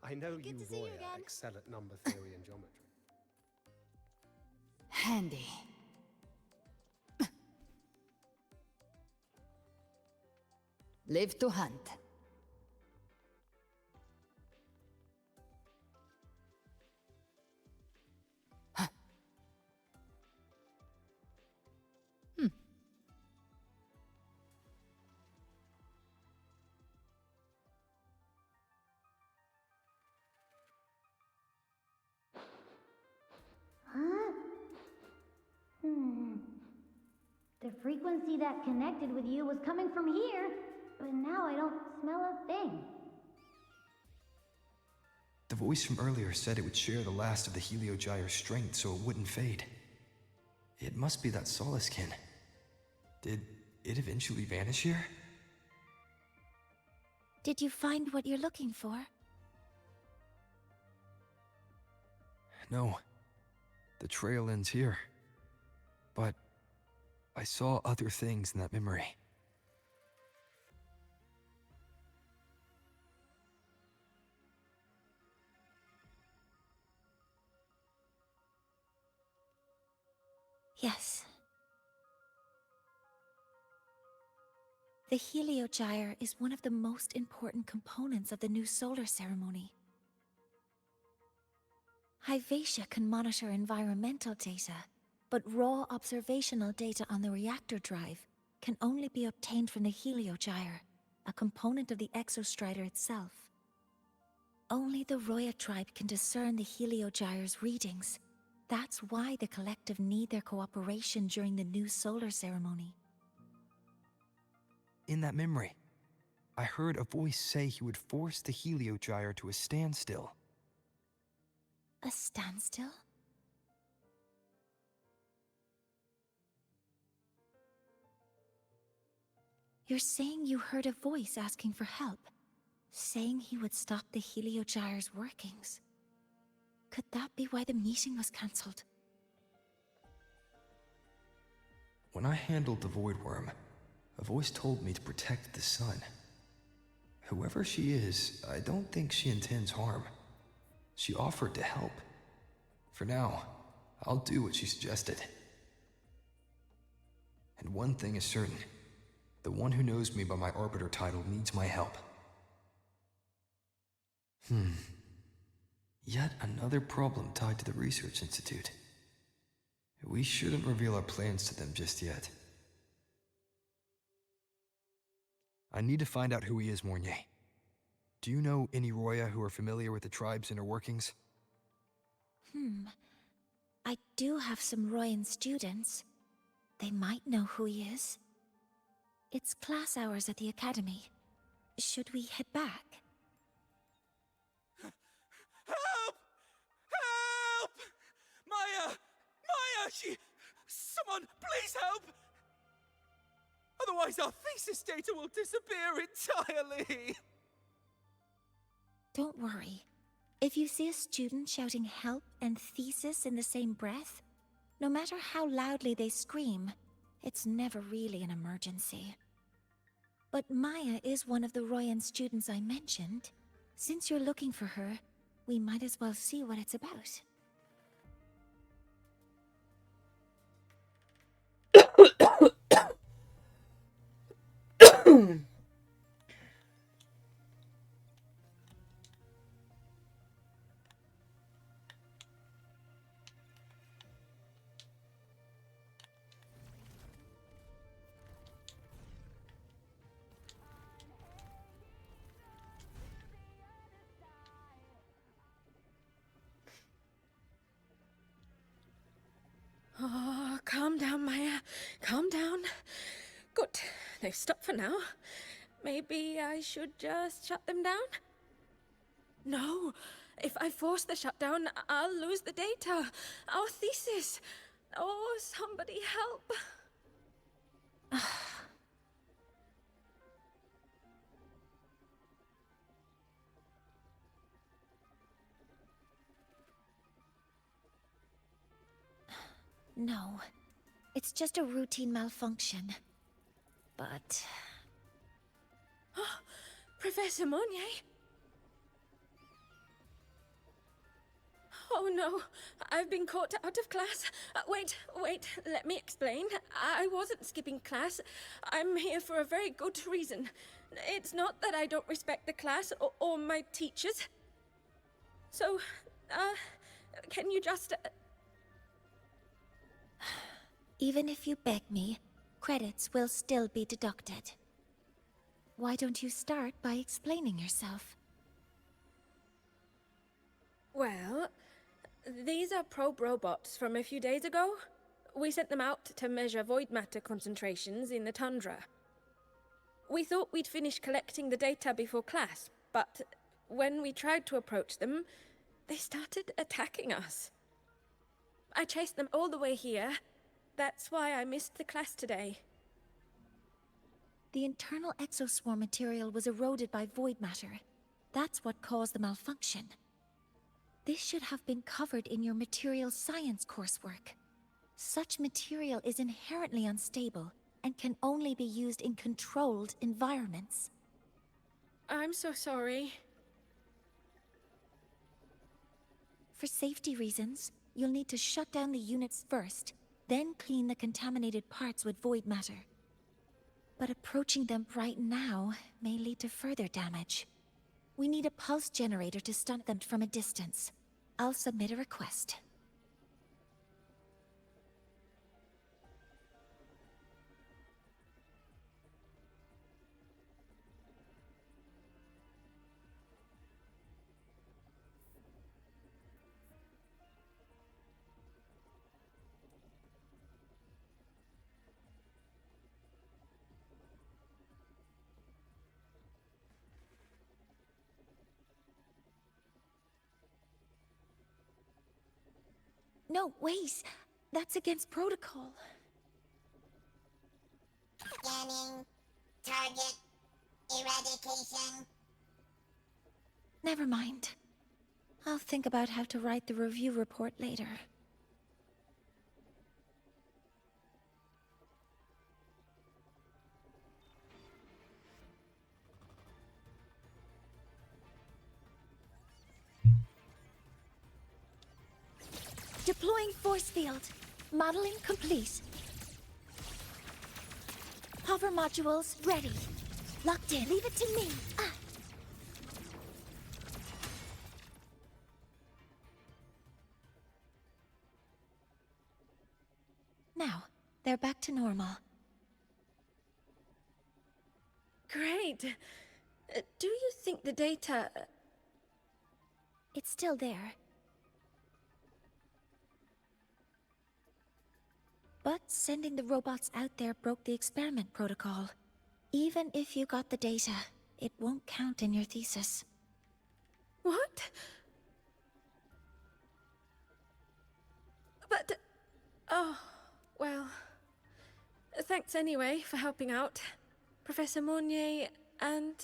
Speaker 16: I know you
Speaker 2: to see you
Speaker 16: Roya
Speaker 2: again.
Speaker 16: excel at number theory and geometry.
Speaker 9: Handy. Live to hunt. Huh.
Speaker 2: Huh? The frequency that connected with you was coming from here, but now I don't smell a thing.
Speaker 15: The voice from earlier said it would share the last of the Heliogyre's strength so it wouldn't fade. It must be that Solaskin. Did it eventually vanish here?
Speaker 14: Did you find what you're looking for?
Speaker 15: No. The trail ends here. But I saw other things in that memory.
Speaker 14: Yes. The Heliogyre is one of the most important components of the new solar ceremony. Hyvatia can monitor environmental data, but raw observational data on the reactor drive can only be obtained from the Heliogyre, a component of the Exostrider itself. Only the Roya tribe can discern the Heliogyre's readings. That's why the collective need their cooperation during the new solar ceremony.
Speaker 15: In that memory, I heard a voice say he would force the Heliogyre to a standstill.
Speaker 14: A standstill? You're saying you heard a voice asking for help, saying he would stop the Heliogyre's workings. Could that be why the meeting was cancelled?
Speaker 15: When I handled the Void Worm, a voice told me to protect the sun. Whoever she is, I don't think she intends harm. She offered to help. For now, I'll do what she suggested. And one thing is certain. The one who knows me by my Arbiter title needs my help. Yet another problem tied to the Research Institute. We shouldn't reveal our plans to them just yet. I need to find out who he is, Mornier. Do you know any Roya who are familiar with the tribe's inner workings?
Speaker 14: I do have some Royan students. They might know who he is. It's class hours at the academy. Should we head back?
Speaker 6: Help! Help! Maya! Maya! Someone, please help! Otherwise our thesis data will disappear entirely!
Speaker 14: Don't worry. If you see a student shouting help and thesis in the same breath, no matter how loudly they scream, it's never really an emergency. But Maya is one of the Royan students I mentioned. Since you're looking for her, we might as well see what it's about.
Speaker 17: Oh, calm down, Maya. Calm down. Good. They've stopped for now. Maybe I should just shut them down? No. If I force the shutdown, I'll lose the data. Our thesis. Oh, somebody help.
Speaker 14: No, it's just a routine malfunction. But...
Speaker 17: Professor Monnier? Oh no, I've been caught out of class. Wait, let me explain. I wasn't skipping class. I'm here for a very good reason. It's not that I don't respect the class or my teachers. So, can you just...
Speaker 14: Even if you beg me, credits will still be deducted. Why don't you start by explaining yourself?
Speaker 17: Well, these are probe robots from a few days ago. We sent them out to measure void matter concentrations in the tundra. We thought we'd finish collecting the data before class, but when we tried to approach them, they started attacking us. I chased them all the way here. That's why I missed the class today.
Speaker 14: The internal exoswarm material was eroded by void matter. That's what caused the malfunction. This should have been covered in your material science coursework. Such material is inherently unstable and can only be used in controlled environments.
Speaker 17: I'm so sorry.
Speaker 14: For safety reasons, you'll need to shut down the units first, then clean the contaminated parts with void matter. But approaching them right now may lead to further damage. We need a pulse generator to stun them from a distance. I'll submit a request. No, wait! That's against protocol.
Speaker 11: Scanning. Target. Eradication.
Speaker 14: Never mind. I'll think about how to write the review report later. Deploying force field. Modeling complete. Hover modules ready. Locked in.
Speaker 2: Leave it to me.
Speaker 14: Now, they're back to normal.
Speaker 17: Great. Do you think the data...
Speaker 14: It's still there. But sending the robots out there broke the experiment protocol. Even if you got the data, it won't count in your thesis.
Speaker 17: What? But... Oh, well... Thanks anyway for helping out, Professor Mornier, and...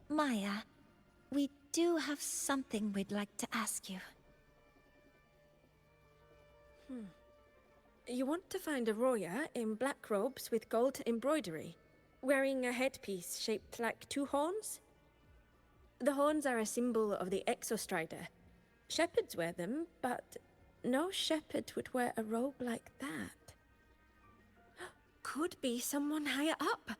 Speaker 14: Maya, we do have something we'd like to ask you.
Speaker 17: You want to find a Roya in black robes with gold embroidery, wearing a headpiece shaped like two horns? The horns are a symbol of the Exostrider. Shepherds wear them, but no shepherd would wear a robe like that. Could be someone higher up,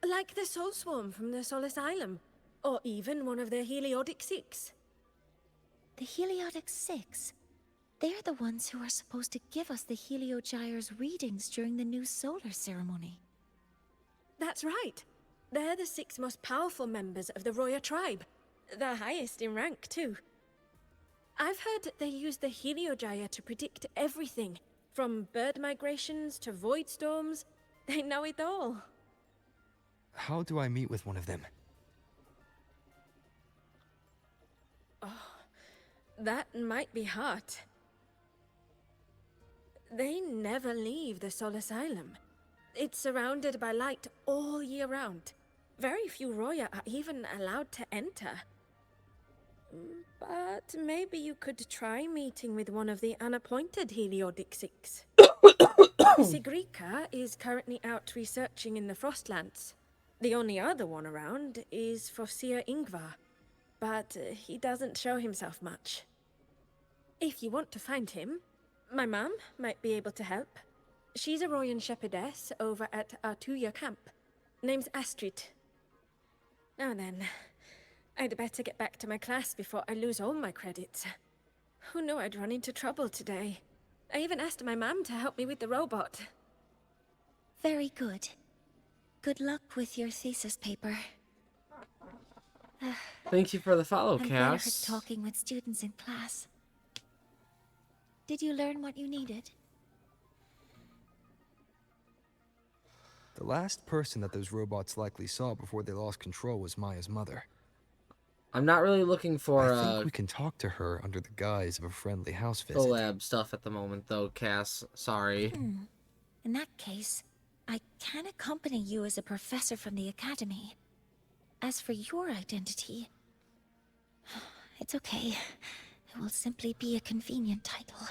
Speaker 17: like the Soul Swarm from the Soul Asylum, or even one of the Heliodic Six.
Speaker 14: The Heliodic Six? They're the ones who are supposed to give us the Heliogyre's readings during the new solar ceremony.
Speaker 17: That's right. They're the 6 most powerful members of the Roya tribe. The highest in rank, too. I've heard they use the Heliogyre to predict everything, from bird migrations to void storms. They know it all.
Speaker 15: How do I meet with one of them?
Speaker 17: That might be hard. They never leave the Soul Asylum. It's surrounded by light all year round. Very few Roya are even allowed to enter. But maybe you could try meeting with one of the unappointed Heliodic Six. Sigrika is currently out researching in the Frostlands. The only other one around is Fosir Ingvar, but he doesn't show himself much. If you want to find him, my mum might be able to help. She's a Royan shepherdess over at Artuya camp. Name's Astrid. Now then, I'd better get back to my class before I lose all my credits. Who knew I'd run into trouble today? I even asked my mum to help me with the robot.
Speaker 14: Very good. Good luck with your thesis paper.
Speaker 1: Thank you for the follow,
Speaker 14: I'm
Speaker 1: Cass.
Speaker 14: better at talking with students in class. Did you learn what you needed?
Speaker 15: The last person that those robots likely saw before they lost control was Maya's mother.
Speaker 1: I'm not really looking for
Speaker 15: I think we can talk to her under the guise of a friendly house visit.
Speaker 1: collab stuff at the moment, though, Cass. Sorry.
Speaker 14: In that case, I can accompany you as a professor from the academy. As for your identity, it's okay. It will simply be a convenient title.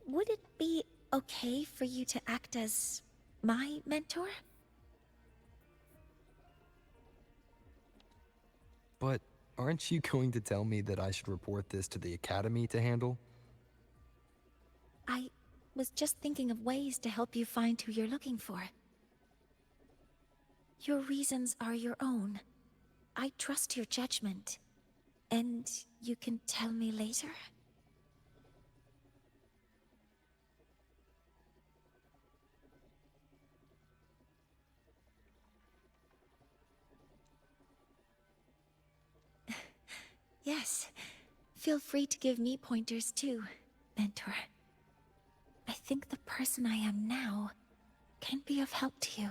Speaker 14: Would it be okay for you to act as my mentor?
Speaker 15: But aren't you going to tell me that I should report this to the academy to handle?
Speaker 14: I was just thinking of ways to help you find who you're looking for. Your reasons are your own. I trust your judgment. And you can tell me later? Yes. Feel free to give me pointers too, mentor. I think the person I am now can be of help to you.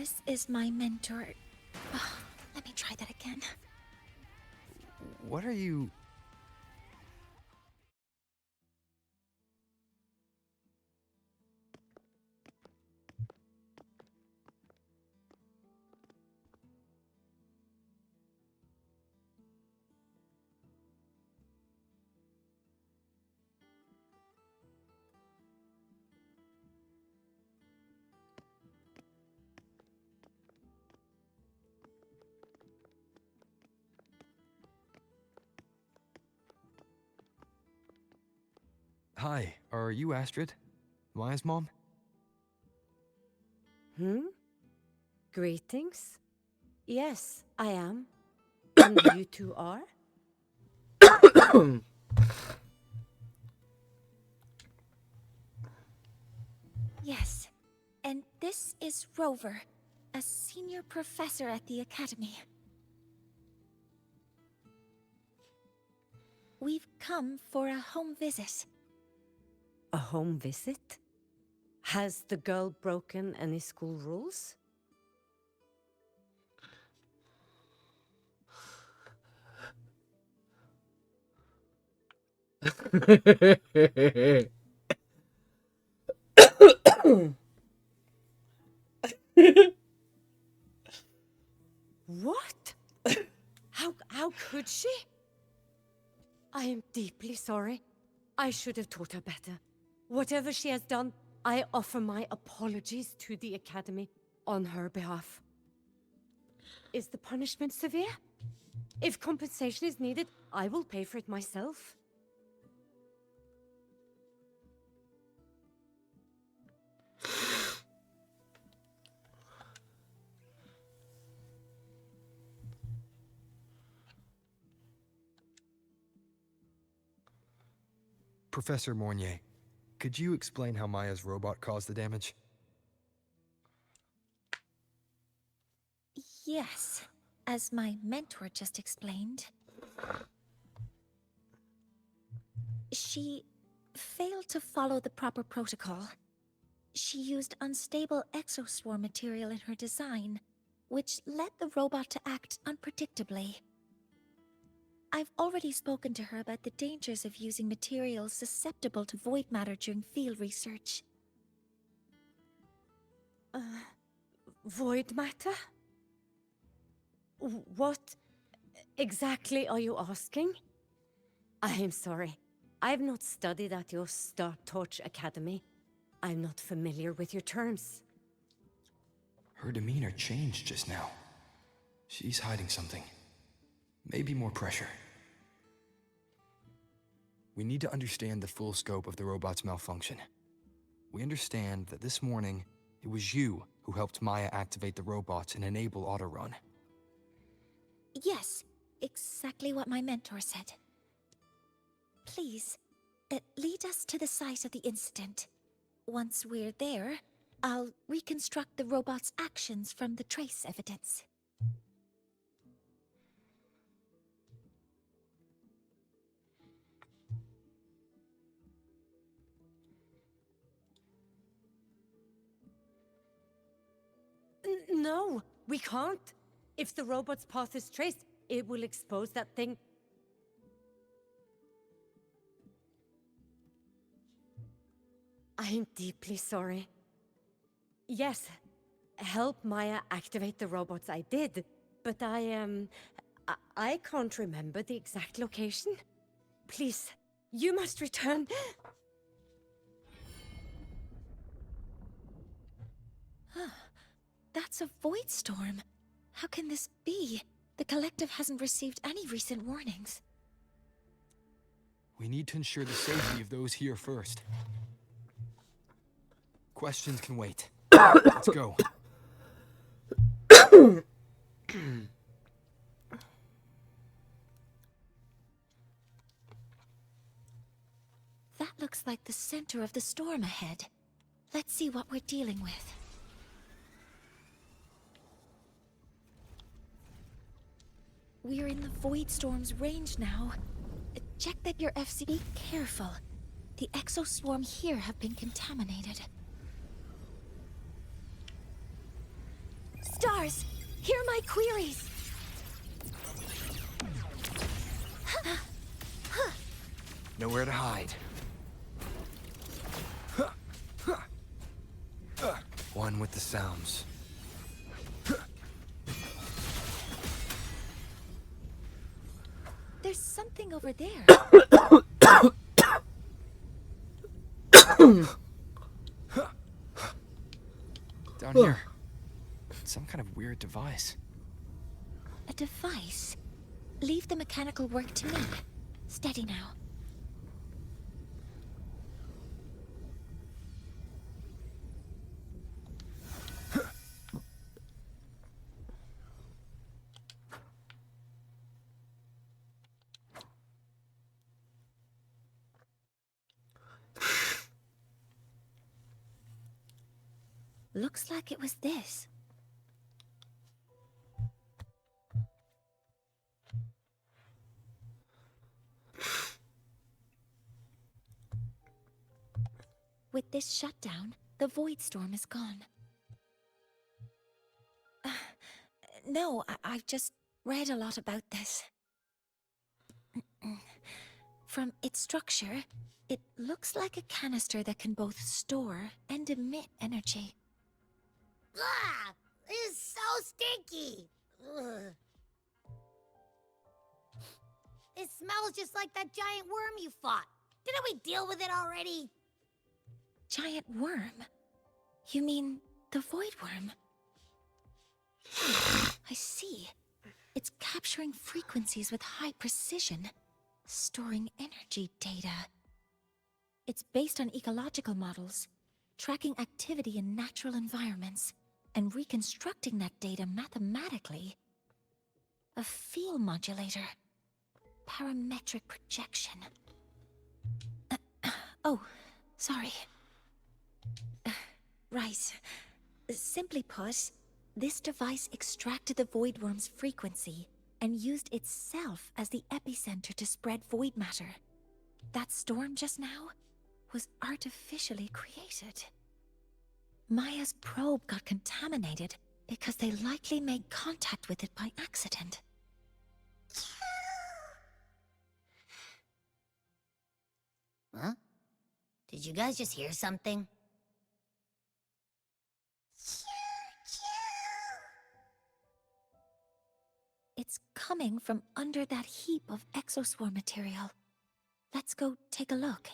Speaker 14: This is my mentor. Oh, let me try that again.
Speaker 15: What are you... Hi, are you Astrid? Maya's mom?
Speaker 18: Greetings. Yes, I am. And you two are?
Speaker 14: Yes, and this is Rover, a senior professor at the Academy. We've come for a home visit.
Speaker 18: A home visit? Has the girl broken any school rules? What? How could she? I am deeply sorry. I should have taught her better. Whatever she has done, I offer my apologies to the Academy on her behalf. Is the punishment severe? If compensation is needed, I will pay for it myself.
Speaker 15: Professor Mornier, could you explain how Maya's robot caused the damage?
Speaker 14: Yes, as my mentor just explained. She failed to follow the proper protocol. She used unstable exoswarm material in her design, which led the robot to act unpredictably. I've already spoken to her about the dangers of using materials susceptible to void matter during field research.
Speaker 18: Void matter? What exactly are you asking? I am sorry. I have not studied at your Star Torch Academy. I'm not familiar with your terms.
Speaker 15: Her demeanor changed just now. She's hiding something. Maybe more pressure. We need to understand the full scope of the robot's malfunction. We understand that this morning, it was you who helped Maya activate the robots and enable autorun.
Speaker 14: Yes, exactly what my mentor said. Please, lead us to the site of the incident. Once we're there, I'll reconstruct the robot's actions from the trace evidence.
Speaker 18: No, we can't. If the robot's path is traced, it will expose that thing. I am deeply sorry. Yes, help Maya activate the robots I did, but I can't remember the exact location. Please, you must return.
Speaker 14: That's a void storm. How can this be? The collective hasn't received any recent warnings.
Speaker 15: We need to ensure the safety of those here first. Questions can wait. Let's go.
Speaker 14: That looks like the center of the storm ahead. Let's see what we're dealing with. We're in the Void Storm's range now. Check that your FC... Be careful. The exoswarm here have been contaminated. stars! Hear my queries!
Speaker 15: Nowhere to hide. One with the sounds.
Speaker 14: There's something over there.
Speaker 15: Down here. Some kind of weird device.
Speaker 14: A device? Leave the mechanical work to me. Steady now. Looks like it was this. With this shutdown, the void storm is gone. No, I've just read a lot about this. From its structure, it looks like a canister that can both store and emit energy.
Speaker 12: Ah! This is so stinky! Ugh. It smells just like that giant worm you fought. Didn't we deal with it already?
Speaker 14: Giant worm? You mean the void worm? I see. It's capturing frequencies with high precision, storing energy data. It's based on ecological models, tracking activity in natural environments, and reconstructing that data mathematically. A field modulator. Parametric projection. Oh, sorry. Right. Simply put, this device extracted the void worm's frequency and used itself as the epicenter to spread void matter. That storm just now was artificially created. Maya's probe got contaminated because they likely made contact with it by accident.
Speaker 12: Huh? Did you guys just hear something?
Speaker 14: It's coming from under that heap of exoswarm material. Let's go take a look.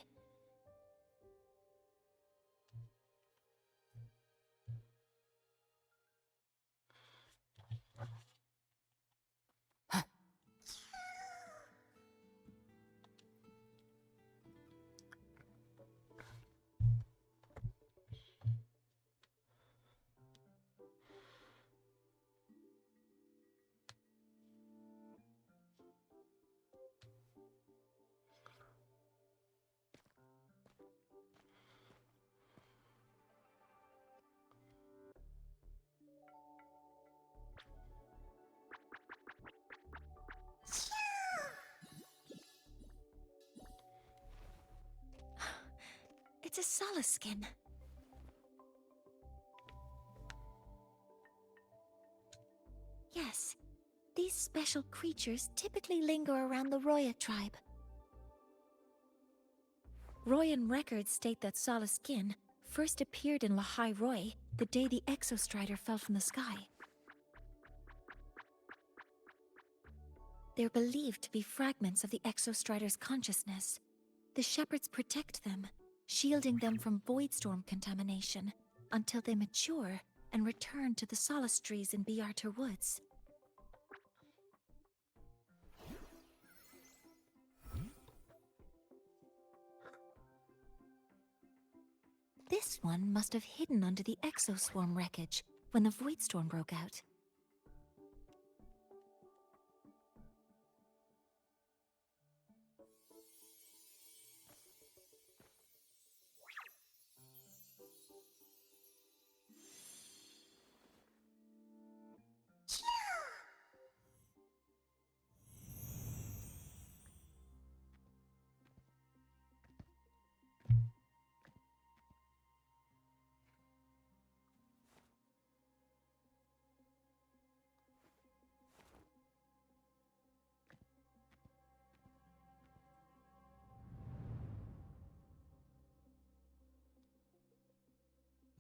Speaker 14: It's a solace skin. Yes, these special creatures typically linger around the Roya tribe. Royan records state that solace skin first appeared in Lahai Roy the day the Exostrider fell from the sky. They're believed to be fragments of the Exostrider's consciousness. The shepherds protect them, shielding them from void storm contamination until they mature and return to the solace trees in Biarter Woods. This one must have hidden under the exoswarm wreckage when the void storm broke out.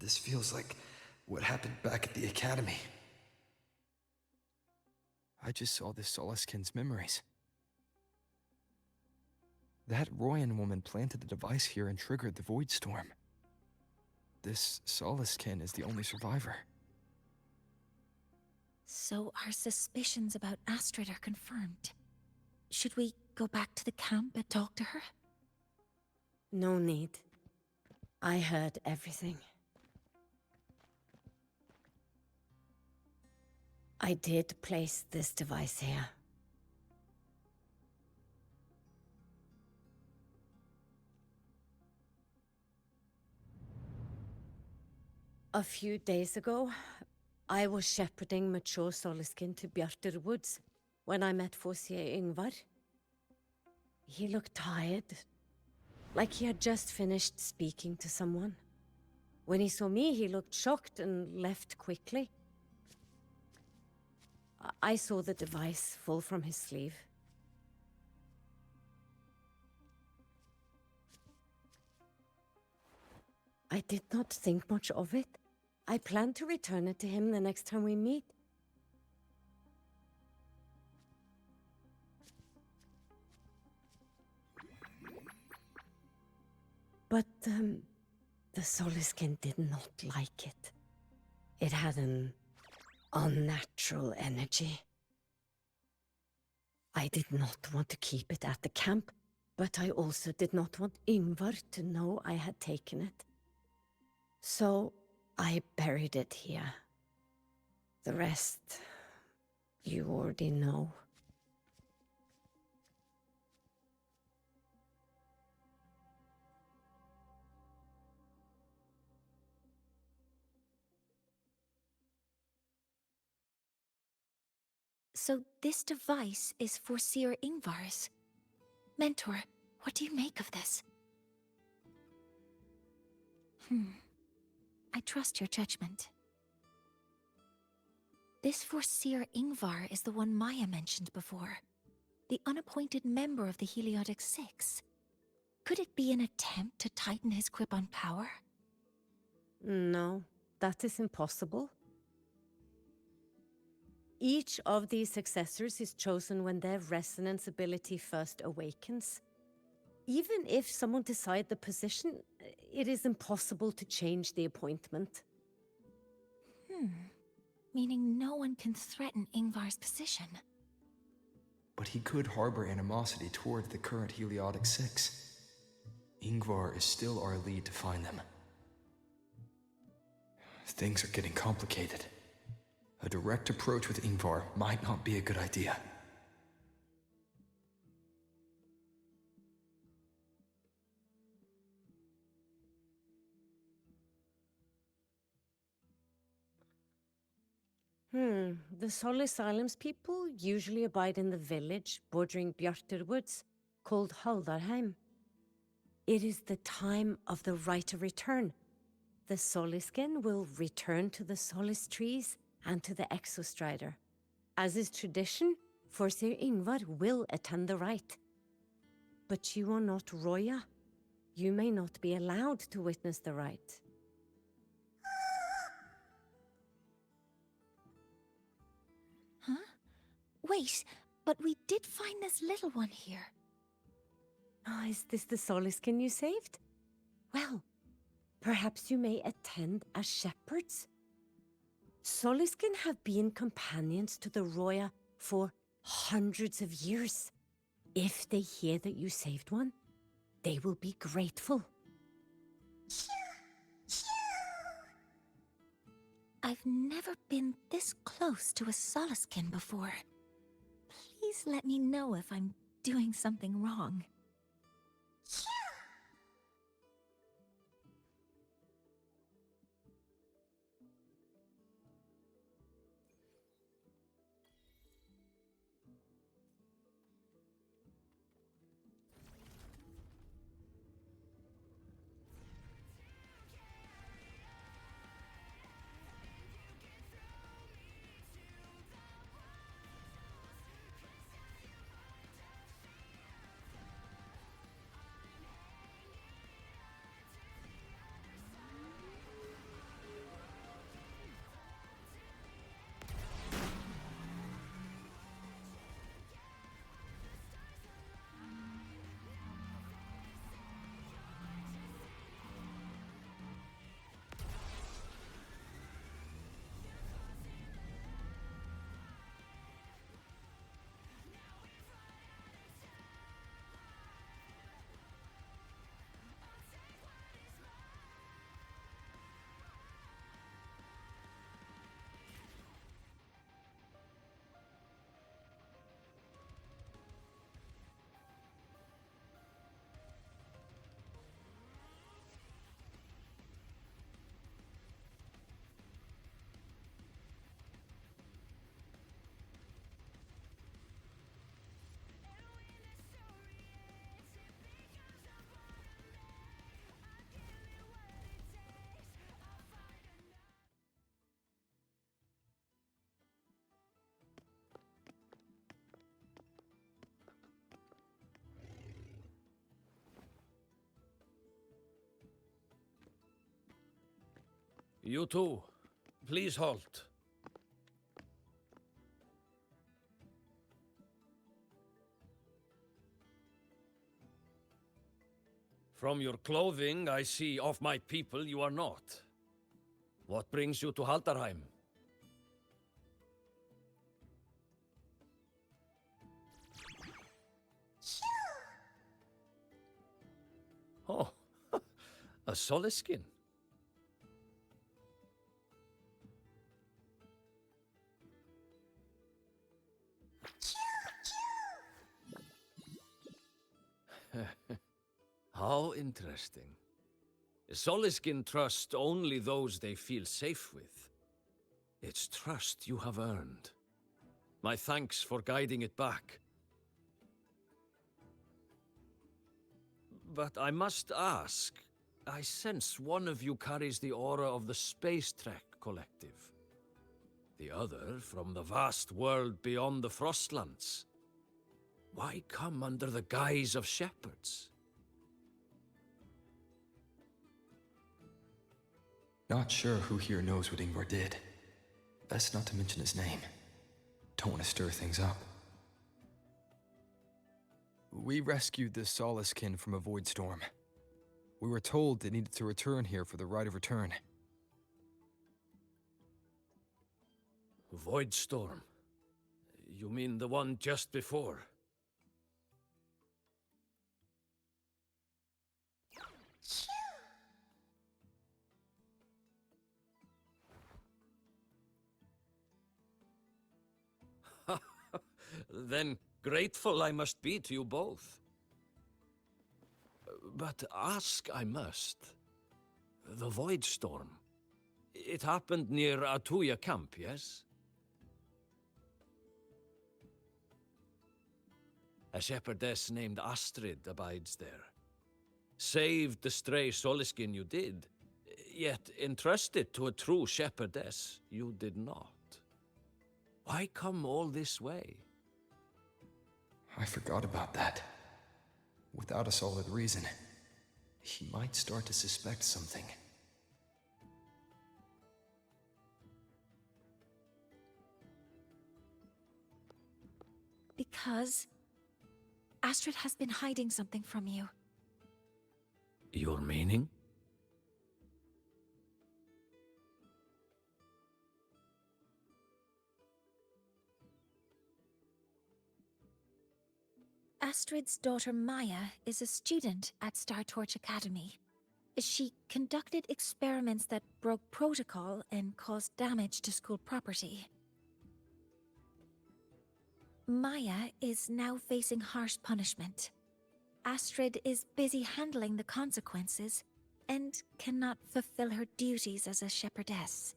Speaker 15: This feels like what happened back at the academy. I just saw this Soliskin's memories. That Royan woman planted the device here and triggered the Void Storm. This Soliskin is the only survivor.
Speaker 14: So our suspicions about Astrid are confirmed. Should we go back to the camp and talk to her?
Speaker 18: No need. I heard everything. I did place this device here. A few days ago, I was shepherding mature Soliskin to Bjartur Woods when I met Forcier Ingvar. He looked tired, like he had just finished speaking to someone. When he saw me, he looked shocked and left quickly. I saw the device fall from his sleeve. I did not think much of it. I plan to return it to him the next time we meet. But, the Soliskin did not like it. It had an unnatural energy. I did not want to keep it at the camp, but I also did not want Ingvar to know I had taken it. So I buried it here. The rest, you already know.
Speaker 14: So this device is Forcier Ingvar's. Mentor, what do you make of this? I trust your judgment. This Forcier Ingvar is the one Maya mentioned before. The unappointed member of the Heliotic Six. Could it be an attempt to tighten his grip on power?
Speaker 18: No, that is impossible. Each of these successors is chosen when their resonance ability first awakens. Even if someone decides the position, it is impossible to change the appointment.
Speaker 14: Meaning no one can threaten Ingvar's position.
Speaker 15: But he could harbor animosity toward the current Heliotic Six. Ingvar is still our lead to find them. Things are getting complicated. A direct approach with Ingvar might not be a good idea.
Speaker 18: The Solis Islands people usually abide in the village bordering Bjartur Woods, called Haldarheim. It is the time of the right of return. The Soliskin will return to the Solis trees and to the Exostrider. As is tradition, Forcier Ingvar will attend the rite. But you are not Roya. You may not be allowed to witness the rite.
Speaker 14: Huh? Wait, but we did find this little one here.
Speaker 18: Oh, is this the Soliskin you saved? Well, perhaps you may attend as shepherds? Soliskin have been companions to the Roya for hundreds of years. If they hear that you saved one, they will be grateful.
Speaker 14: I've never been this close to a Soliskin before. Please let me know if I'm doing something wrong.
Speaker 7: You too. Please halt. From your clothing, I see of my people you are not. What brings you to Haldarheim? Oh, a Soliskin. How interesting. Soliskin trust only those they feel safe with. It's trust you have earned. My thanks for guiding it back. But I must ask, I sense one of you carries the aura of the Space Trek Collective. The other from the vast world beyond the Frostlands. Why come under the guise of shepherds?
Speaker 15: Not sure who here knows what Ingvar did. Best not to mention his name. Don't want to stir things up. We rescued the Soliskin from a void storm. We were told it needed to return here for the rite of return.
Speaker 7: Void storm? You mean the one just before? Then grateful I must be to you both. But ask I must. The Void Storm. It happened near Atuya camp, yes? A shepherdess named Astrid abides there. Saved the stray Soliskin you did, yet entrusted to a true shepherdess you did not. Why come all this way?
Speaker 15: I forgot about that. Without a solid reason, he might start to suspect something.
Speaker 14: Because Astrid has been hiding something from you.
Speaker 7: Your meaning?
Speaker 14: Astrid's daughter Maya is a student at Star Torch Academy. She conducted experiments that broke protocol and caused damage to school property. Maya is now facing harsh punishment. Astrid is busy handling the consequences and cannot fulfill her duties as a shepherdess.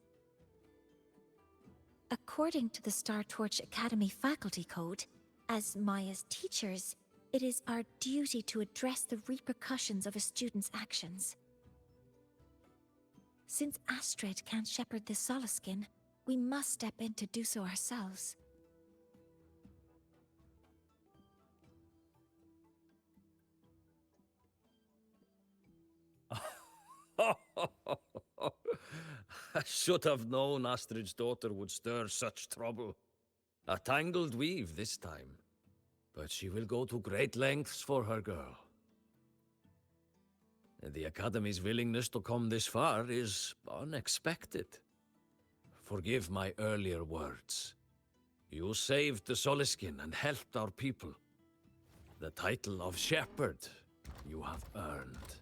Speaker 14: According to the Star Torch Academy faculty code, as Maya's teachers, it is our duty to address the repercussions of a student's actions. Since Astrid can't shepherd the Soliskin, we must step in to do so ourselves.
Speaker 7: I should have known Astrid's daughter would stir such trouble. A tangled weave this time. But she will go to great lengths for her girl. And the Academy's willingness to come this far is unexpected. Forgive my earlier words. You saved the Soliskin and helped our people. The title of Shepherd you have earned.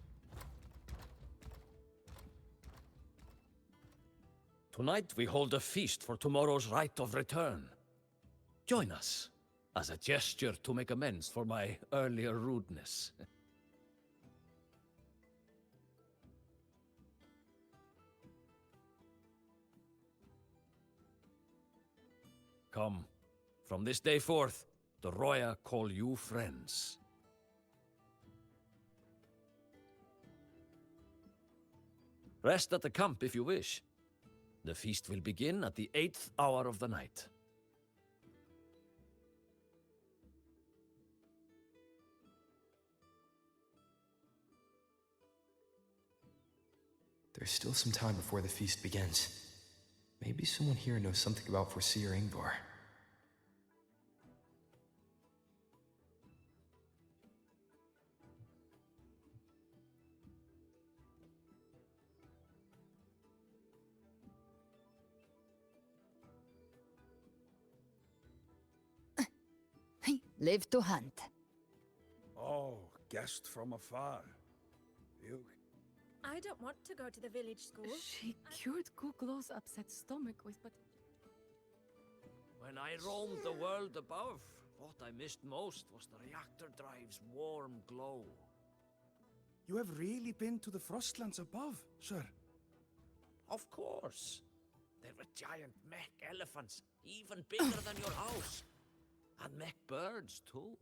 Speaker 7: Tonight we hold a feast for tomorrow's rite of return. Join us, as a gesture to make amends for my earlier rudeness. Come, from this day forth, the Roya call you friends. Rest at the camp if you wish. The feast will begin at the 8th hour of the night.
Speaker 15: There's still some time before the feast begins. Maybe someone here knows something about Foreseer Ingvar.
Speaker 9: Live to hunt.
Speaker 19: Oh, guest from afar. You...
Speaker 17: I don't want to go to the village school.
Speaker 20: She cured Kuklo's upset stomach with but...
Speaker 7: When I roamed the world above, what I missed most was the reactor drive's warm glow.
Speaker 19: You have really been to the Frostlands above, sir?
Speaker 7: Of course. There were giant mech elephants, even bigger than your house. And mech birds, too.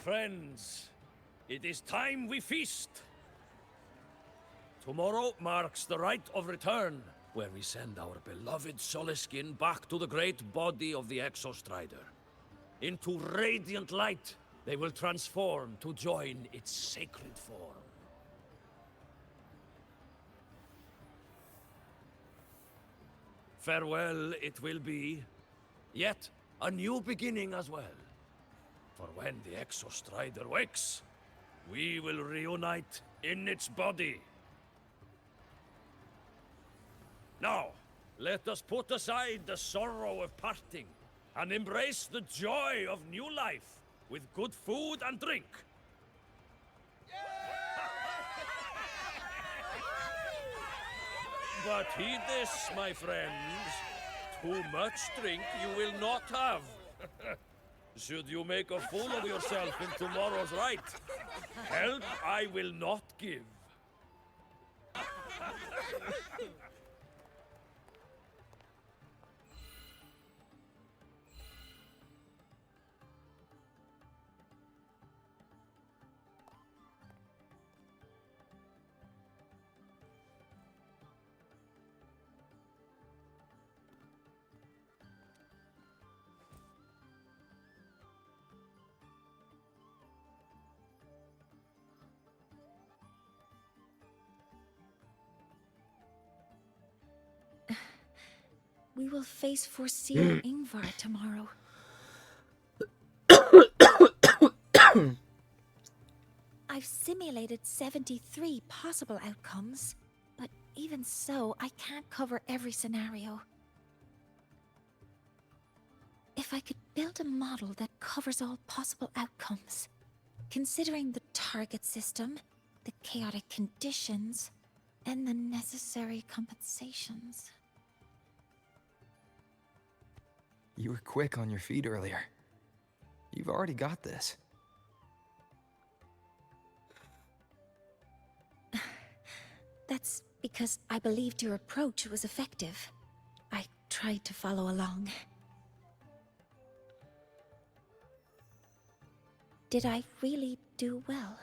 Speaker 7: Friends, it is time we feast. Tomorrow marks the rite of return, where we send our beloved Soliskin back to the great body of the Exostrider. Into radiant light, they will transform to join its sacred form. Farewell it will be, yet a new beginning as well. For when the Exostrider wakes, we will reunite in its body. Now, let us put aside the sorrow of parting and embrace the joy of new life with good food and drink. But heed this, my friends. Too much drink you will not have. Should you make a fool of yourself in tomorrow's rite, help I will not give.
Speaker 14: We will face Foreseer Ingvar tomorrow. I've simulated 73 possible outcomes, but even so, I can't cover every scenario. If I could build a model that covers all possible outcomes, considering the target system, the chaotic conditions, and the necessary compensations.
Speaker 15: You were quick on your feet earlier. You've already got this.
Speaker 14: That's because I believed your approach was effective. I tried to follow along. Did I really do well?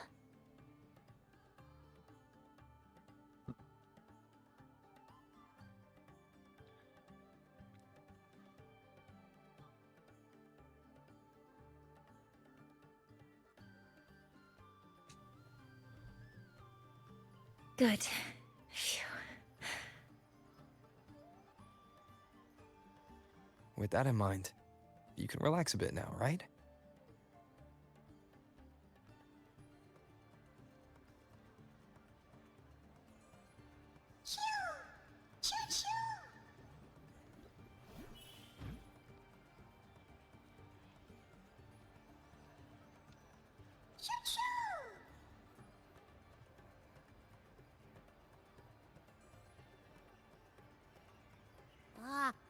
Speaker 14: Good. Phew.
Speaker 15: With that in mind, you can relax a bit now, right?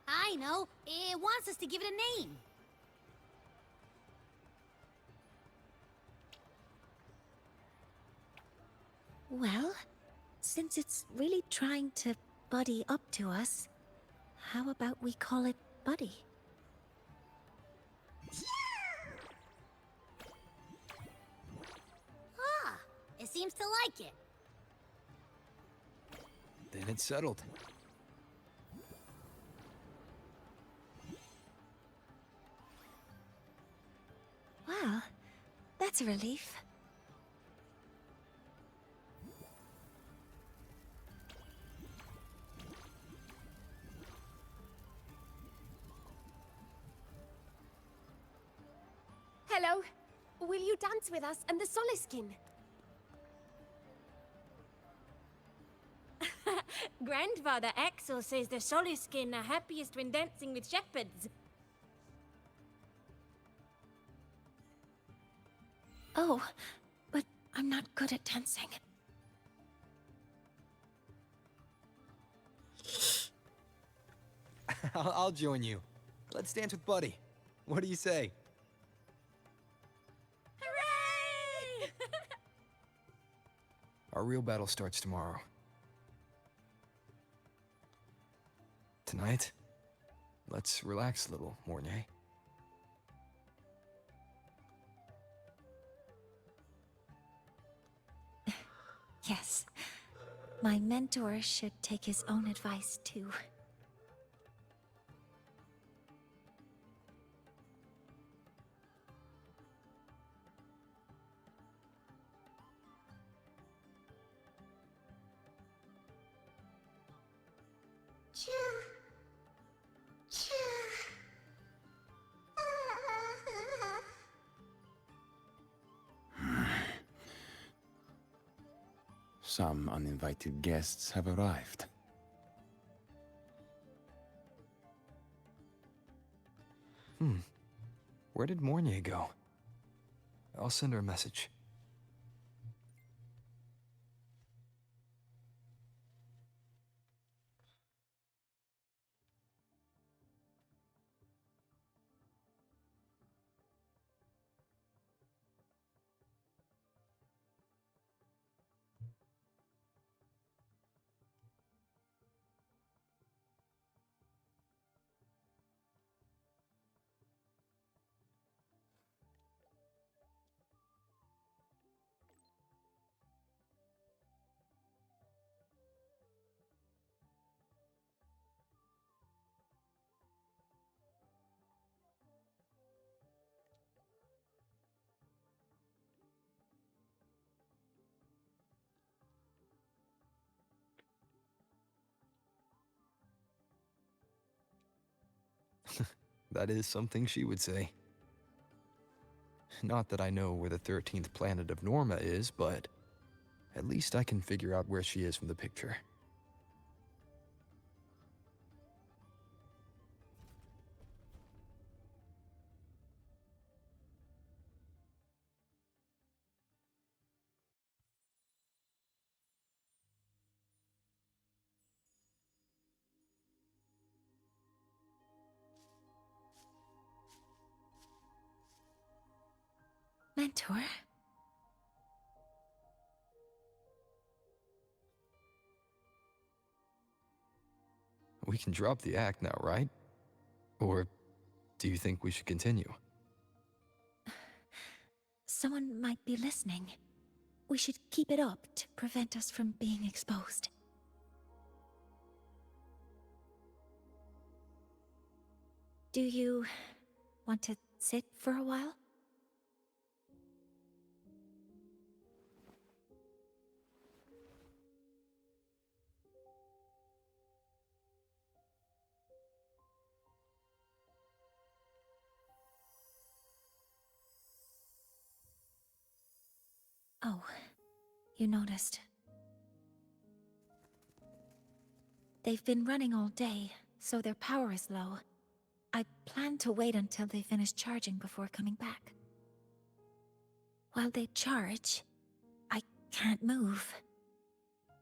Speaker 12: I know. It wants us to give it a name.
Speaker 14: Well, since it's really trying to buddy up to us, how about we call it Buddy?
Speaker 12: It seems to like it.
Speaker 15: Then it's settled.
Speaker 14: Well, that's a relief.
Speaker 21: Hello. Will you dance with us and the Soliskin? Grandfather Axel says the Soliskin are happiest when dancing with shepherds.
Speaker 14: Oh, but I'm not good at dancing.
Speaker 15: I'll join you. Let's dance with Buddy. What do you say?
Speaker 21: Hooray!
Speaker 15: Our real battle starts tomorrow. Tonight, let's relax a little, Mornay.
Speaker 14: Yes. My mentor should take his own advice, too.
Speaker 10: Some uninvited guests have arrived.
Speaker 15: Where did Mornay go? I'll send her a message. That is something she would say. Not that I know where the 13th planet of Norma is, but at least I can figure out where she is from the picture.
Speaker 14: Mentor?
Speaker 15: We can drop the act now, right? Or do you think we should continue?
Speaker 14: Someone might be listening. We should keep it up to prevent us from being exposed. Do you want to sit for a while? Oh, you noticed. They've been running all day, so their power is low. I plan to wait until they finish charging before coming back. While they charge, I can't move.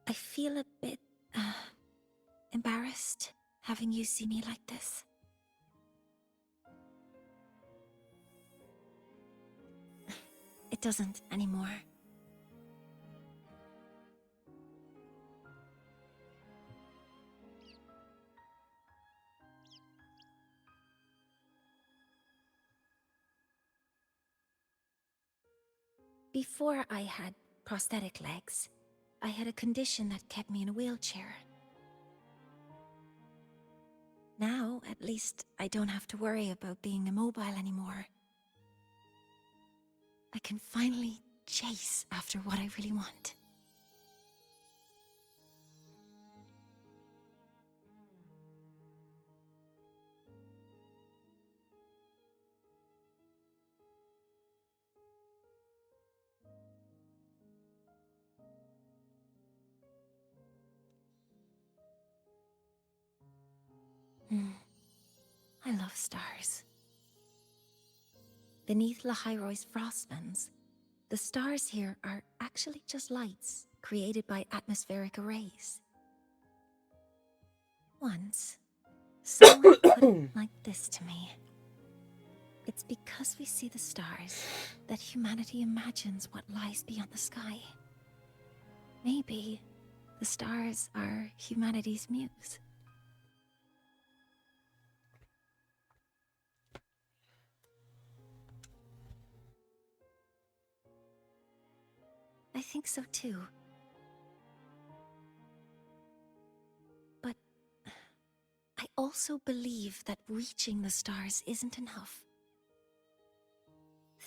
Speaker 14: I feel a bit, embarrassed having you see me like this. It doesn't anymore. Before I had prosthetic legs, I had a condition that kept me in a wheelchair. Now, at least, I don't have to worry about being immobile anymore. I can finally chase after what I really want. I love stars. Beneath Lahairoy's frostlands, the stars here are actually just lights created by atmospheric arrays. Once, someone put it like this to me. It's because we see the stars that humanity imagines what lies beyond the sky. Maybe the stars are humanity's muse. I think so too. But I also believe that reaching the stars isn't enough.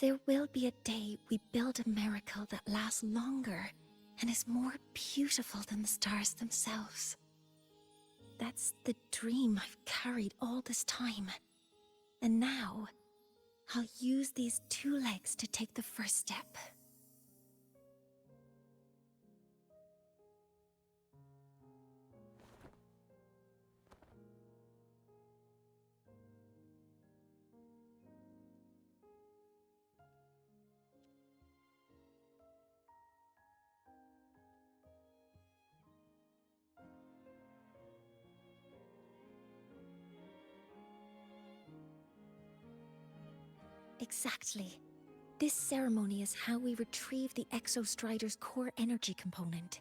Speaker 14: There will be a day we build a miracle that lasts longer and is more beautiful than the stars themselves. That's the dream I've carried all this time. And now, I'll use these 2 legs to take the first step. Exactly. This ceremony is how we retrieve the Exostrider's core energy component.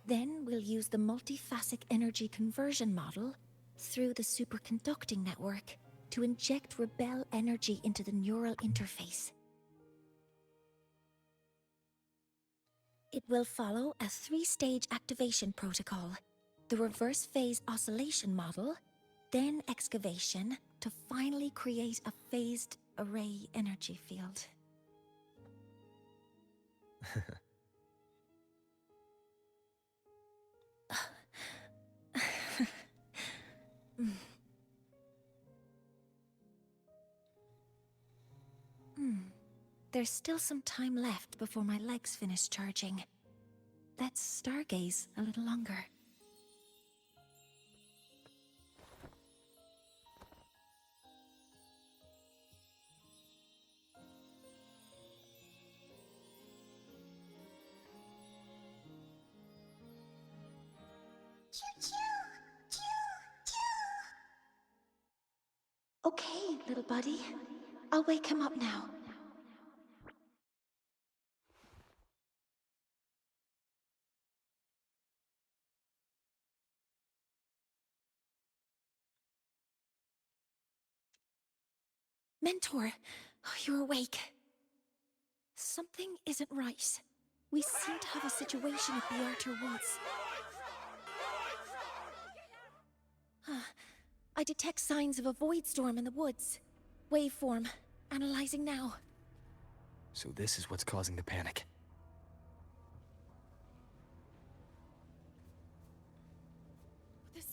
Speaker 14: Then we'll use the multiphasic energy conversion model through the superconducting network to inject rebel energy into the neural interface. It will follow a 3-stage activation protocol: the reverse phase oscillation model, then excavation to finally create a phased array energy field. There's still some time left before my legs finish charging. Let's stargaze a little longer. Okay, little buddy. I'll wake him up now. Mentor, you're awake. Something isn't right. We seem to have a situation at the Arter Woods. I detect signs of a void storm in the woods. Waveform. Analyzing now.
Speaker 15: So this is what's causing the panic.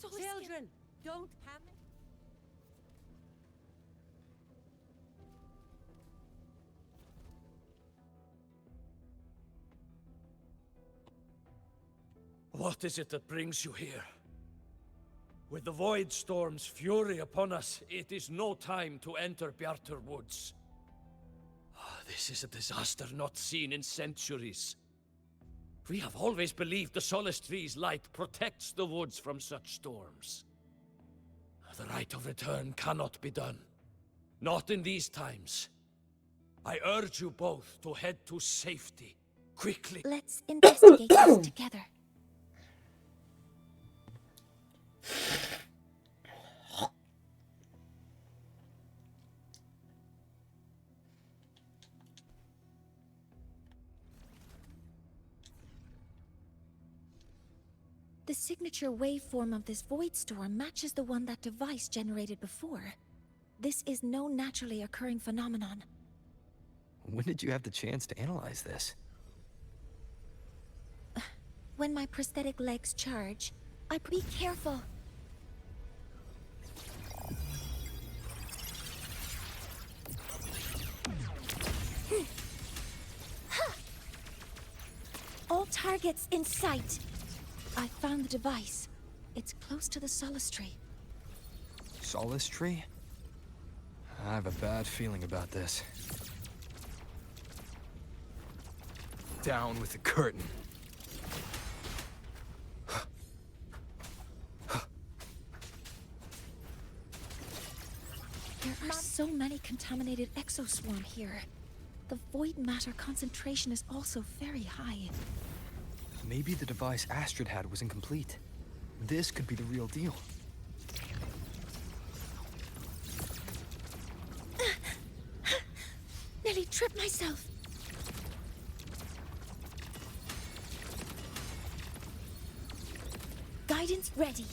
Speaker 18: Children, don't panic.
Speaker 7: What is it that brings you here? With the Void Storm's fury upon us, it is no time to enter Bjartur Woods. This is a disaster not seen in centuries. We have always believed the Solace Tree's light protects the woods from such storms. The rite of return cannot be done. Not in these times. I urge you both to head to safety, quickly.
Speaker 14: Let's investigate this together. The signature waveform of this void storm matches the one that device generated before. This is no naturally occurring phenomenon.
Speaker 15: When did you have the chance to analyze this?
Speaker 14: When my prosthetic legs charge, be careful. All targets in sight. I found the device. It's close to the Solace Tree.
Speaker 15: Solace Tree? I have a bad feeling about this. Down with the curtain.
Speaker 14: There are so many contaminated exoswarm here. The void matter concentration is also very high.
Speaker 15: Maybe the device Astrid had was incomplete. This could be the real deal.
Speaker 14: Nearly tripped myself. Guidance ready.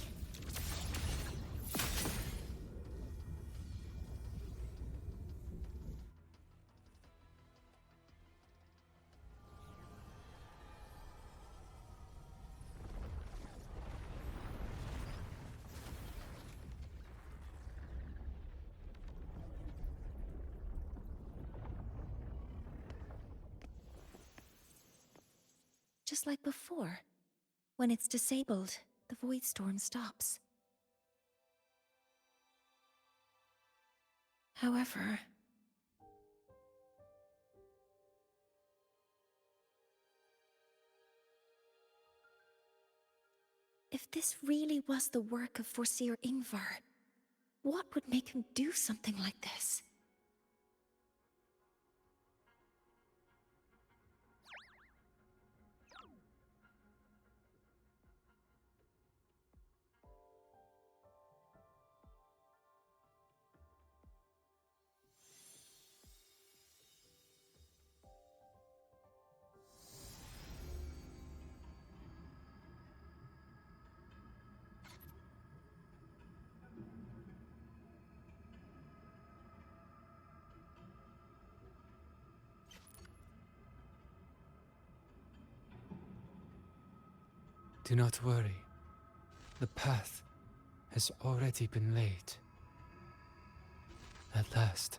Speaker 14: Just like before. When it's disabled, the void storm stops. However, if this really was the work of Foreseer Ingvar, what would make him do something like this?
Speaker 6: Do not worry. The path has already been laid. At last.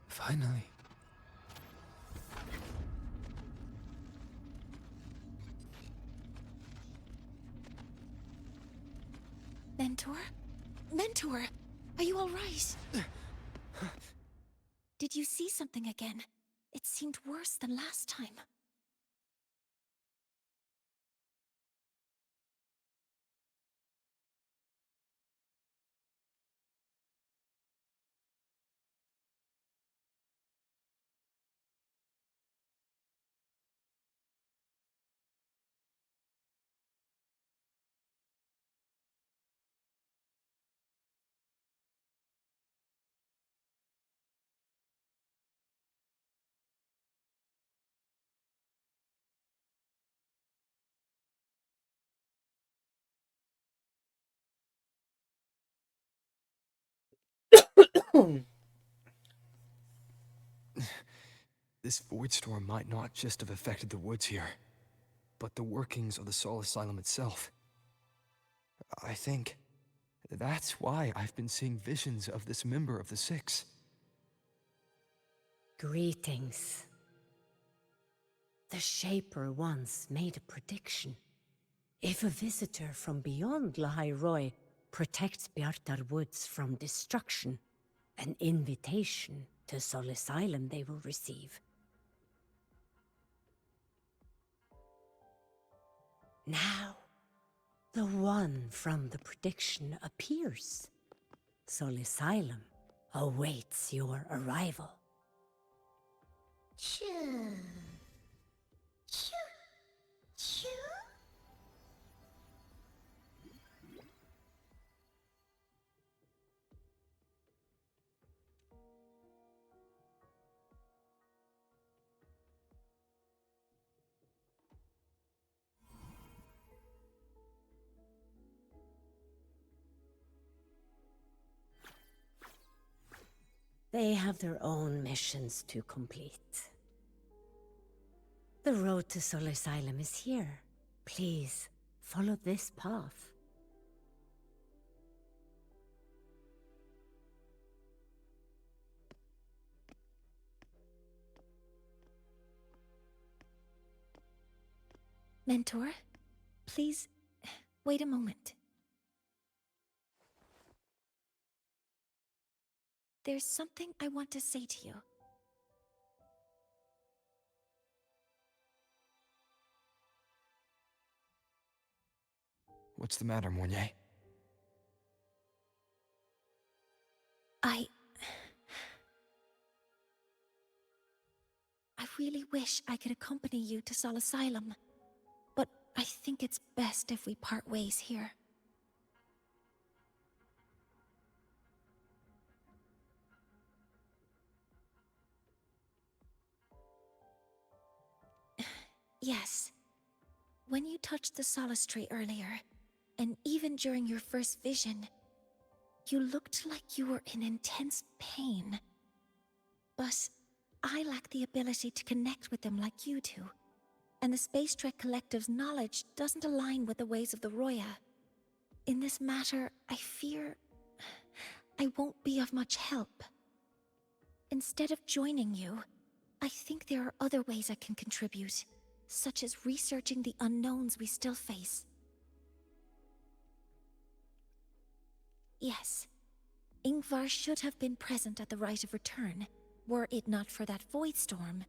Speaker 6: Finally.
Speaker 14: Mentor? Mentor! Are you alright? Did you see something again? It seemed worse than last time.
Speaker 15: This void storm might not just have affected the woods here, but the workings of the Soul Asylum itself. I think that's why I've been seeing visions of this member of the Six.
Speaker 18: Greetings. The Shaper once made a prediction. If a visitor from beyond Lahai Roy protects Bjartar Woods from destruction. An invitation to Sol Asylum they will receive. Now, the one from the prediction appears. Sol Asylum awaits your arrival.
Speaker 12: Choo. Choo. Choo.
Speaker 18: They have their own missions to complete. The road to Sol Asylum is here. Please, follow this path.
Speaker 14: Mentor, please wait a moment. There's something I want to say to you.
Speaker 15: What's the matter, Mornier?
Speaker 14: I really wish I could accompany you to Sol Asylum, but I think it's best if we part ways here. Yes. When you touched the Solace Tree earlier, and even during your first vision, you looked like you were in intense pain. But I lack the ability to connect with them like you do, and the Space Trek Collective's knowledge doesn't align with the ways of the Roya. In this matter, I fear I won't be of much help. Instead of joining you, I think there are other ways I can contribute, such as researching the unknowns we still face. Yes, Ingvar should have been present at the Rite of Return. Were it not for that void storm,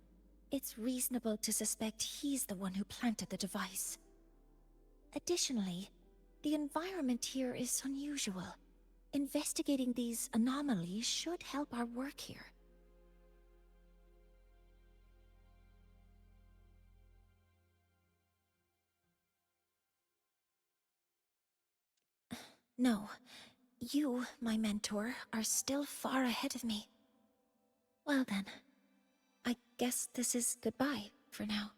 Speaker 14: it's reasonable to suspect he's the one who planted the device. Additionally, the environment here is unusual. Investigating these anomalies should help our work here. No, you, my mentor, are still far ahead of me. Well then, I guess this is goodbye for now.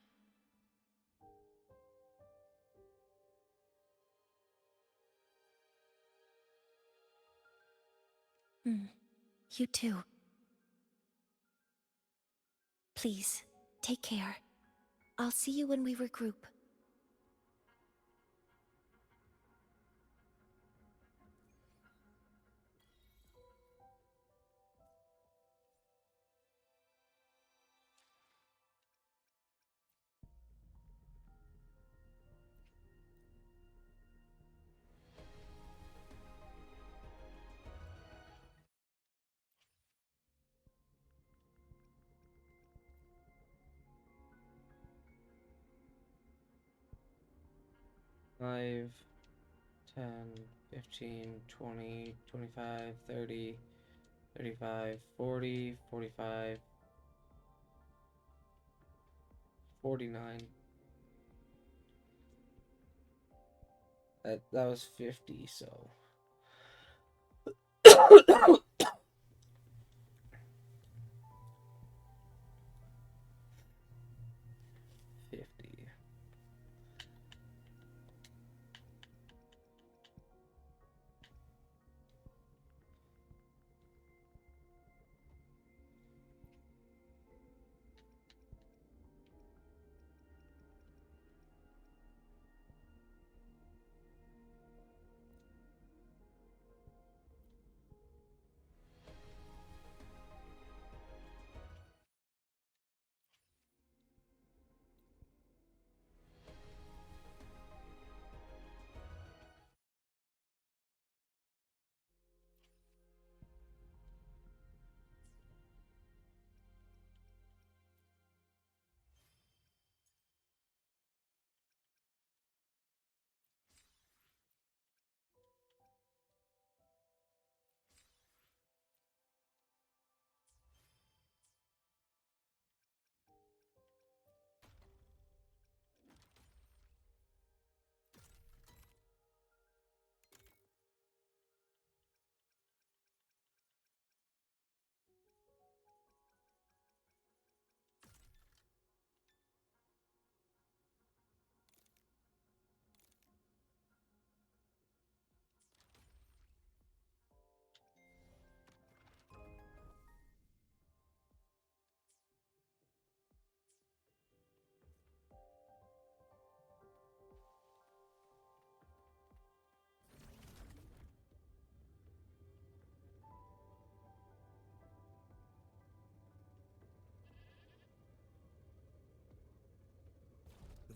Speaker 14: You too. Please, take care. I'll see you when we regroup.
Speaker 1: Five, 10, 15, 20, 25, 30, 35, 40, 45, 49. That was 50, so.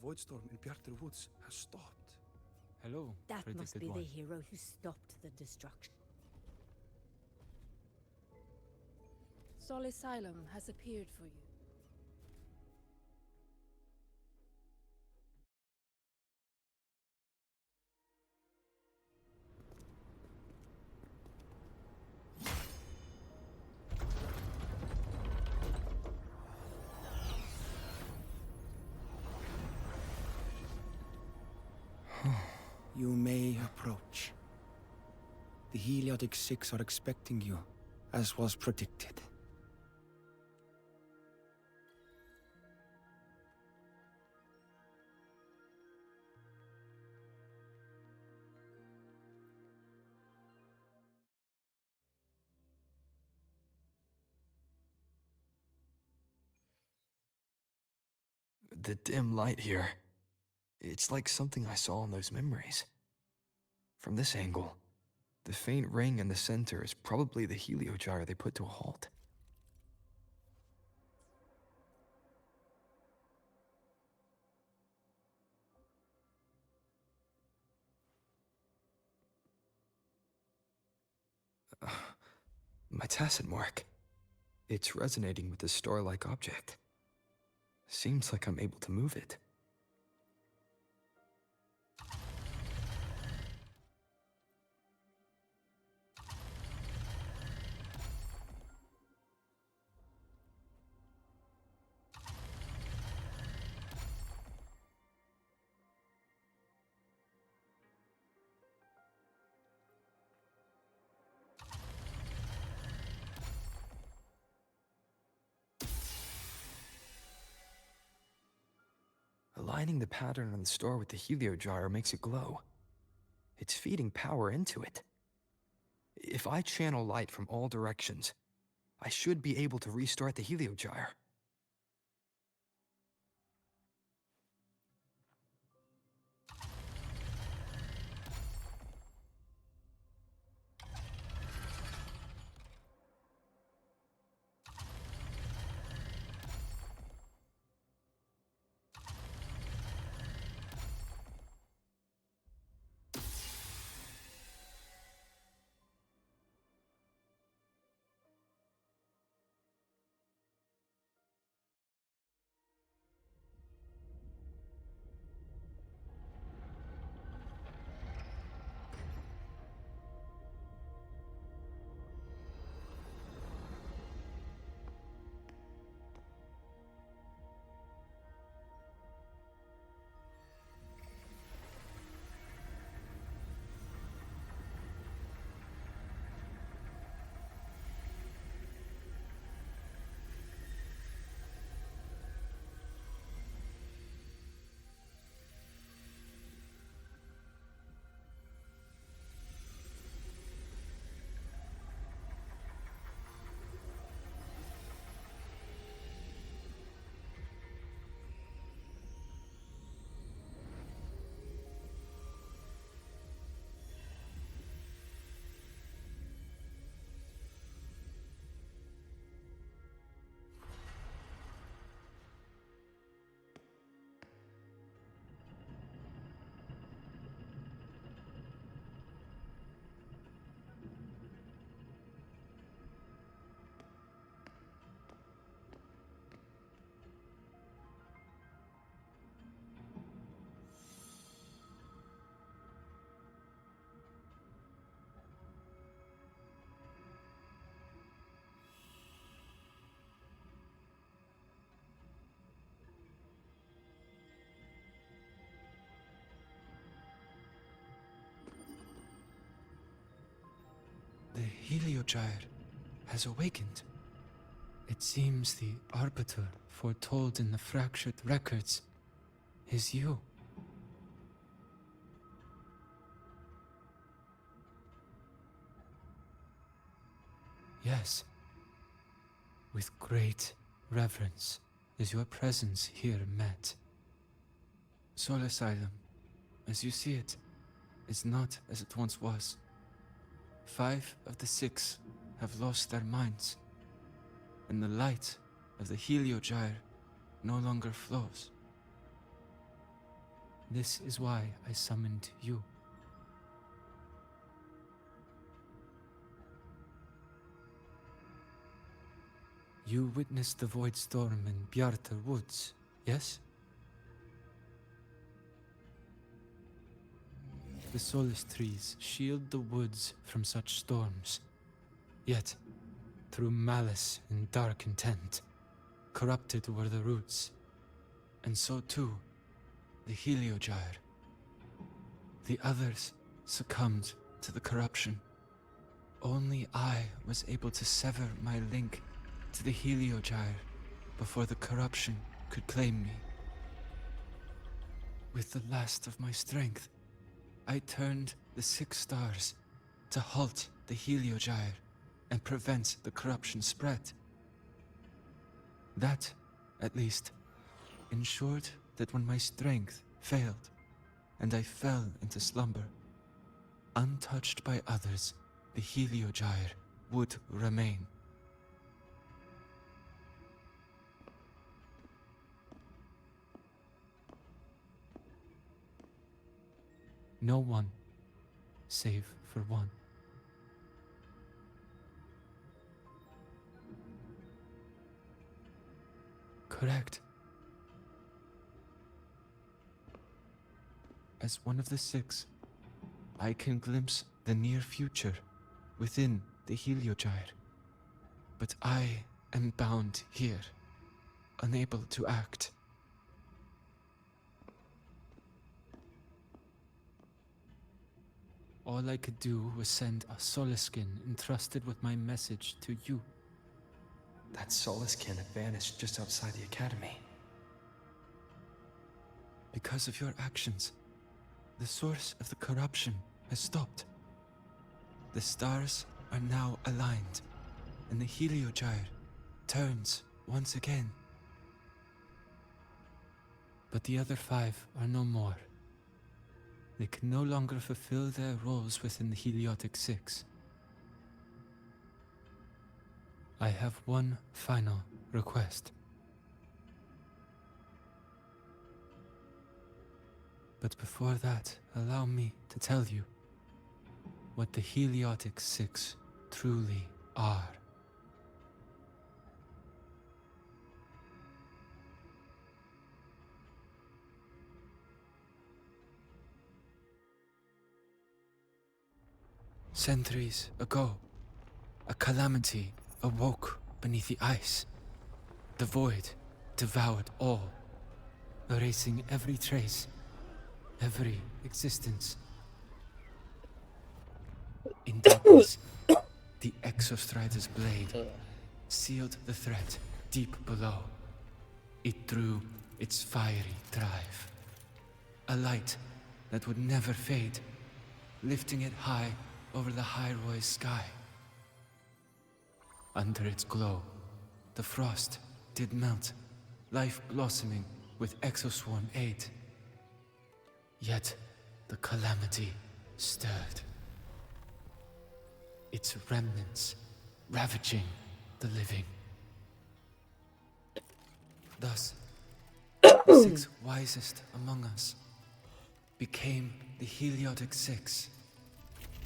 Speaker 19: void storm in Bjartur Woods has stopped.
Speaker 6: Hello,
Speaker 18: That
Speaker 6: pretty
Speaker 18: must
Speaker 6: good
Speaker 18: be
Speaker 6: one.
Speaker 18: the hero who stopped the destruction.
Speaker 20: Solisylum has appeared for you.
Speaker 5: You may approach. The Heliotic Six are expecting you, as was predicted.
Speaker 15: The dim light here. It's like something I saw in those memories. From this angle, the faint ring in the center is probably the heliogyre they put to a halt. My tacit mark. It's resonating with this star-like object. Seems like I'm able to move it. Aligning the pattern on the star with the heliogyre makes it glow. It's feeding power into it. If I channel light from all directions, I should be able to restart the heliogyre.
Speaker 6: The heliogyre has awakened. It seems the arbiter foretold in the fractured records is you. Yes. With great reverence is your presence here met. Solisylum, as you see it, is not as it once was. 5 of the 6 have lost their minds, and the light of the heliogyre no longer flows. This is why I summoned you. You witnessed the Void Storm in Bjartar Woods, yes? The Solace trees shield the woods from such storms. Yet, through malice and dark intent, corrupted were the roots. And so too, the Heliogyre. The others succumbed to the corruption. Only I was able to sever my link to the Heliogyre before the corruption could claim me. With the last of my strength, I turned the 6 stars to halt the Heliogyre and prevent the corruption spread. That, at least, ensured that when my strength failed and I fell into slumber, untouched by others, the Heliogyre would remain. No one, save for one. Correct. As one of the 6, I can glimpse the near future within the Heliogyre. But I am bound here, unable to act. All I could do was send a Soliskin entrusted with my message to you.
Speaker 15: That Soliskin had vanished just outside the academy.
Speaker 6: Because of your actions, the source of the corruption has stopped. The stars are now aligned, and the Heliogyre turns once again. But the other 5 are no more. They can no longer fulfill their roles within the Heliotic 6. I have one final request. But before that, allow me to tell you what the Heliotic 6 truly are. Centuries ago, a calamity awoke beneath the ice. The void devoured all, erasing every trace, every existence. In darkness, the Exostrider's blade sealed the threat deep below. It drew its fiery drive, a light that would never fade, lifting it high over the High sky. Under its glow, the frost did melt, life blossoming with Exoswarm aid. Yet the calamity stirred, its remnants ravaging the living. Thus, the 6 wisest among us became the Heliotic 6.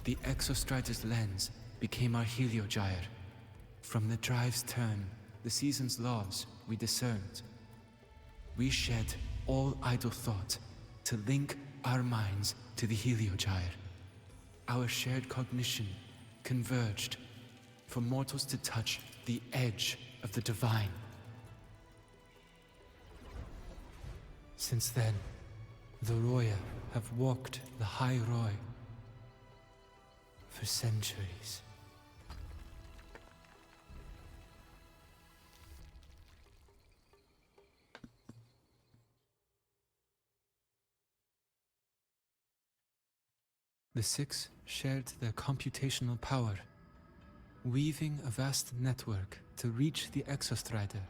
Speaker 6: The Exostrider's lens became our Heliogyre. From the drive's turn, the season's laws, we discerned. We shed all idle thought to link our minds to the Heliogyre. Our shared cognition converged for mortals to touch the edge of the divine. Since then, the Roya have walked the High Roy for centuries. The 6 shared their computational power, weaving a vast network to reach the Exostrider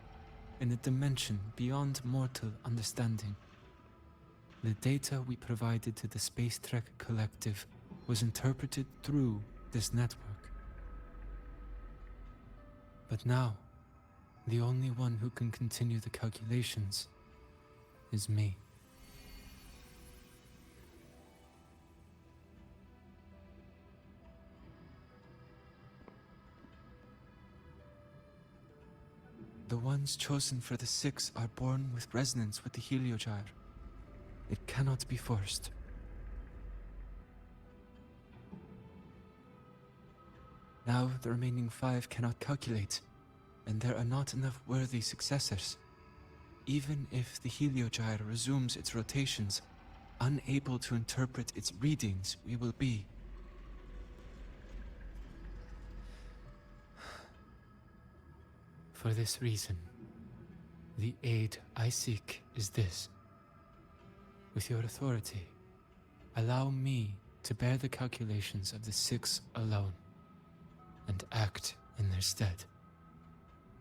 Speaker 6: in a dimension beyond mortal understanding. The data we provided to the Space Trek Collective was interpreted through this network. But now, the only one who can continue the calculations is me. The ones chosen for the six are born with resonance with the Heliogyre. It cannot be forced. Now the remaining 5 cannot calculate, and there are not enough worthy successors. Even if the Heliogyre resumes its rotations, unable to interpret its readings, we will be. For this reason, the aid I seek is this. With your authority, allow me to bear the calculations of the 6 alone, and act in their stead.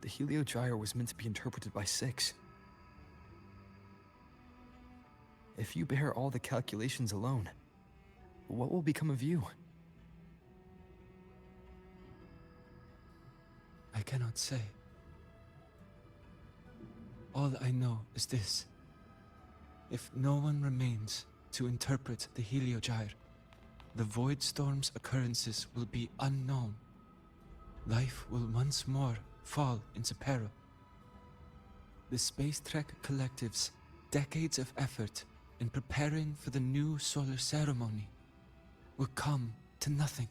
Speaker 15: The Heliogyre was meant to be interpreted by 6. If you bear all the calculations alone, what will become of you?
Speaker 6: I cannot say. All I know is this. If no one remains to interpret the Heliogyre, the Void Storm's occurrences will be unknown. Life will once more fall into peril. The Space Trek Collective's decades of effort in preparing for the new solar ceremony will come to nothing.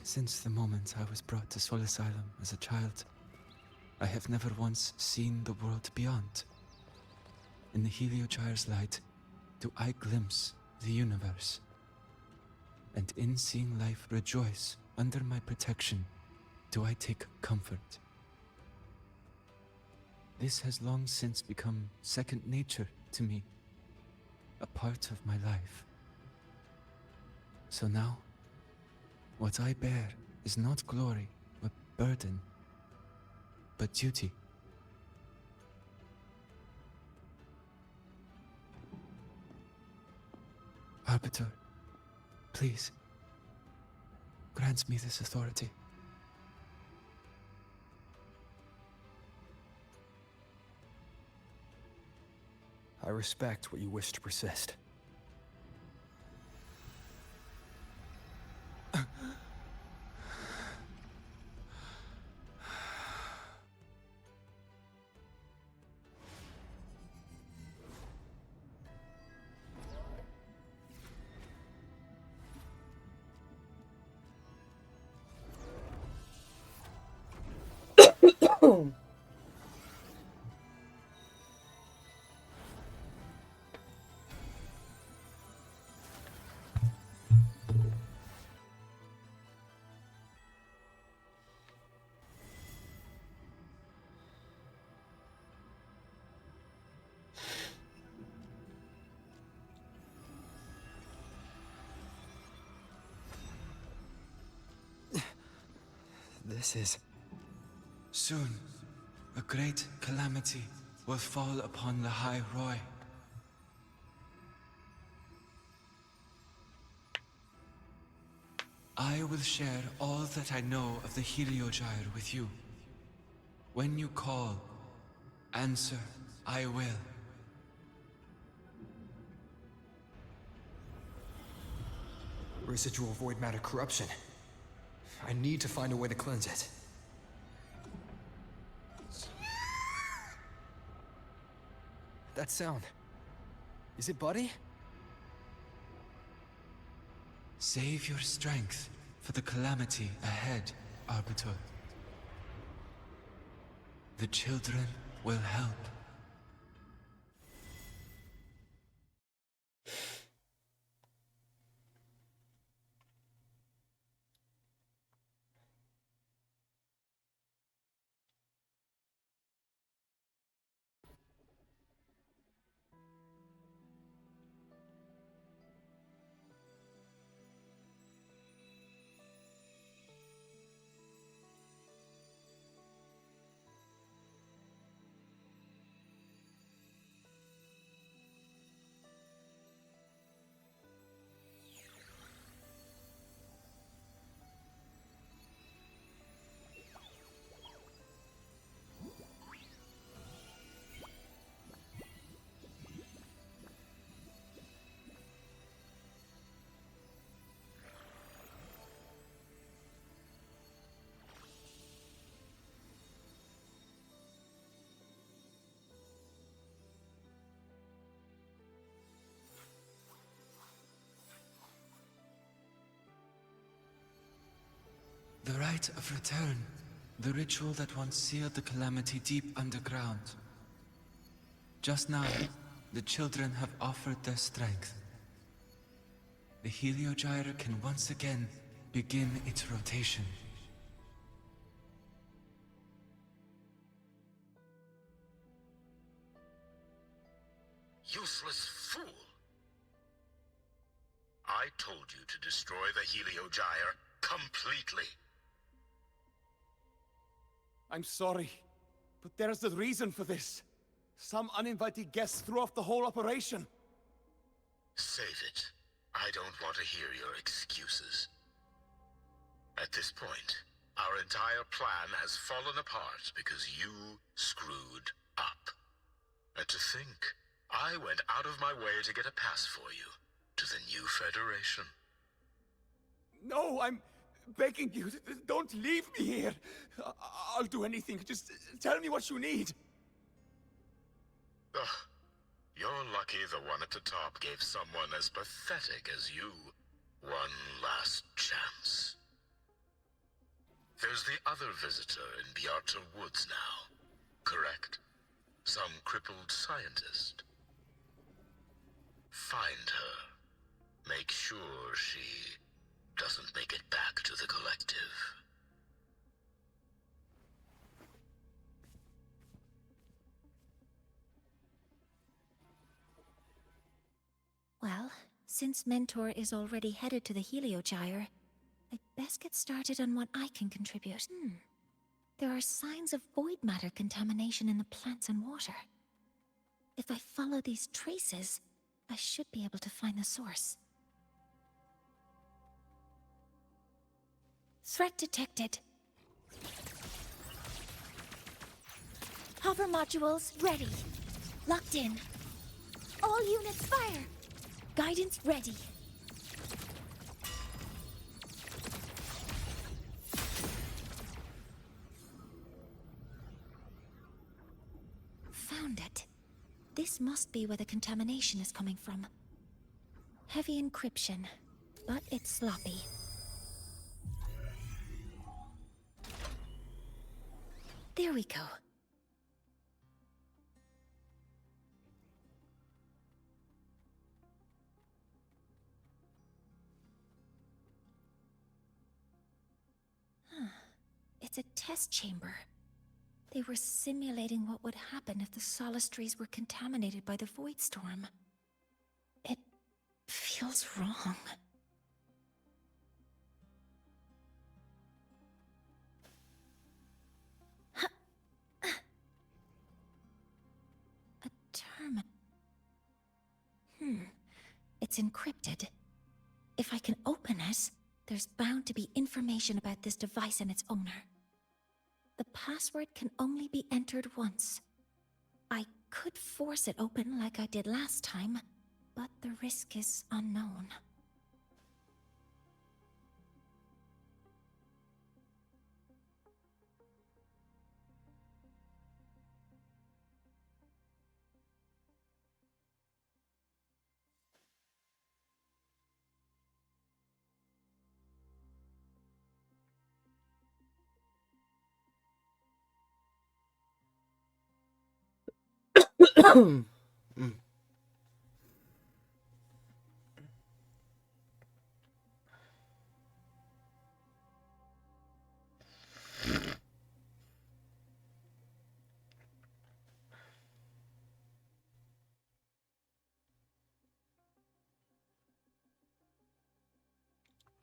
Speaker 6: Since the moment I was brought to Sol Asylum as a child, I have never once seen the world beyond. In the Heliogyre's light, do I glimpse the universe. And in seeing life rejoice under my protection, do I take comfort. This has long since become second nature to me, a part of my life. So now, what I bear is not glory or burden, but duty. Arbiter, please, grant me this authority.
Speaker 15: I respect what you wish to persist. This is...
Speaker 6: Soon, a great calamity will fall upon the High Roy. I will share all that I know of the Heliogyre with you. When you call, answer, I will.
Speaker 15: Residual void matter corruption. I need to find a way to cleanse it. That sound. Is it Buddy?
Speaker 6: Save your strength for the calamity ahead, Arbiter. The children will help. rite of return. The ritual that once sealed the calamity deep underground. Just now, the children have offered their strength. The Heliogyre can once again begin its rotation.
Speaker 4: Useless fool! I told you to destroy the Heliogyre completely.
Speaker 19: I'm sorry, but there's a reason for this. Some uninvited guests threw off the whole operation.
Speaker 4: Save it. I don't want to hear your excuses. At this point, our entire plan has fallen apart because you screwed up. And to think, I went out of my way to get a pass for you to the new Federation.
Speaker 19: No, I'm begging you, don't leave me here. I'll do anything. Just tell me what you need.
Speaker 4: Ugh. You're lucky the one at the top gave someone as pathetic as you one last chance. There's the other visitor in Bjarta Woods now, correct? Some crippled scientist. Find her. Make sure she doesn't make it back to the collective.
Speaker 14: Well, since Mentor is already headed to the Heliogyre, I'd best get started on what I can contribute. There are signs of void matter contamination in the plants and water. If I follow these traces, I should be able to find the source. Threat detected. Hover modules ready. Locked in. All units fire. Guidance ready. Found it. This must be where the contamination is coming from. Heavy encryption, but it's sloppy. There we go. It's a test chamber. They were simulating what would happen if the Solace trees were contaminated by the Void Storm. It feels wrong. A terminal. It's encrypted. If I can open it, there's bound to be information about this device and its owner. The password can only be entered once. I could force it open like I did last time, but the risk is unknown.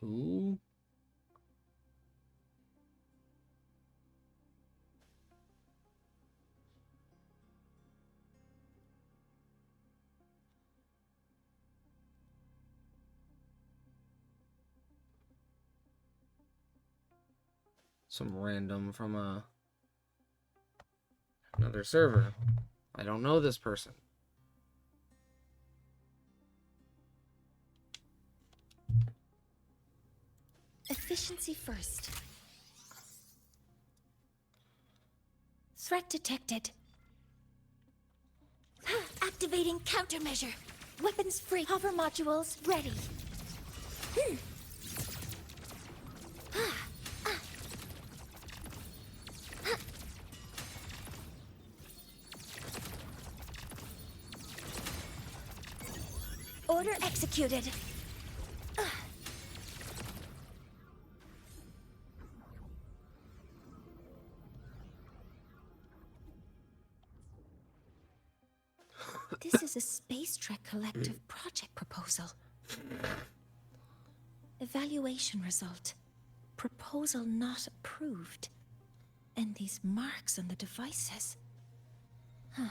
Speaker 1: Ooh. Some random from another server. I don't know this person.
Speaker 14: Efficiency first. Threat detected. Activating countermeasure. Weapons free. Hover modules ready. Order executed. This is a Space Trek Collective project proposal. Evaluation result. Proposal not approved. And these marks on the devices. Huh.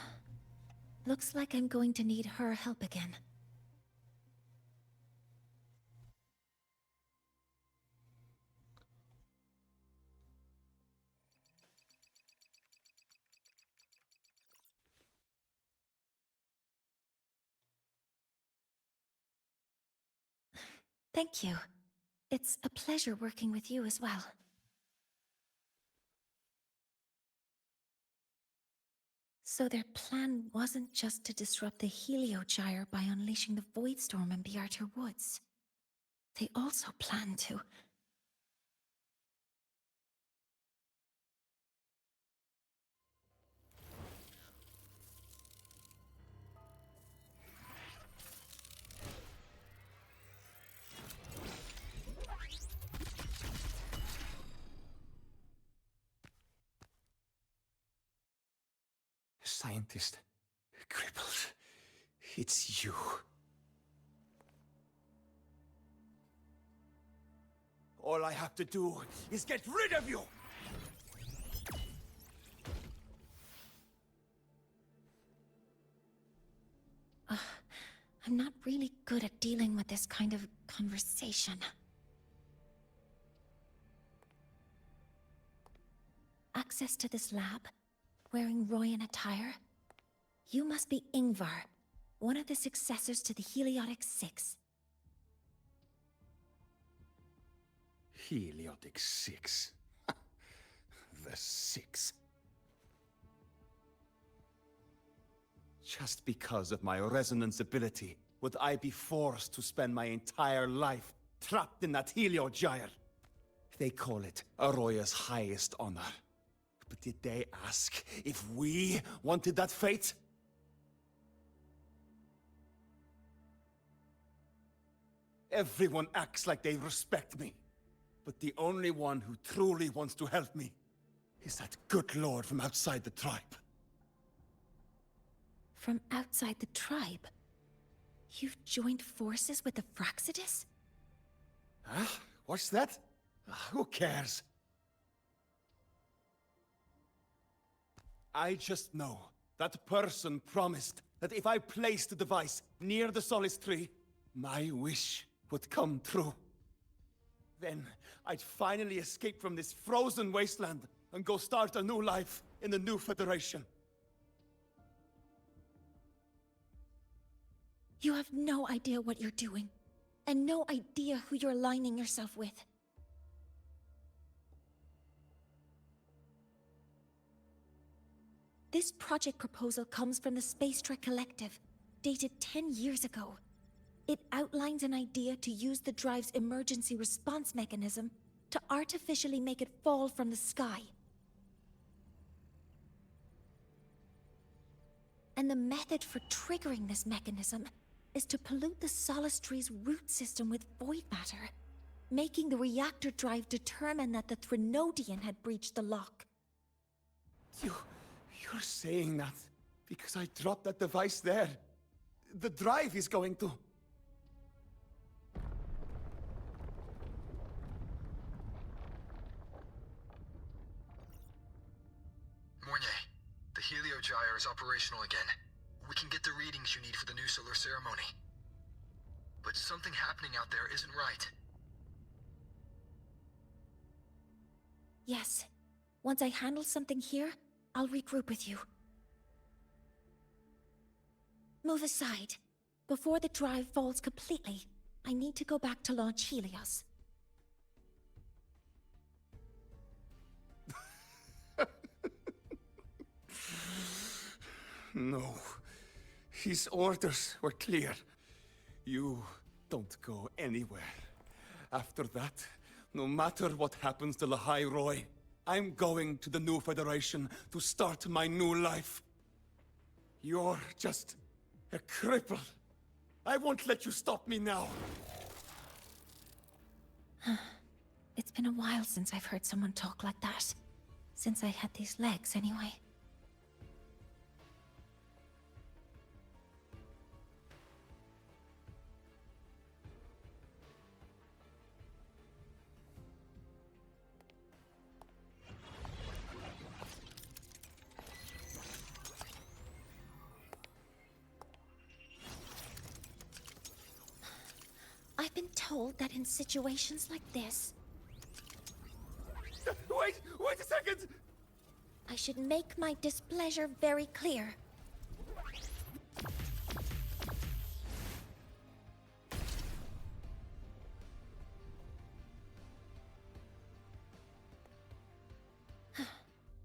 Speaker 14: Looks like I'm going to need her help again. Thank you. It's a pleasure working with you as well. So their plan wasn't just to disrupt the Heliogyre by unleashing the Voidstorm in Bjartur Woods. They also planned to...
Speaker 5: Scientist, crippled, it's you. All I have to do is get rid of you!
Speaker 14: I'm not really good at dealing with this kind of conversation. Access to this lab? Wearing Royan attire? You must be Ingvar, one of the successors to the Heliotic Six.
Speaker 5: Heliotic Six. The Six. Just because of my resonance ability, would I be forced to spend my entire life trapped in that Heliogyre? They call it Aroya's highest honor. But did they ask if we wanted that fate? Everyone acts like they respect me. But the only one who truly wants to help me is that good lord from outside the tribe.
Speaker 14: From outside the tribe? You've joined forces with the Fraxidus?
Speaker 5: Huh? What's that? Who cares? I just know that person promised that if I placed the device near the Solace Tree, my wish would come true. Then I'd finally escape from this frozen wasteland and go start a new life in the new Federation.
Speaker 14: You have no idea what you're doing, and no idea who you're aligning yourself with. This project proposal comes from the Space Trek Collective, dated 10 years ago. It outlines an idea to use the drive's emergency response mechanism to artificially make it fall from the sky. And the method for triggering this mechanism is to pollute the Solace Tree's root system with void matter, making the reactor drive determine that the Threnodian had breached the lock.
Speaker 5: You're saying that because I dropped that device there. The drive is going to...
Speaker 3: Mornier, the Heliogyre is operational again. We can get the readings you need for the new solar ceremony. But something happening out there isn't right.
Speaker 14: Yes. Once I handle something here, I'll regroup with you. Move aside. Before the drive falls completely, I need to go back to launch Helios.
Speaker 5: No. His orders were clear. You don't go anywhere. After that, no matter what happens to Lahai Roy, I'm going to the new Federation to start my new life. You're just a cripple. I won't let you stop me now.
Speaker 14: It's been a while since I've heard someone talk like that. Since I had these legs, anyway. I've been told that in situations like this...
Speaker 5: Wait a second!
Speaker 14: I should make my displeasure very clear.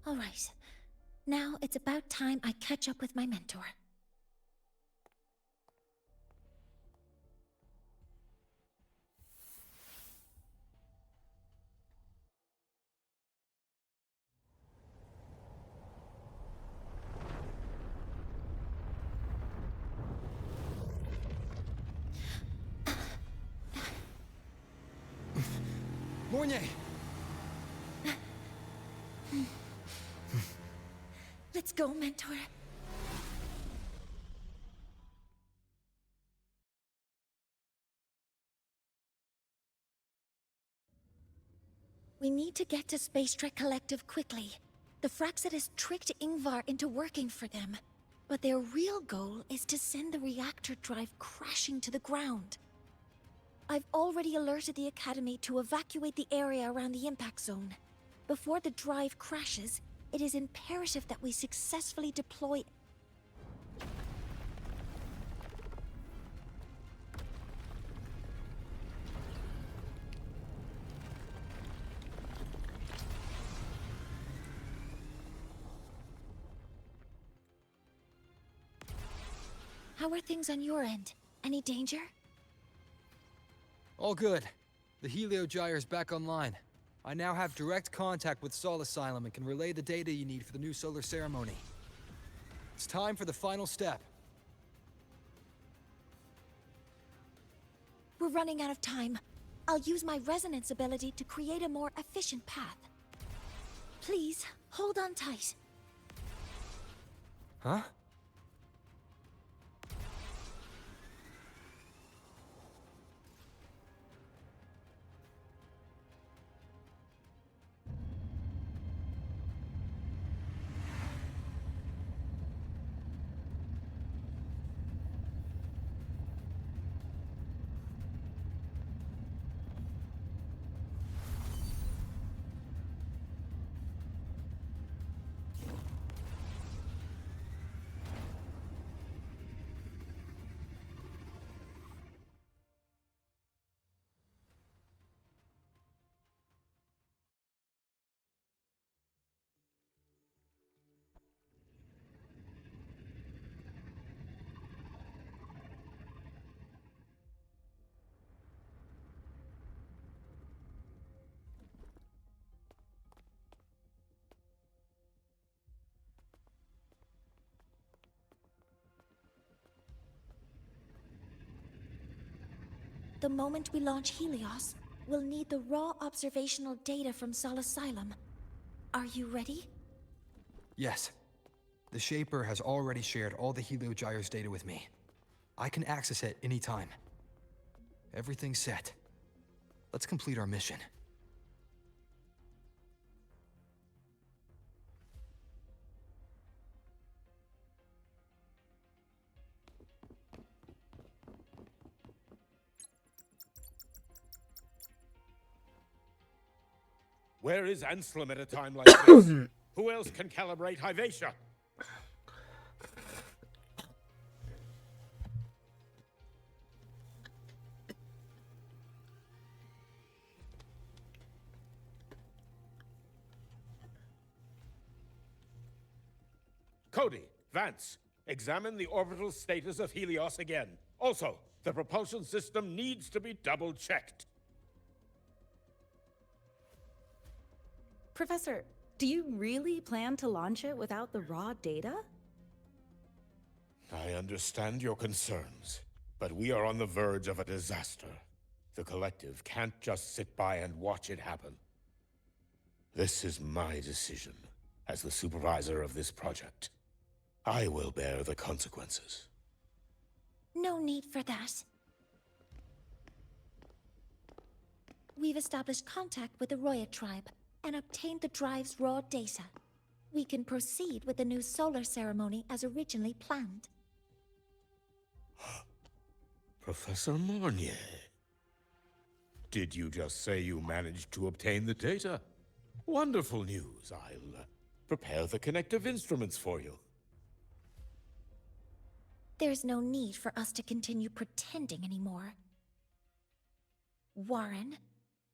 Speaker 14: All right. Now it's about time I catch up with my mentor.
Speaker 15: Mornier!
Speaker 14: Let's go, mentor. We need to get to Space Trek Collective quickly. The Fraxid has tricked Ingvar into working for them. But their real goal is to send the reactor drive crashing to the ground. I've already alerted the Academy to evacuate the area around the impact zone. Before the drive crashes, it is imperative that we successfully deploy... How are things on your end? Any danger?
Speaker 15: All good. The Heliogyre is back online. I now have direct contact with Sol Asylum and can relay the data you need for the new solar ceremony. It's time for the final step.
Speaker 14: We're running out of time. I'll use my resonance ability to create a more efficient path. Please, hold on tight.
Speaker 15: Huh?
Speaker 14: The moment we launch Helios, we'll need the raw observational data from Sol Asylum. Are you ready?
Speaker 15: Yes. The Shaper has already shared all the Heliogyre's data with me. I can access it anytime. Everything's set. Let's complete our mission.
Speaker 8: Where is Anselm at a time like this? Who else can calibrate Hyvatia? Cody, Vance, examine the orbital status of Helios again. Also, the propulsion system needs to be double-checked.
Speaker 22: Professor, do you really plan to launch it without the raw data?
Speaker 8: I understand your concerns. But we are on the verge of a disaster. The Collective can't just sit by and watch it happen. This is my decision, as the supervisor of this project. I will bear the consequences.
Speaker 14: No need for that. We've established contact with the Roya tribe and obtained the drive's raw data. We can proceed with the new solar ceremony as originally planned.
Speaker 8: Professor Mornier. Did you just say you managed to obtain the data? Wonderful news. I'll prepare the connective instruments for you.
Speaker 14: There's no need for us to continue pretending anymore. Warren,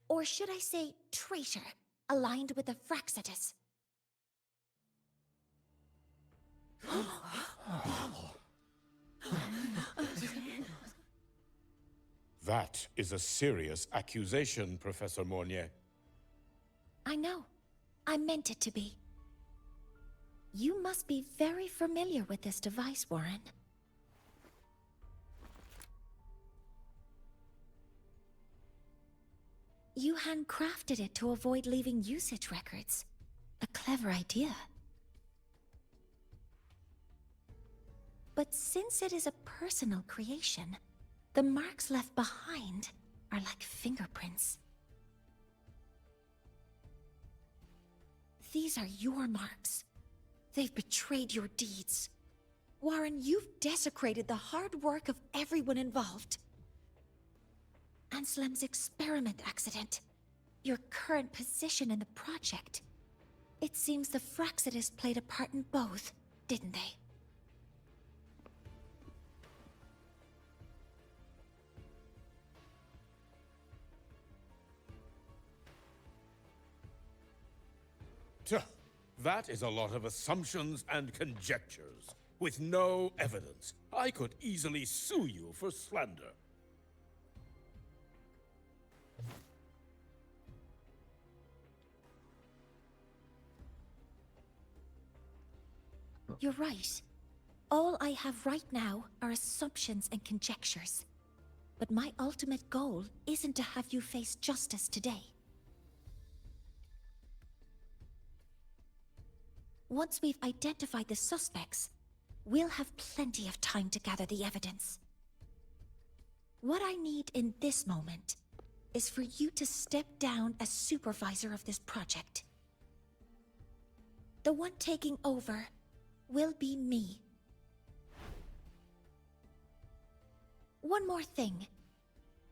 Speaker 14: or should I say traitor, aligned with the Fraxitus.
Speaker 8: That is a serious accusation, Professor Mornier.
Speaker 14: I know. I meant it to be. You must be very familiar with this device, Warren. You handcrafted it to avoid leaving usage records. A clever idea. But since it is a personal creation, the marks left behind are like fingerprints. These are your marks. They've betrayed your deeds. Warren, you've desecrated the hard work of everyone involved. Anslem's experiment accident, your current position in the project. It seems the Fraxitus played a part in both, didn't they?
Speaker 8: Tuh, that is a lot of assumptions and conjectures, with no evidence. I could easily sue you for slander.
Speaker 14: You're right. All I have right now are assumptions and conjectures. But my ultimate goal isn't to have you face justice today. Once we've identified the suspects, we'll have plenty of time to gather the evidence. What I need in this moment is for you to step down as supervisor of this project. The one taking over will be me. One more thing.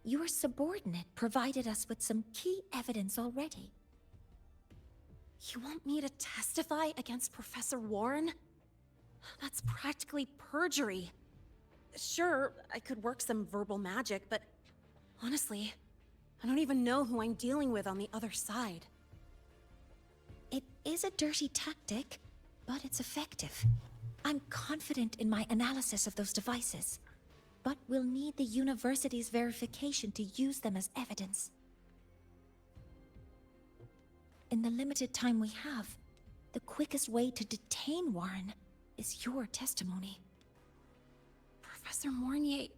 Speaker 14: Your subordinate provided us with some key evidence already.
Speaker 22: You want me to testify against Professor Warren? That's practically perjury. Sure, I could work some verbal magic, but honestly, I don't even know who I'm dealing with on the other side.
Speaker 14: It is a dirty tactic, but it's effective. I'm confident in my analysis of those devices, but we'll need the university's verification to use them as evidence. In the limited time we have, the quickest way to detain Warren is your testimony.
Speaker 22: Professor Mornier...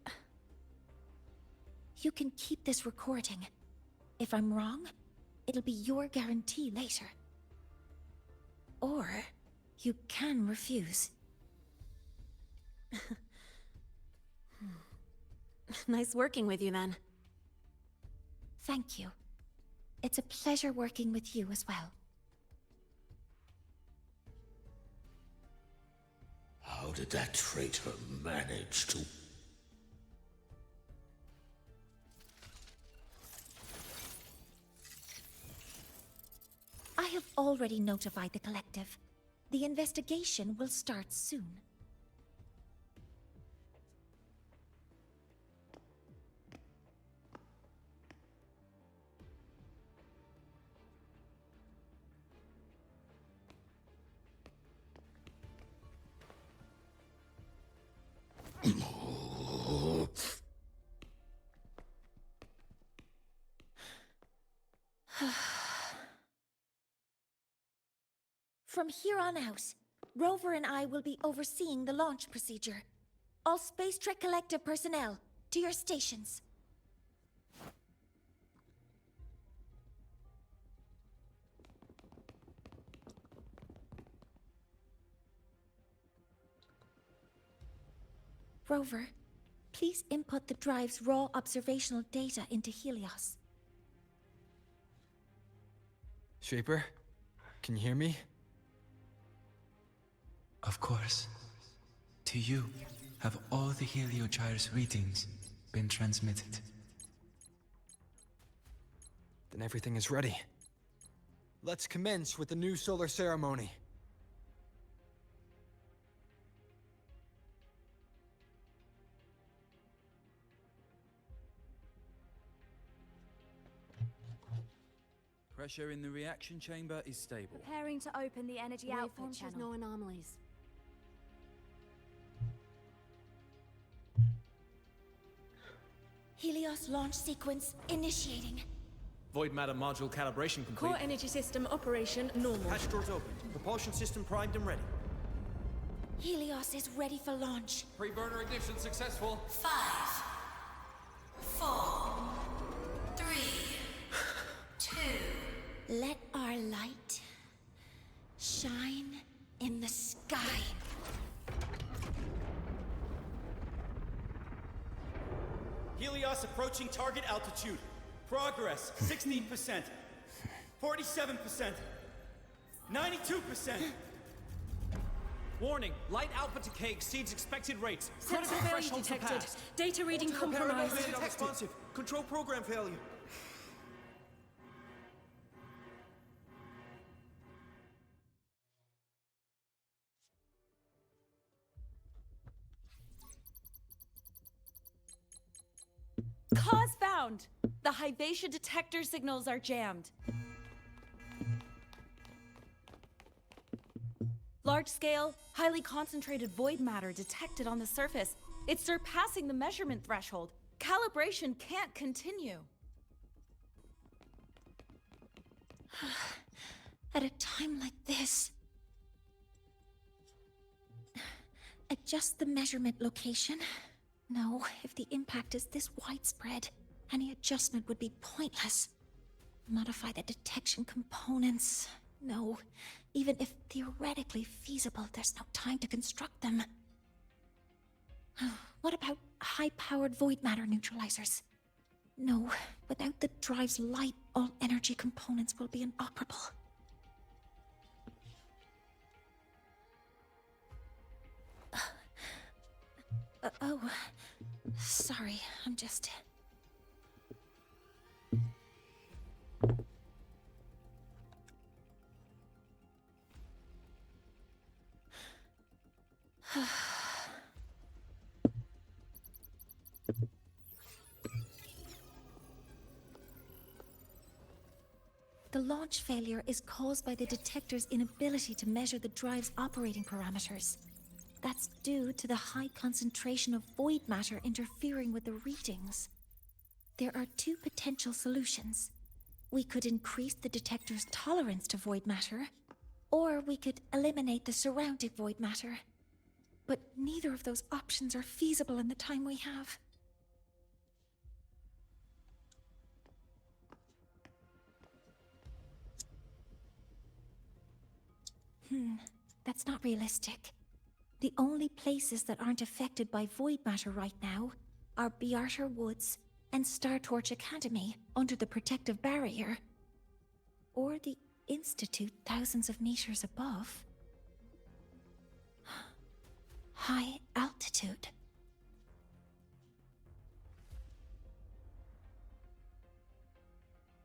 Speaker 14: You can keep this recording. If I'm wrong, it'll be your guarantee later. Or you can refuse.
Speaker 22: Nice working with you, then.
Speaker 14: Thank you. It's a pleasure working with you as well.
Speaker 4: How did that traitor manage to...
Speaker 14: I have already notified the Collective. The investigation will start soon. From here on out, Rover and I will be overseeing the launch procedure. All Space Trek Collective personnel, To your stations. Rover, please input the drive's raw observational data into Helios.
Speaker 15: Shaper, can you hear me?
Speaker 6: Of course. To you, have all the Heliogyre's readings been transmitted?
Speaker 15: Then everything is ready. Let's commence with the new solar ceremony.
Speaker 13: Pressure in the reaction chamber is stable.
Speaker 16: Preparing to open the energy output
Speaker 20: Waveform shows
Speaker 16: channel.
Speaker 20: no anomalies.
Speaker 14: Helios launch sequence initiating.
Speaker 23: Void matter module calibration complete.
Speaker 17: Core energy system operation normal.
Speaker 23: Hatch doors open. Propulsion system primed and ready.
Speaker 14: Helios is ready for launch.
Speaker 23: Pre-burner ignition successful.
Speaker 14: 5, 4, 3, 2. Let our light shine in the sky.
Speaker 23: Helios approaching target altitude. Progress 16%. 47%. 92%. Warning, light output decay exceeds expected rates.
Speaker 17: Sensor
Speaker 23: Critical
Speaker 17: failure
Speaker 23: threshold
Speaker 17: detected.
Speaker 23: surpassed.
Speaker 17: Data reading
Speaker 23: Ultra-repair
Speaker 17: compromised.
Speaker 23: element unresponsive. Control program failure.
Speaker 22: Cause found! The Hyvatia detector signals are jammed. Large-scale, highly concentrated void matter detected on the surface. It's surpassing the measurement threshold. Calibration can't continue.
Speaker 14: At a time like this... Adjust the measurement location. No, if the impact is this widespread, any adjustment would be pointless. Modify the detection components. No, even if theoretically feasible, there's no time to construct them. What about high-powered void matter neutralizers? No, without the drive's light, all energy components will be inoperable. Oh, sorry, I'm just... The launch failure is caused by the detector's inability to measure the drive's operating parameters. That's due to the high concentration of void matter interfering with the readings. There are two potential solutions. We could increase the detector's tolerance to void matter, or we could eliminate the surrounding void matter. But neither of those options are feasible in the time we have. That's not realistic. The only places that aren't affected by void matter right now are Bearter Woods and Star Torch Academy under the protective barrier. Or the Institute thousands of meters above. High altitude.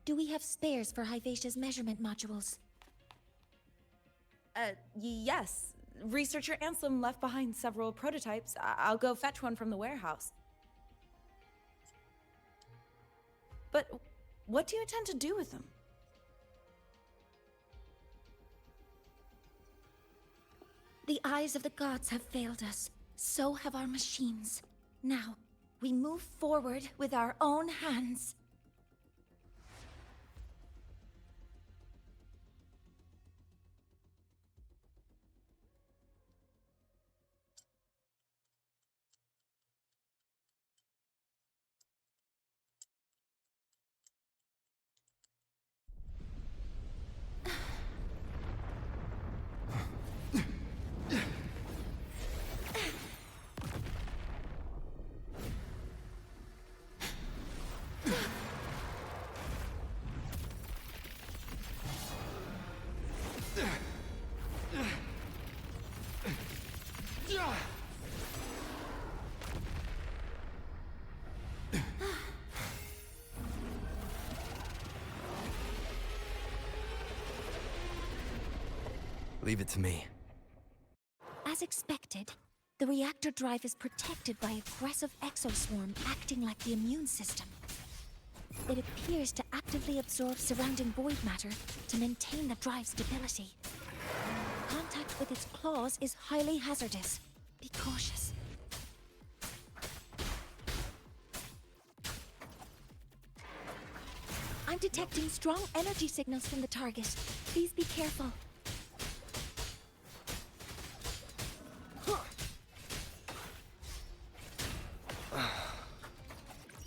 Speaker 14: Do we have spares for Hyvatia's measurement modules?
Speaker 22: Yes. Researcher Anselm left behind several prototypes. I'll go fetch one from the warehouse. But what do you intend to do with them?
Speaker 14: The eyes of the gods have failed us. So have our machines. Now, we move forward with our own hands.
Speaker 15: Leave it to me.
Speaker 14: As expected, the reactor drive is protected by aggressive exoswarm acting like the immune system. It appears to actively absorb surrounding void matter to maintain the drive's stability. Contact with its claws is highly hazardous. Be cautious. I'm detecting strong energy signals from the target. Please be careful.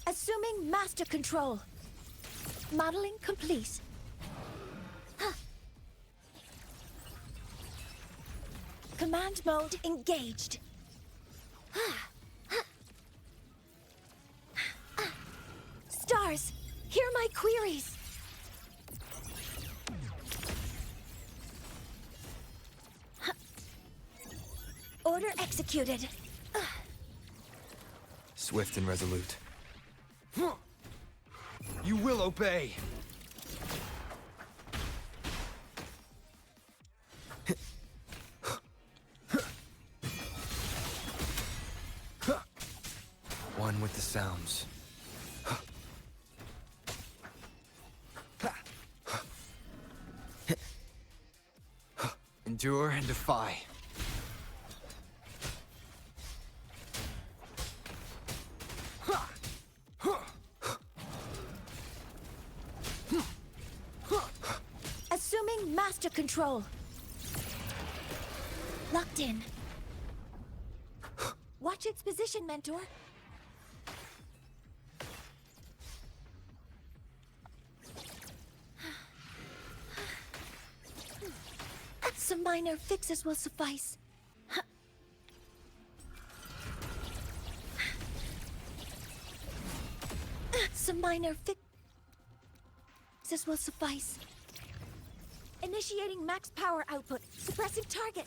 Speaker 14: Assuming master control. Modeling complete. Command mode engaged. Stars, hear my queries. Order executed.
Speaker 15: Swift and resolute. You will obey! One with the sounds. Endure and defy.
Speaker 14: Assuming master control. Locked in. Watch its position, Mentor. Some minor fixes will suffice. Some minor fixes will suffice. Initiating max power output. Suppressing target.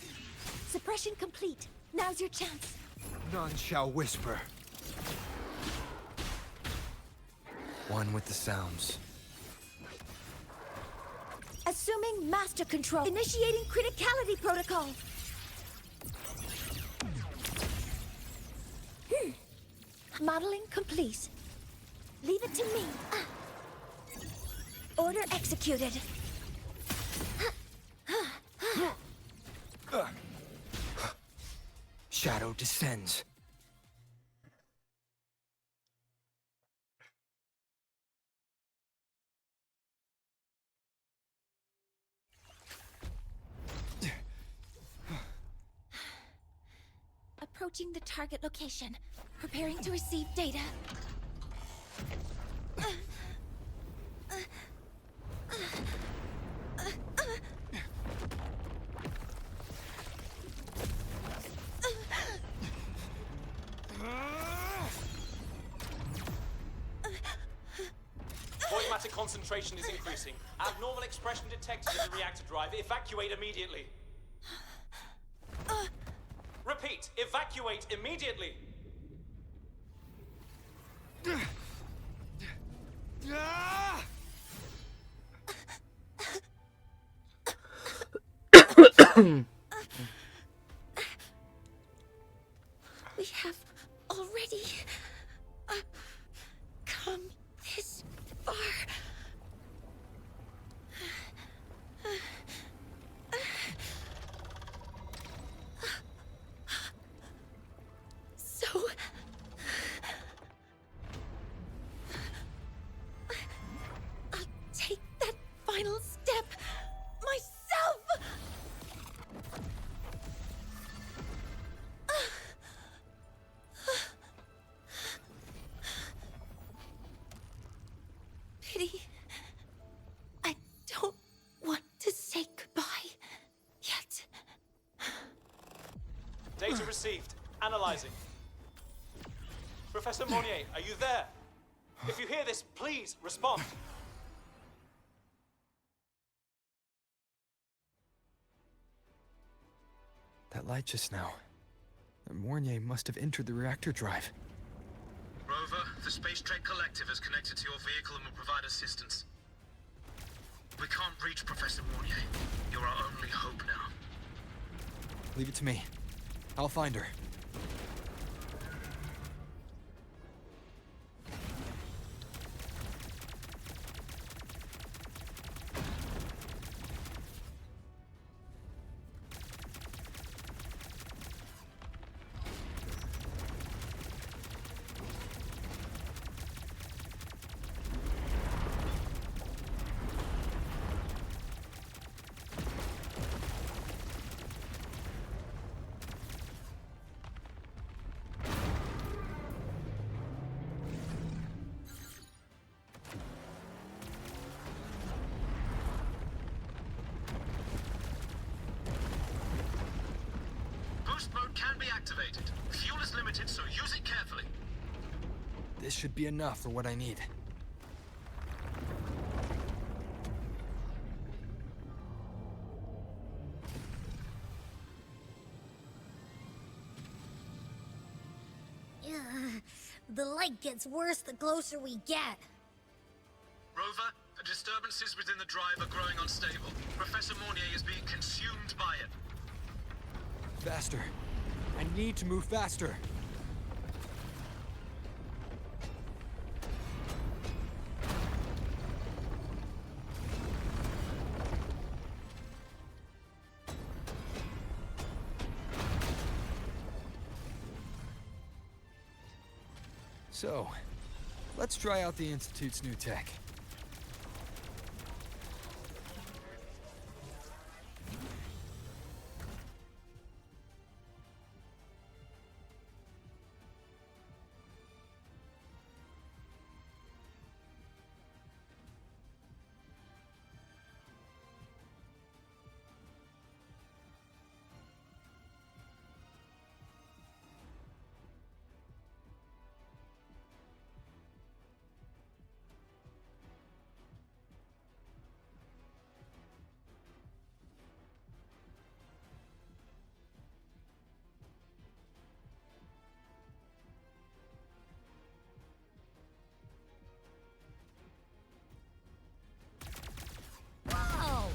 Speaker 14: Suppression complete. Now's your chance.
Speaker 15: None shall whisper. One with the sounds.
Speaker 14: Assuming master control. Initiating criticality protocol. Modeling complete. Leave it to me. Order executed.
Speaker 15: Shadow descends.
Speaker 14: Approaching the target location. Preparing to receive data.
Speaker 23: Void matter concentration is increasing. Abnormal expression detected in the reactor drive. Evacuate immediately. Repeat, evacuate immediately.
Speaker 14: We have already come this far. So I'll take that final step myself. Pity. I don't want to say goodbye yet.
Speaker 23: Data received. Analyzing. Professor Monnier, are you there? If you hear this, please respond.
Speaker 15: That light just now. Mornier must have entered the reactor drive.
Speaker 3: Rover, the Space Trek Collective has connected to your vehicle and will provide assistance. We can't reach Professor Mornier. You're our only hope now.
Speaker 15: Leave it to me. I'll find her.
Speaker 2: Boost mode can be activated. Fuel is limited, so use it carefully.
Speaker 15: This should be enough for what I need.
Speaker 12: The light gets worse the closer we get.
Speaker 2: Rover, the disturbances within the drive are growing unstable. Professor Mornier is being consumed by it.
Speaker 15: Faster. I need to move faster. So, let's try out the Institute's new tech.
Speaker 12: Whoa!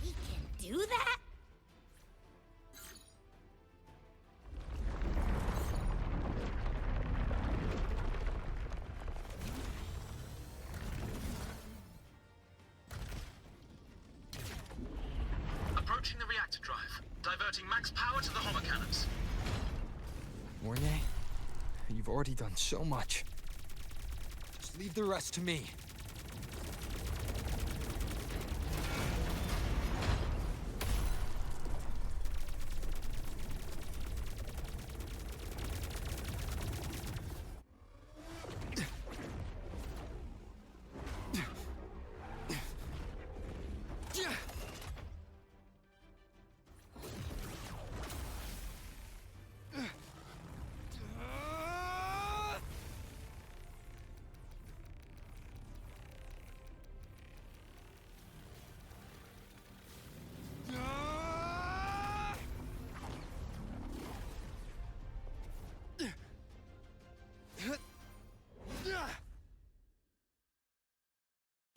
Speaker 12: He can do that?
Speaker 2: Approaching the reactor drive, diverting max power to the hover cannons.
Speaker 15: Mornier, you've already done so much. Just leave the rest to me.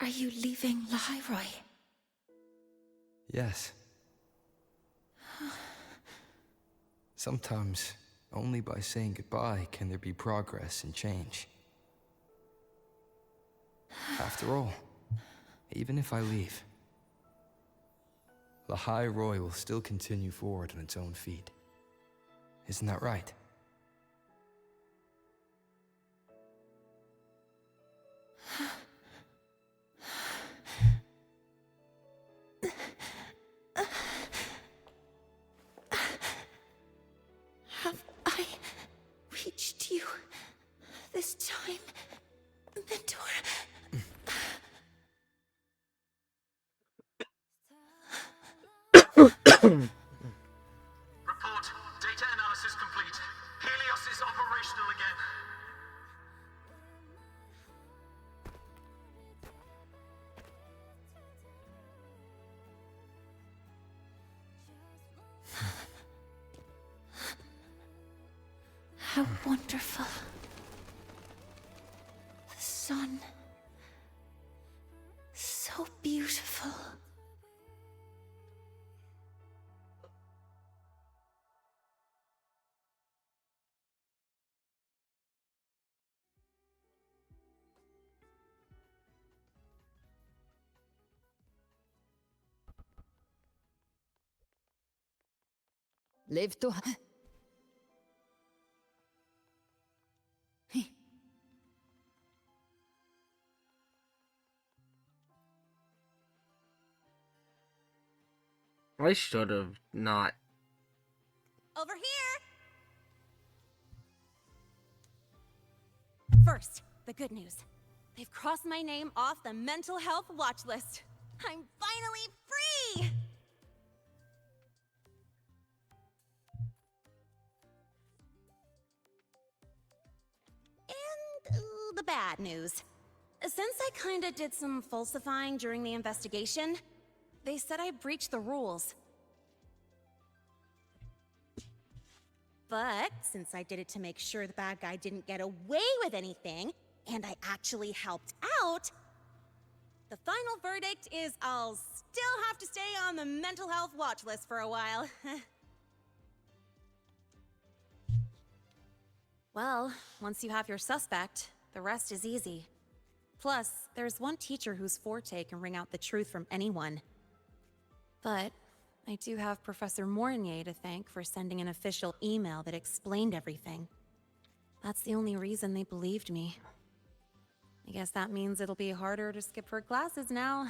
Speaker 14: Are you leaving Lahairoi?
Speaker 15: Yes. Sometimes, only by saying goodbye can there be progress and change. After all, even if I leave, Lahairoi will still continue forward on its own feet. Isn't that right?
Speaker 14: Have I reached you this time, Mentor?
Speaker 2: Report. Data analysis complete. Helios is operational again.
Speaker 14: How wonderful. The sun. So beautiful.
Speaker 9: Live to...
Speaker 1: I should have not.
Speaker 22: Over here! First, the good news. They've crossed my name off the mental health watch list. I'm finally free! And the bad news. Since I kinda did some falsifying during the investigation, they said I breached the rules. But since I did it to make sure the bad guy didn't get away with anything, and I actually helped out, the final verdict is I'll still have to stay on the mental health watch list for a while. Well, once you have your suspect, the rest is easy. Plus, there's one teacher whose forte can wring out the truth from anyone. But I do have Professor Mornier to thank for sending an official email that explained everything. That's the only reason they believed me. I guess that means it'll be harder to skip her classes now.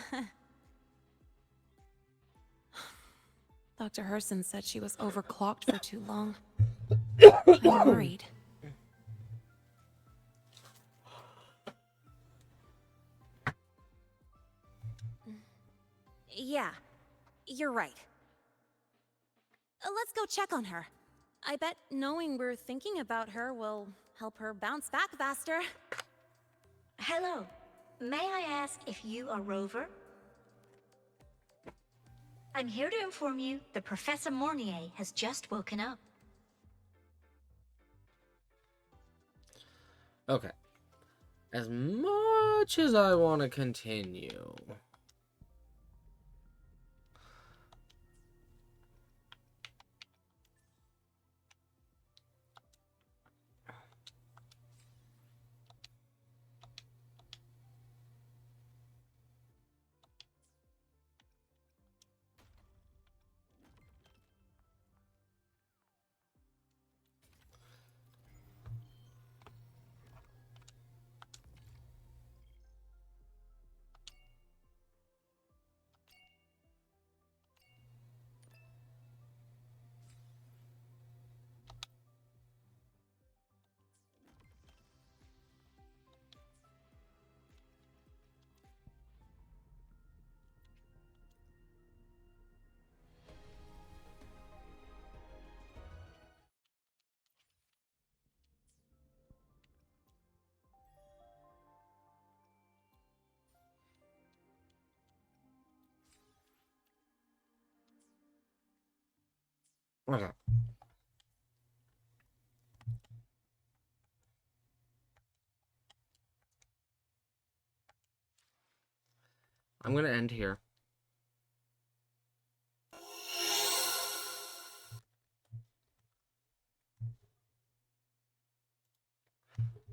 Speaker 22: Dr. Herson said she was overclocked for too long. I'm worried. Yeah, you're right. Let's go check on her. I bet knowing we're thinking about her will help her bounce back faster.
Speaker 11: Hello. May I ask if you are Rover? I'm here to inform you that Professor Mornier has just woken up.
Speaker 1: Okay. As much as I want to continue... Okay. I'm gonna end here.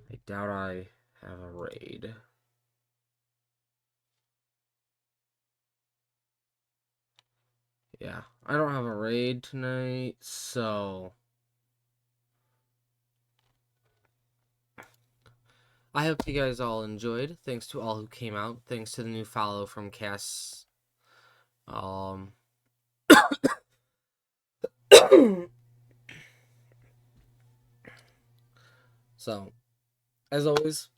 Speaker 1: I doubt I have a raid. Yeah, I don't have a raid tonight, so... I hope you guys all enjoyed. Thanks to all who came out. Thanks to the new follow from Cass. So, as always,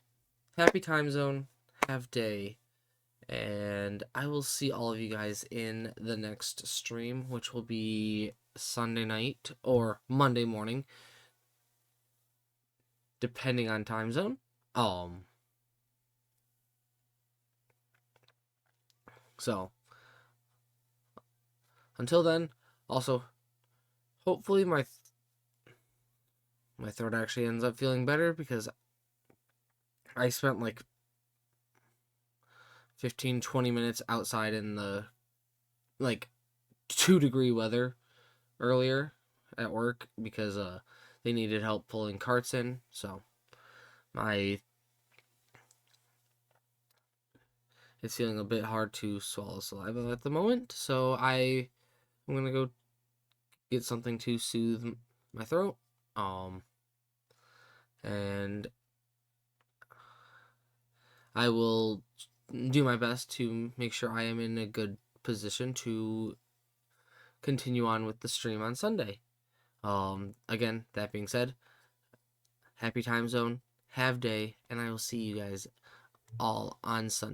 Speaker 1: happy time zone, have day, and I will see all of you guys in the next stream, which will be Sunday night or Monday morning, depending on time zone. So, until then, also, hopefully my throat actually ends up feeling better, because I spent like 15-20 minutes outside in the like 2-degree weather earlier at work, because they needed help pulling carts in, so it's feeling a bit hard to swallow saliva at the moment, so I'm gonna go get something to soothe my throat. And I will do my best to make sure I am in a good position to continue on with the stream on Sunday. Again, that being said, happy time zone, have day, and I will see you guys all on Sunday.